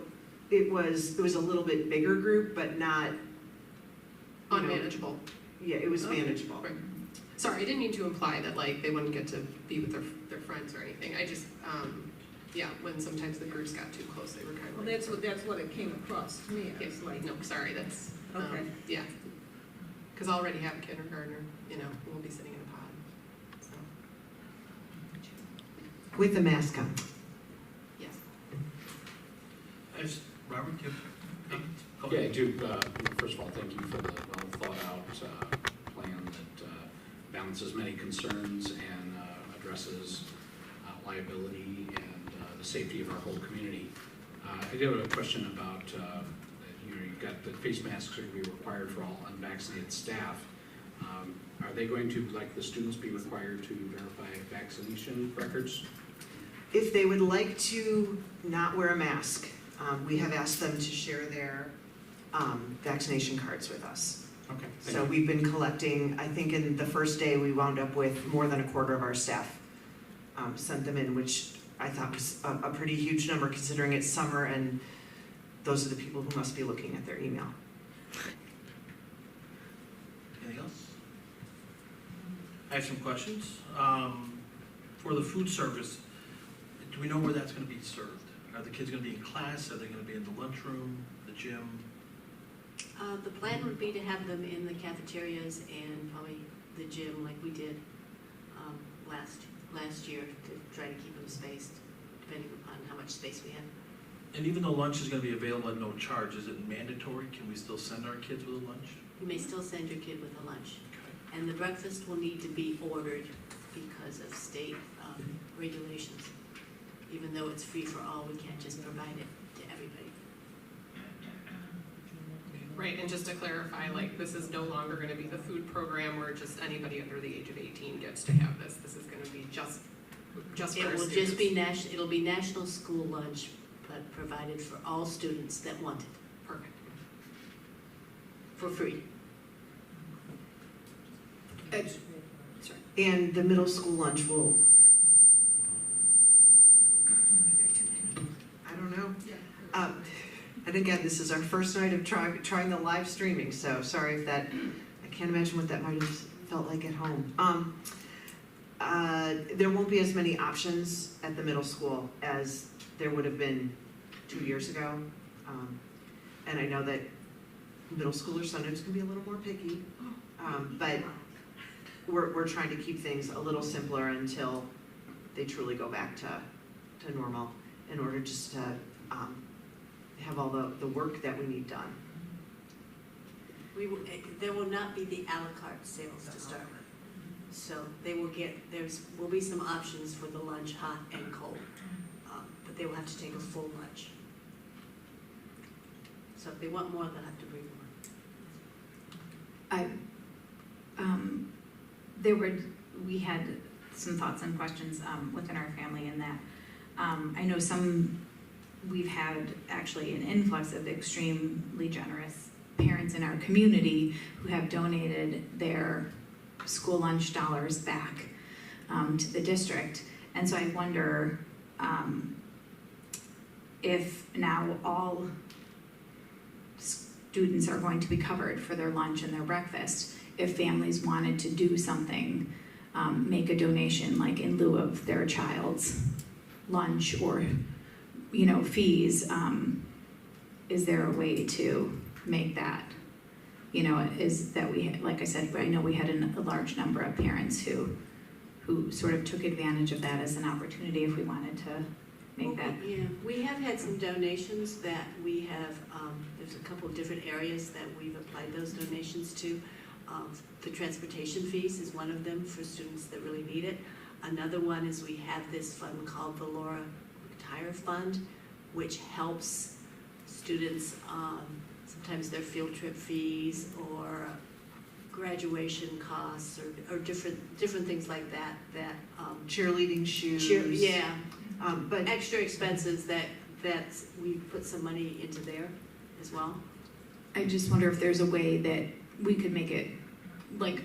it was a little bit bigger group, but not unmanageable. Yeah, it was manageable. Right. Sorry, I didn't mean to imply that they wouldn't get to be with their friends or anything. I just when sometimes the groups got too close, they were kind of. Well, that's what it came across to me. Yeah. No, sorry, that's okay. Yeah, because I already have a kindergartner. Who will be sitting in a pod. So. With a mask on. Yes. Robert, do you have comments? Yeah, I do. First of all, thank you for the well-thought-out plan that balances many concerns and addresses liability and the safety of our whole community. I do have a question about you've got the face masks are going to be required for all unvaccinated staff. Are they going to, like the students, be required to verify vaccination records? If they would like to not wear a mask, we have asked them to share their vaccination cards with us. Okay. So we've been collecting, I think in the first day, we wound up with more than a quarter of our staff sent them in, which I thought was a pretty huge number considering it's summer and those are the people who must be looking at their email. Anything else? I have some questions. For the food service, do we know where that's gonna be served? Are the kids gonna be in class? Are they gonna be in the lunchroom, the gym? The plan would be to have them in the cafeterias and probably the gym like we did last year to try to keep them spaced, depending upon how much space we have. And even though lunch is gonna be available at no charge, is it mandatory? Can we still send our kids with a lunch? You may still send your kid with a lunch. Okay. And the breakfast will need to be ordered because of state regulations. Even though it's free for all, we can't just provide it to everybody. Right, and just to clarify, like, this is no longer gonna be the food program where just anybody under the age of 18 gets to have this. This is gonna be just for our students. It will just be it'll be national school lunch, but provided for all students that want it. Perfect. For free. Sorry. And the middle school lunch will, I don't know. And again, this is our first night of trying the live streaming, so sorry if that, I can't imagine what that might have felt like at home. There won't be as many options at the middle school as there would have been 2 years ago. And I know that middle schoolers sometimes can be a little more picky, but we're trying to keep things a little simpler until they truly go back to normal in order just to have all the work that we need done. There will not be the a la carte sales to start with. So they will will be some options for the lunch, hot and cold, but they will have to take a full lunch. So if they want more, they'll have to bring more. We had some thoughts and questions within our family in that I know we've had actually an influx of extremely generous parents in our community who have donated their school lunch dollars back to the district. And so I wonder if now all students are going to be covered for their lunch and their breakfast, if families wanted to do something, make a donation like in lieu of their child's lunch or fees, is there a way to make that? Is that like I said, I know we had a large number of parents who sort of took advantage of that as an opportunity if we wanted to make that. Yeah, we have had some donations that we have, there's a couple of different areas that we've applied those donations to. The transportation fees is one of them for students that really need it. Another one is we have this fund called the Laura Retire Fund, which helps students, sometimes their field trip fees or graduation costs or different things like that. Cheerleading shoes. Yeah. But extra expenses that we put some money into there as well. I just wonder if there's a way that we could make it like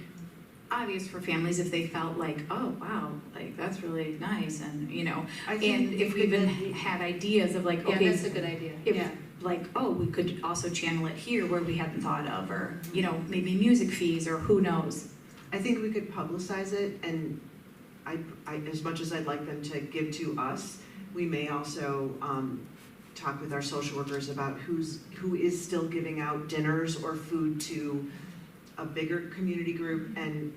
obvious for families if they felt like, oh wow, like that's really nice, and and if we even had ideas of like, okay, that's a good idea. Like, oh, we could also channel it here where we hadn't thought of, or maybe music fees, or who knows. I think we could publicize it, and I as much as I'd like them to give to us, we may also talk with our social workers about who is still giving out dinners or food to a bigger community group and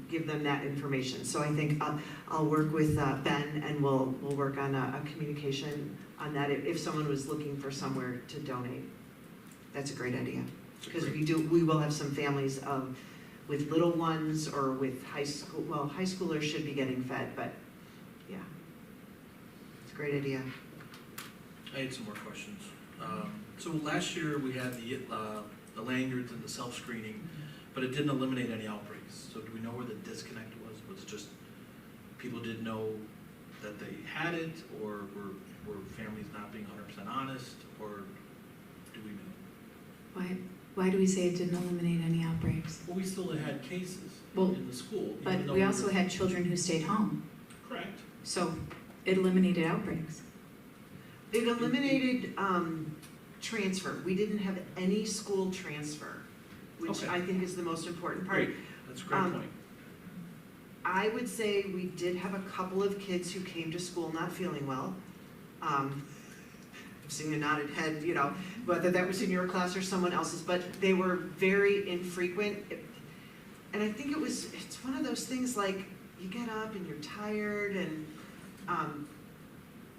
give them that information. So I think I'll work with Ben and we'll work on a communication on that if someone was looking for somewhere to donate. That's a great idea, because we will have some families with little ones or with high schoolers should be getting fed, but yeah, it's a great idea. I had some more questions. So last year, we had the lanyards and the self-screening, but it didn't eliminate any outbreaks. So do we know where the disconnect was? Was it just people didn't know that they had it, or were families not being 100% honest, or do we know? Why do we say it didn't eliminate any outbreaks? Well, we still had cases Well, in the school. But even though we also had children who stayed home, Correct. so it eliminated outbreaks. It eliminated transfer. We didn't have any school transfer, which Okay. I think is the most important part. Great, that's a great point. I would say we did have a couple of kids who came to school not feeling well. I'm seeing a nodded head, you know, whether that was in your class or someone else's, but they were very infrequent. And I think it's one of those things like you get up and you're tired, and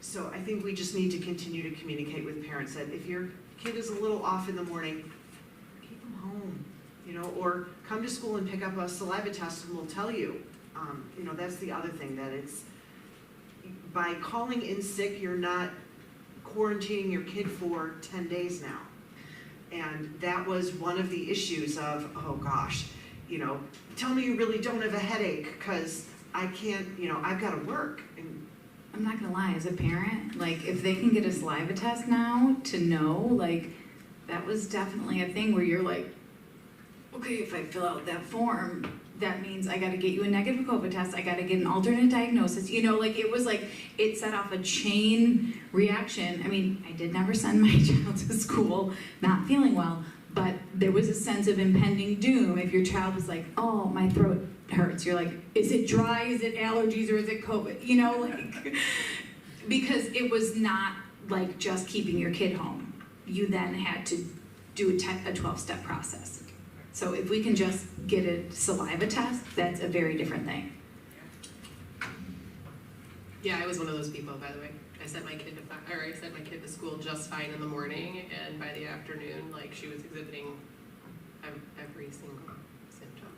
so I think we just need to continue to communicate with parents that if your kid is a little off in the morning, keep them home, you know, or come to school and pick up a saliva test and we'll tell you. You know, that's the other thing, that it's, by calling in sick, you're not quarantining your kid for 10 days now. And that was one of the issues of, oh gosh, you know, tell me you really don't have a headache, because I can't, you know, I've got to work. And I'm not gonna lie, as a parent, like, if they can get a saliva test now to know, like, that was definitely a thing where you're like, okay, if I fill out that form, that means I gotta get you a negative COVID test, I gotta get an alternate diagnosis, you know, like, it was like, it set off a chain reaction. I mean, I did never send my child to school not feeling well, but there was a sense of impending doom. If your child was like, oh, my throat hurts, you're like, is it dry, is it allergies, or is it COVID? You know, like, because it was not like just keeping your kid home. You then had to do a 12-step process. So if we can just get a saliva test, that's a very different thing. Yeah, I was one of those people, by the way. I sent my kid to school just fine in the morning, and by the afternoon, like, she was exhibiting every single symptom.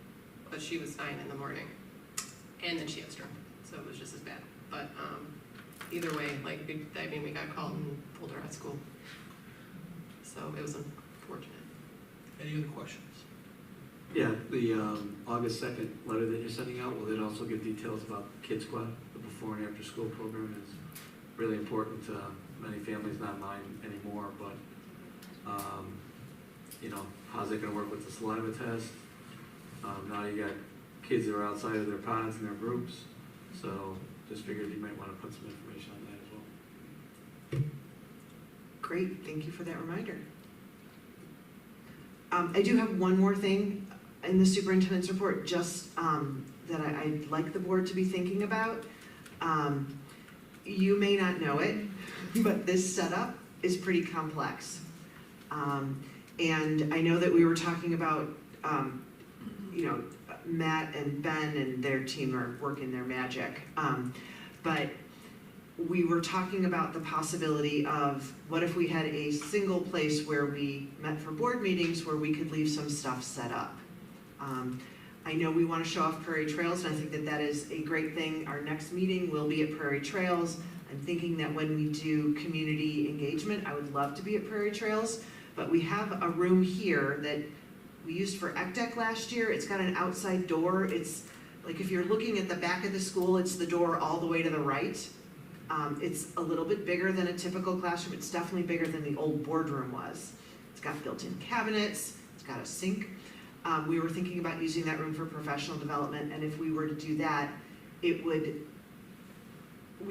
But she was fine in the morning, and then she had stroke, so it was just as bad. But either way, like, we got called and pulled her out of school. So it was unfortunate. Any other questions? Yeah, the August 2nd letter that you're sending out, will it also give details about Kid Squad, the before and after school program? Is really important to many families, not mine anymore, but you know, how's it gonna work with the saliva test? Now you got kids that are outside of their pods and their groups, so just figured you might wanna put some information on that as well. great, thank you for that reminder. I do have one more thing in the superintendent's report, just that I'd like the board to be thinking about. You may not know it, but this setup is pretty complex. And I know that we were talking about, you know, Matt and Ben and their team are working their magic. But we were talking about the possibility of what if we had a single place where we met for board meetings where we could leave some stuff set up. I know we want to show off Prairie Trails, and I think that that is a great thing. Our next meeting will be at Prairie Trails. I'm thinking that when we do community engagement, I would love to be at Prairie Trails, but we have a room here that we used for ECDEC last year. It's got an outside door. It's like, if you're looking at the back of the school, it's the door all the way to the right. It's a little bit bigger than a typical classroom. It's definitely bigger than the old boardroom was. It's got built-in cabinets, it's got a sink. We were thinking about using that room for professional development, and if we were to do that, we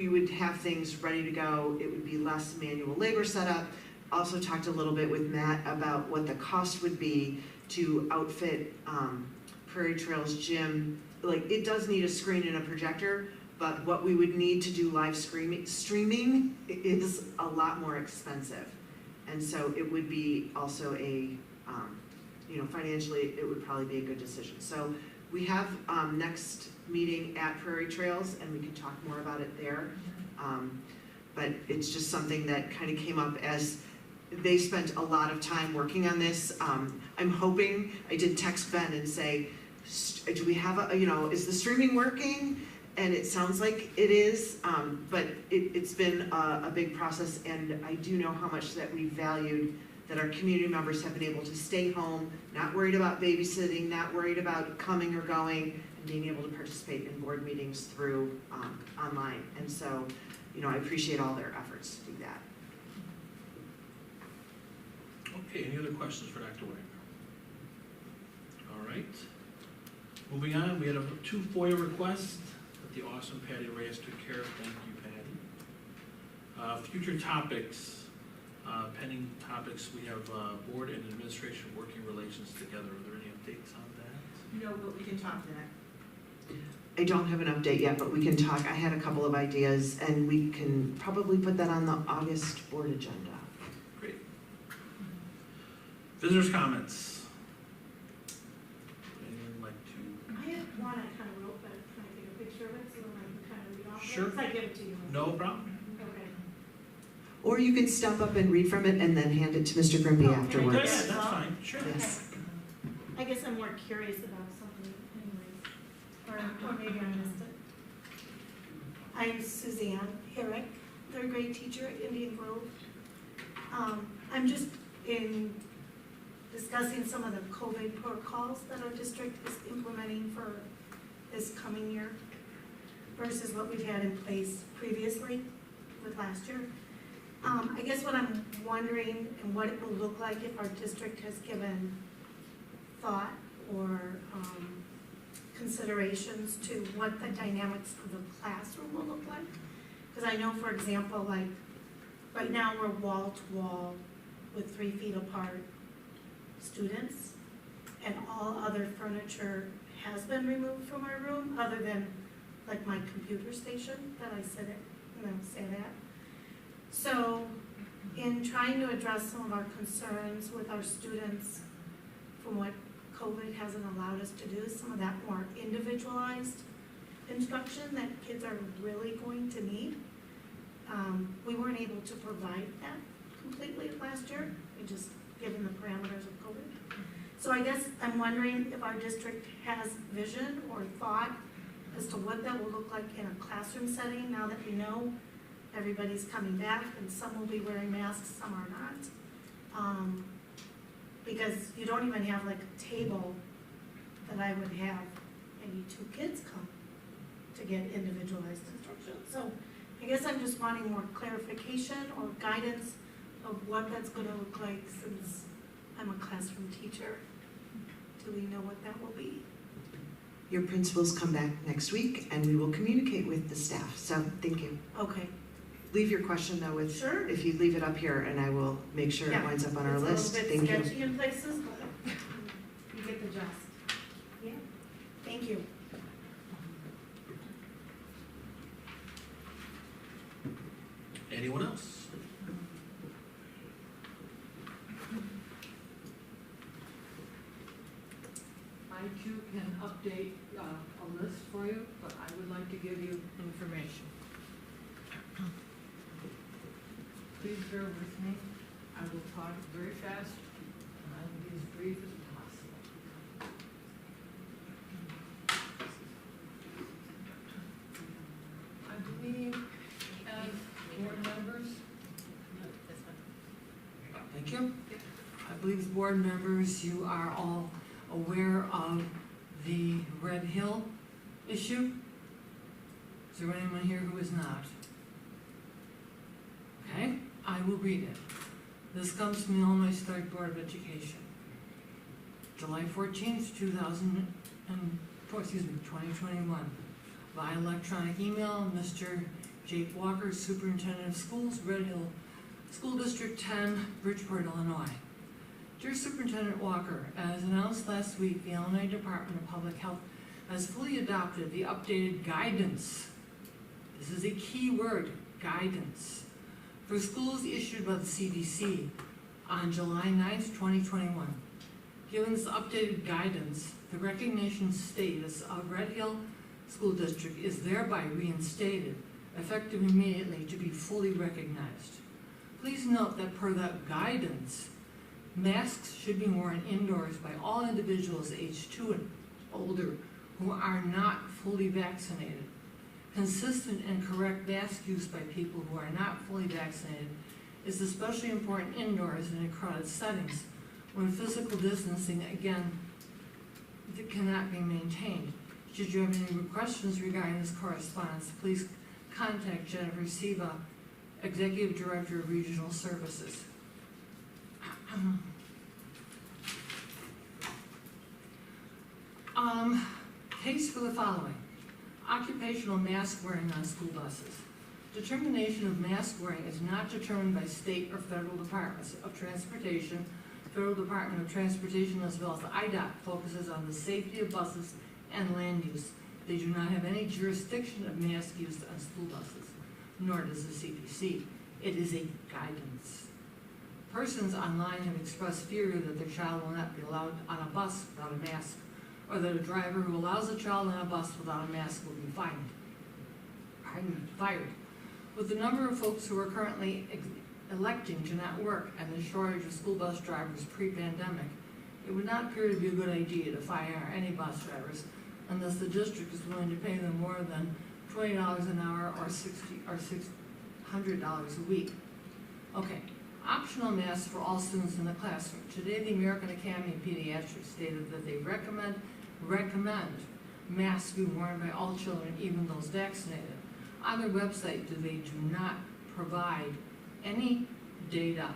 would have things ready to go. It would be less manual labor setup. Also talked a little bit with Matt about what the cost would be to outfit Prairie Trails gym. Like, it does need a screen and a projector, but what we would need to do live streaming is a lot more expensive. And so it would be also a, you know, financially, it would probably be a good decision. So we have next meeting at Prairie Trails, and we can talk more about it there. But it's just something that kind of came up as they spent a lot of time working on this. I'm hoping, I did text Ben and say, do we have a, you know, is the streaming working? and it sounds like it is, but it's been a big process, and I do know how much that we valued that our community members have been able to stay home, not worried about babysitting, not worried about coming or going, and being able to participate in board meetings through online. And so, I appreciate all their efforts to do that. Okay, any other questions for Dr. Wagner? All right. Moving on, we had 2 FOIA requests that the awesome Patty Reyes took care of. Thank you, Patty. Future topics, pending topics, we have board and administration working relations together. Are there any updates on that? No, but we can talk that. I don't have an update yet, but we can talk. I had a couple of ideas, and we can probably put that on the August board agenda. Great. Visitors' comments. Anyone like to? I have one I kind of wrote, but can I take a picture of it so I can kind of read off of it? Sure. If I give it to you. No problem. Okay. Or you can step up and read from it and then hand it to Mr. Grimby Oh, afterwards. Yeah, that's fine, sure. Yes. I guess I'm more curious about something anyways, or maybe I missed it. I'm Suzanne Herrick, third grade teacher at Indian Grove. I'm just in discussing some of the COVID protocols that our district is implementing for this coming year versus what we've had in place previously with last year. I guess what I'm wondering and what it will look like if our district has given thought or considerations to what the dynamics of the classroom will look like. Because I know, for example, like right now we're wall to wall with 3 feet apart students, and all other furniture has been removed from our room other than like my computer station that I sit at, and I'll say that. So in trying to address some of our concerns with our students from what COVID hasn't allowed us to do, some of that more individualized instruction that kids are really going to need. We weren't able to provide that completely last year, just given the parameters of COVID. So I guess I'm wondering if our district has vision or thought as to what that will look like in a classroom setting now that we know everybody's coming back and some will be wearing masks, some are not. Because you don't even have like a table that I would have maybe 2 kids come to get individualized instruction. So I guess I'm just wanting more clarification or guidance of what that's going to look like since I'm a classroom teacher. Do we know what that will be? Your principals come back next week and we will communicate with the staff. So thank you. Okay. Leave your question though with, Sure. if you leave it up here and I will make sure it winds up on our list. Thank you. It's a little bit sketchy in places, but you get the gist. Yeah, thank you. Anyone else? I too can update a list for you, but I would like to give you information. Please bear with me. I will talk very fast, and I will be as brief as possible. I believe as board members, thank you. I believe as board members, you are all aware of the Red Hill issue. Is there anyone here who is not? Okay, I will read it. This comes from the Illinois State Board of Education. July 14th, 2021. By electronic email, Mr. Jake Walker, Superintendent of Schools, Red Hill School District 10, Bridgeport, Illinois. Dear Superintendent Walker, as announced last week, the Illinois Department of Public Health has fully adopted the updated guidance. This is a key word, guidance, for schools issued by the CDC on July 9th, 2021. Given this updated guidance, the recognition status of Red Hill School District is thereby reinstated, effective immediately to be fully recognized. Please note that per that guidance, masks should be worn indoors by all individuals aged 2 and older who are not fully vaccinated. Consistent and correct mask use by people who are not fully vaccinated is especially important indoors and in crowded settings when physical distancing, again, cannot be maintained. Should you have any questions regarding this correspondence, please contact Jennifer Siva, Executive Director of Regional Services. Case for the following. Occupational mask wearing on school buses. Determination of mask wearing is not determined by state or federal departments of transportation. Federal Department of Transportation as well as the IDOT focuses on the safety of buses and land use. They do not have any jurisdiction of mask use on school buses, nor does the CDC. It is a guidance. Persons online have expressed fear that their child will not be allowed on a bus without a mask, or that a driver who allows a child on a bus without a mask will be fired. With the number of folks who are currently electing to not work and the shortage of school bus drivers pre-pandemic, it would not appear to be a good idea to fire any bus drivers unless the district is willing to pay them more than $20 an hour or $600 a week. Okay, optional masks for all students in the classroom. Today, the American Academy of Pediatrics stated that they recommend masks be worn by all children, even those vaccinated. On their website, they do not provide any data,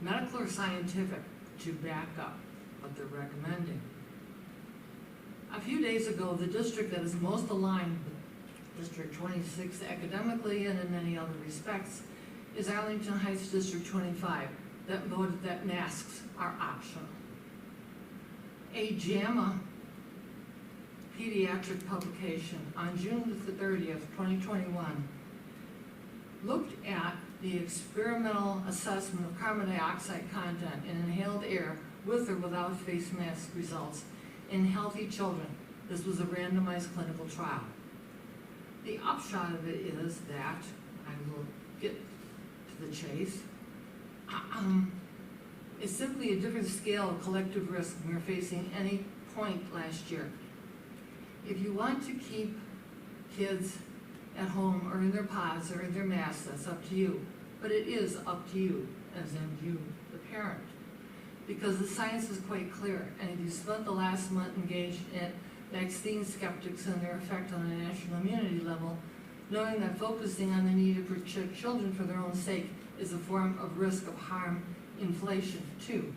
medical or scientific, to back up what they're recommending. A few days ago, the district that is most aligned with District 26 academically and in many other respects is Arlington Heights District 25 that voted that masks are optional. A JAMA pediatric publication on June the 30th, 2021 looked at the experimental assessment of carbon dioxide content in inhaled air with or without face mask results in healthy children. This was a randomized clinical trial. The upshot of it is that, I will get to the chase, it's simply a different scale of collective risk we were facing any point last year. If you want to keep kids at home or in their pods or in their masks, that's up to you. But it is up to you, as in you, the parent. Because the science is quite clear, and if you spent the last month engaged in vaccine skeptics and their effect on the national immunity level, knowing that focusing on the need to protect children for their own sake is a form of risk of harm inflation, too.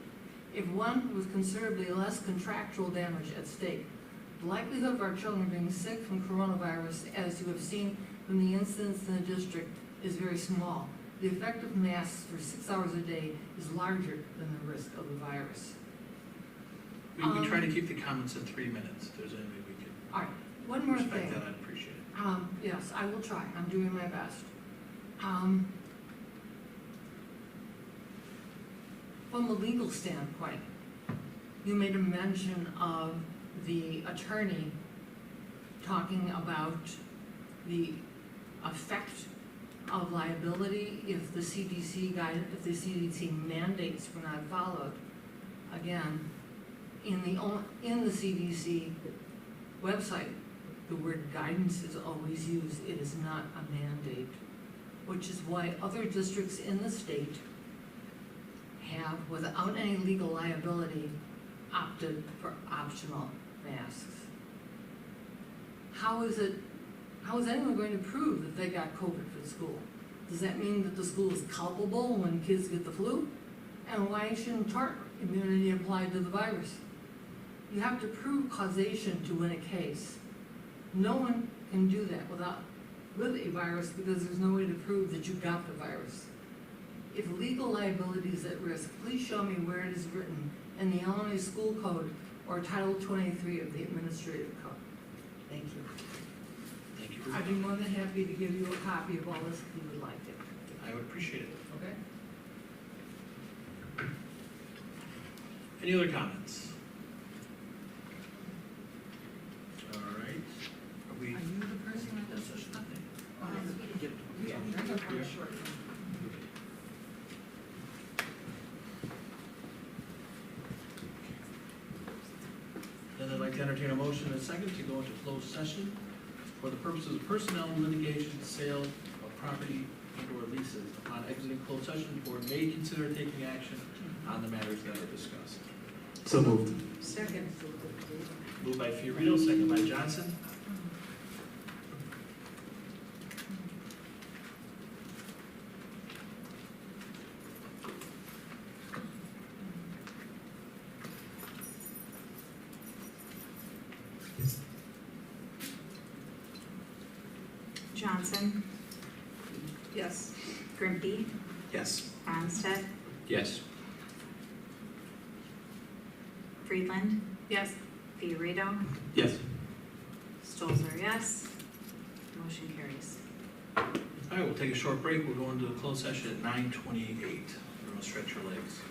If one was considerably less contractual damage at stake, the likelihood of our children being sick from coronavirus, as you have seen from the incidents in the district, is very small. The effect of masks for 6 hours a day is larger than the risk of the virus. We try to keep the comments in 3 minutes. If there's any way we can All right, one more respect thing. that, I'd appreciate it. Yes, I will try. I'm doing my best. From a legal standpoint, you made a mention of the attorney talking about the effect of liability if the CDC if the CDC mandates were not followed. Again, in the CDC website, the word guidance is always used. It is not a mandate, which is why other districts in the state have, without any legal liability, opted for optional masks. How is anyone going to prove that they got COVID for school? Does that mean that the school is culpable when kids get the flu? And why shouldn't tort immunity apply to the virus? You have to prove causation to win a case. No one can do that with a virus because there's no way to prove that you got the virus. If legal liability is at risk, please show me where it is written in the Illinois School Code or Title 23 of the Administrative Code. Thank you. Thank you. I'd be more than happy to give you a copy of all this if you would like it. I would appreciate it. Okay? Any other comments? All right. Are we? Are you the person that does this nothing? Yeah. Then I'd like to entertain a motion in a second to go into closed session for the purposes of personnel litigation, sale of property and/or leases. Upon exiting closed session, the board may consider taking action on the matters that are discussed. So moved. Second. Moved by Fiorito, second by Johnson. Johnson, Yes. Grimpy, Yes. Ronstadt, Yes. Friedland, Yes. Fiorito, Yes. Stolzer, yes. Motion carries. All right, we'll take a short break. We'll go into a closed session at 9:28. Everyone stretch your legs.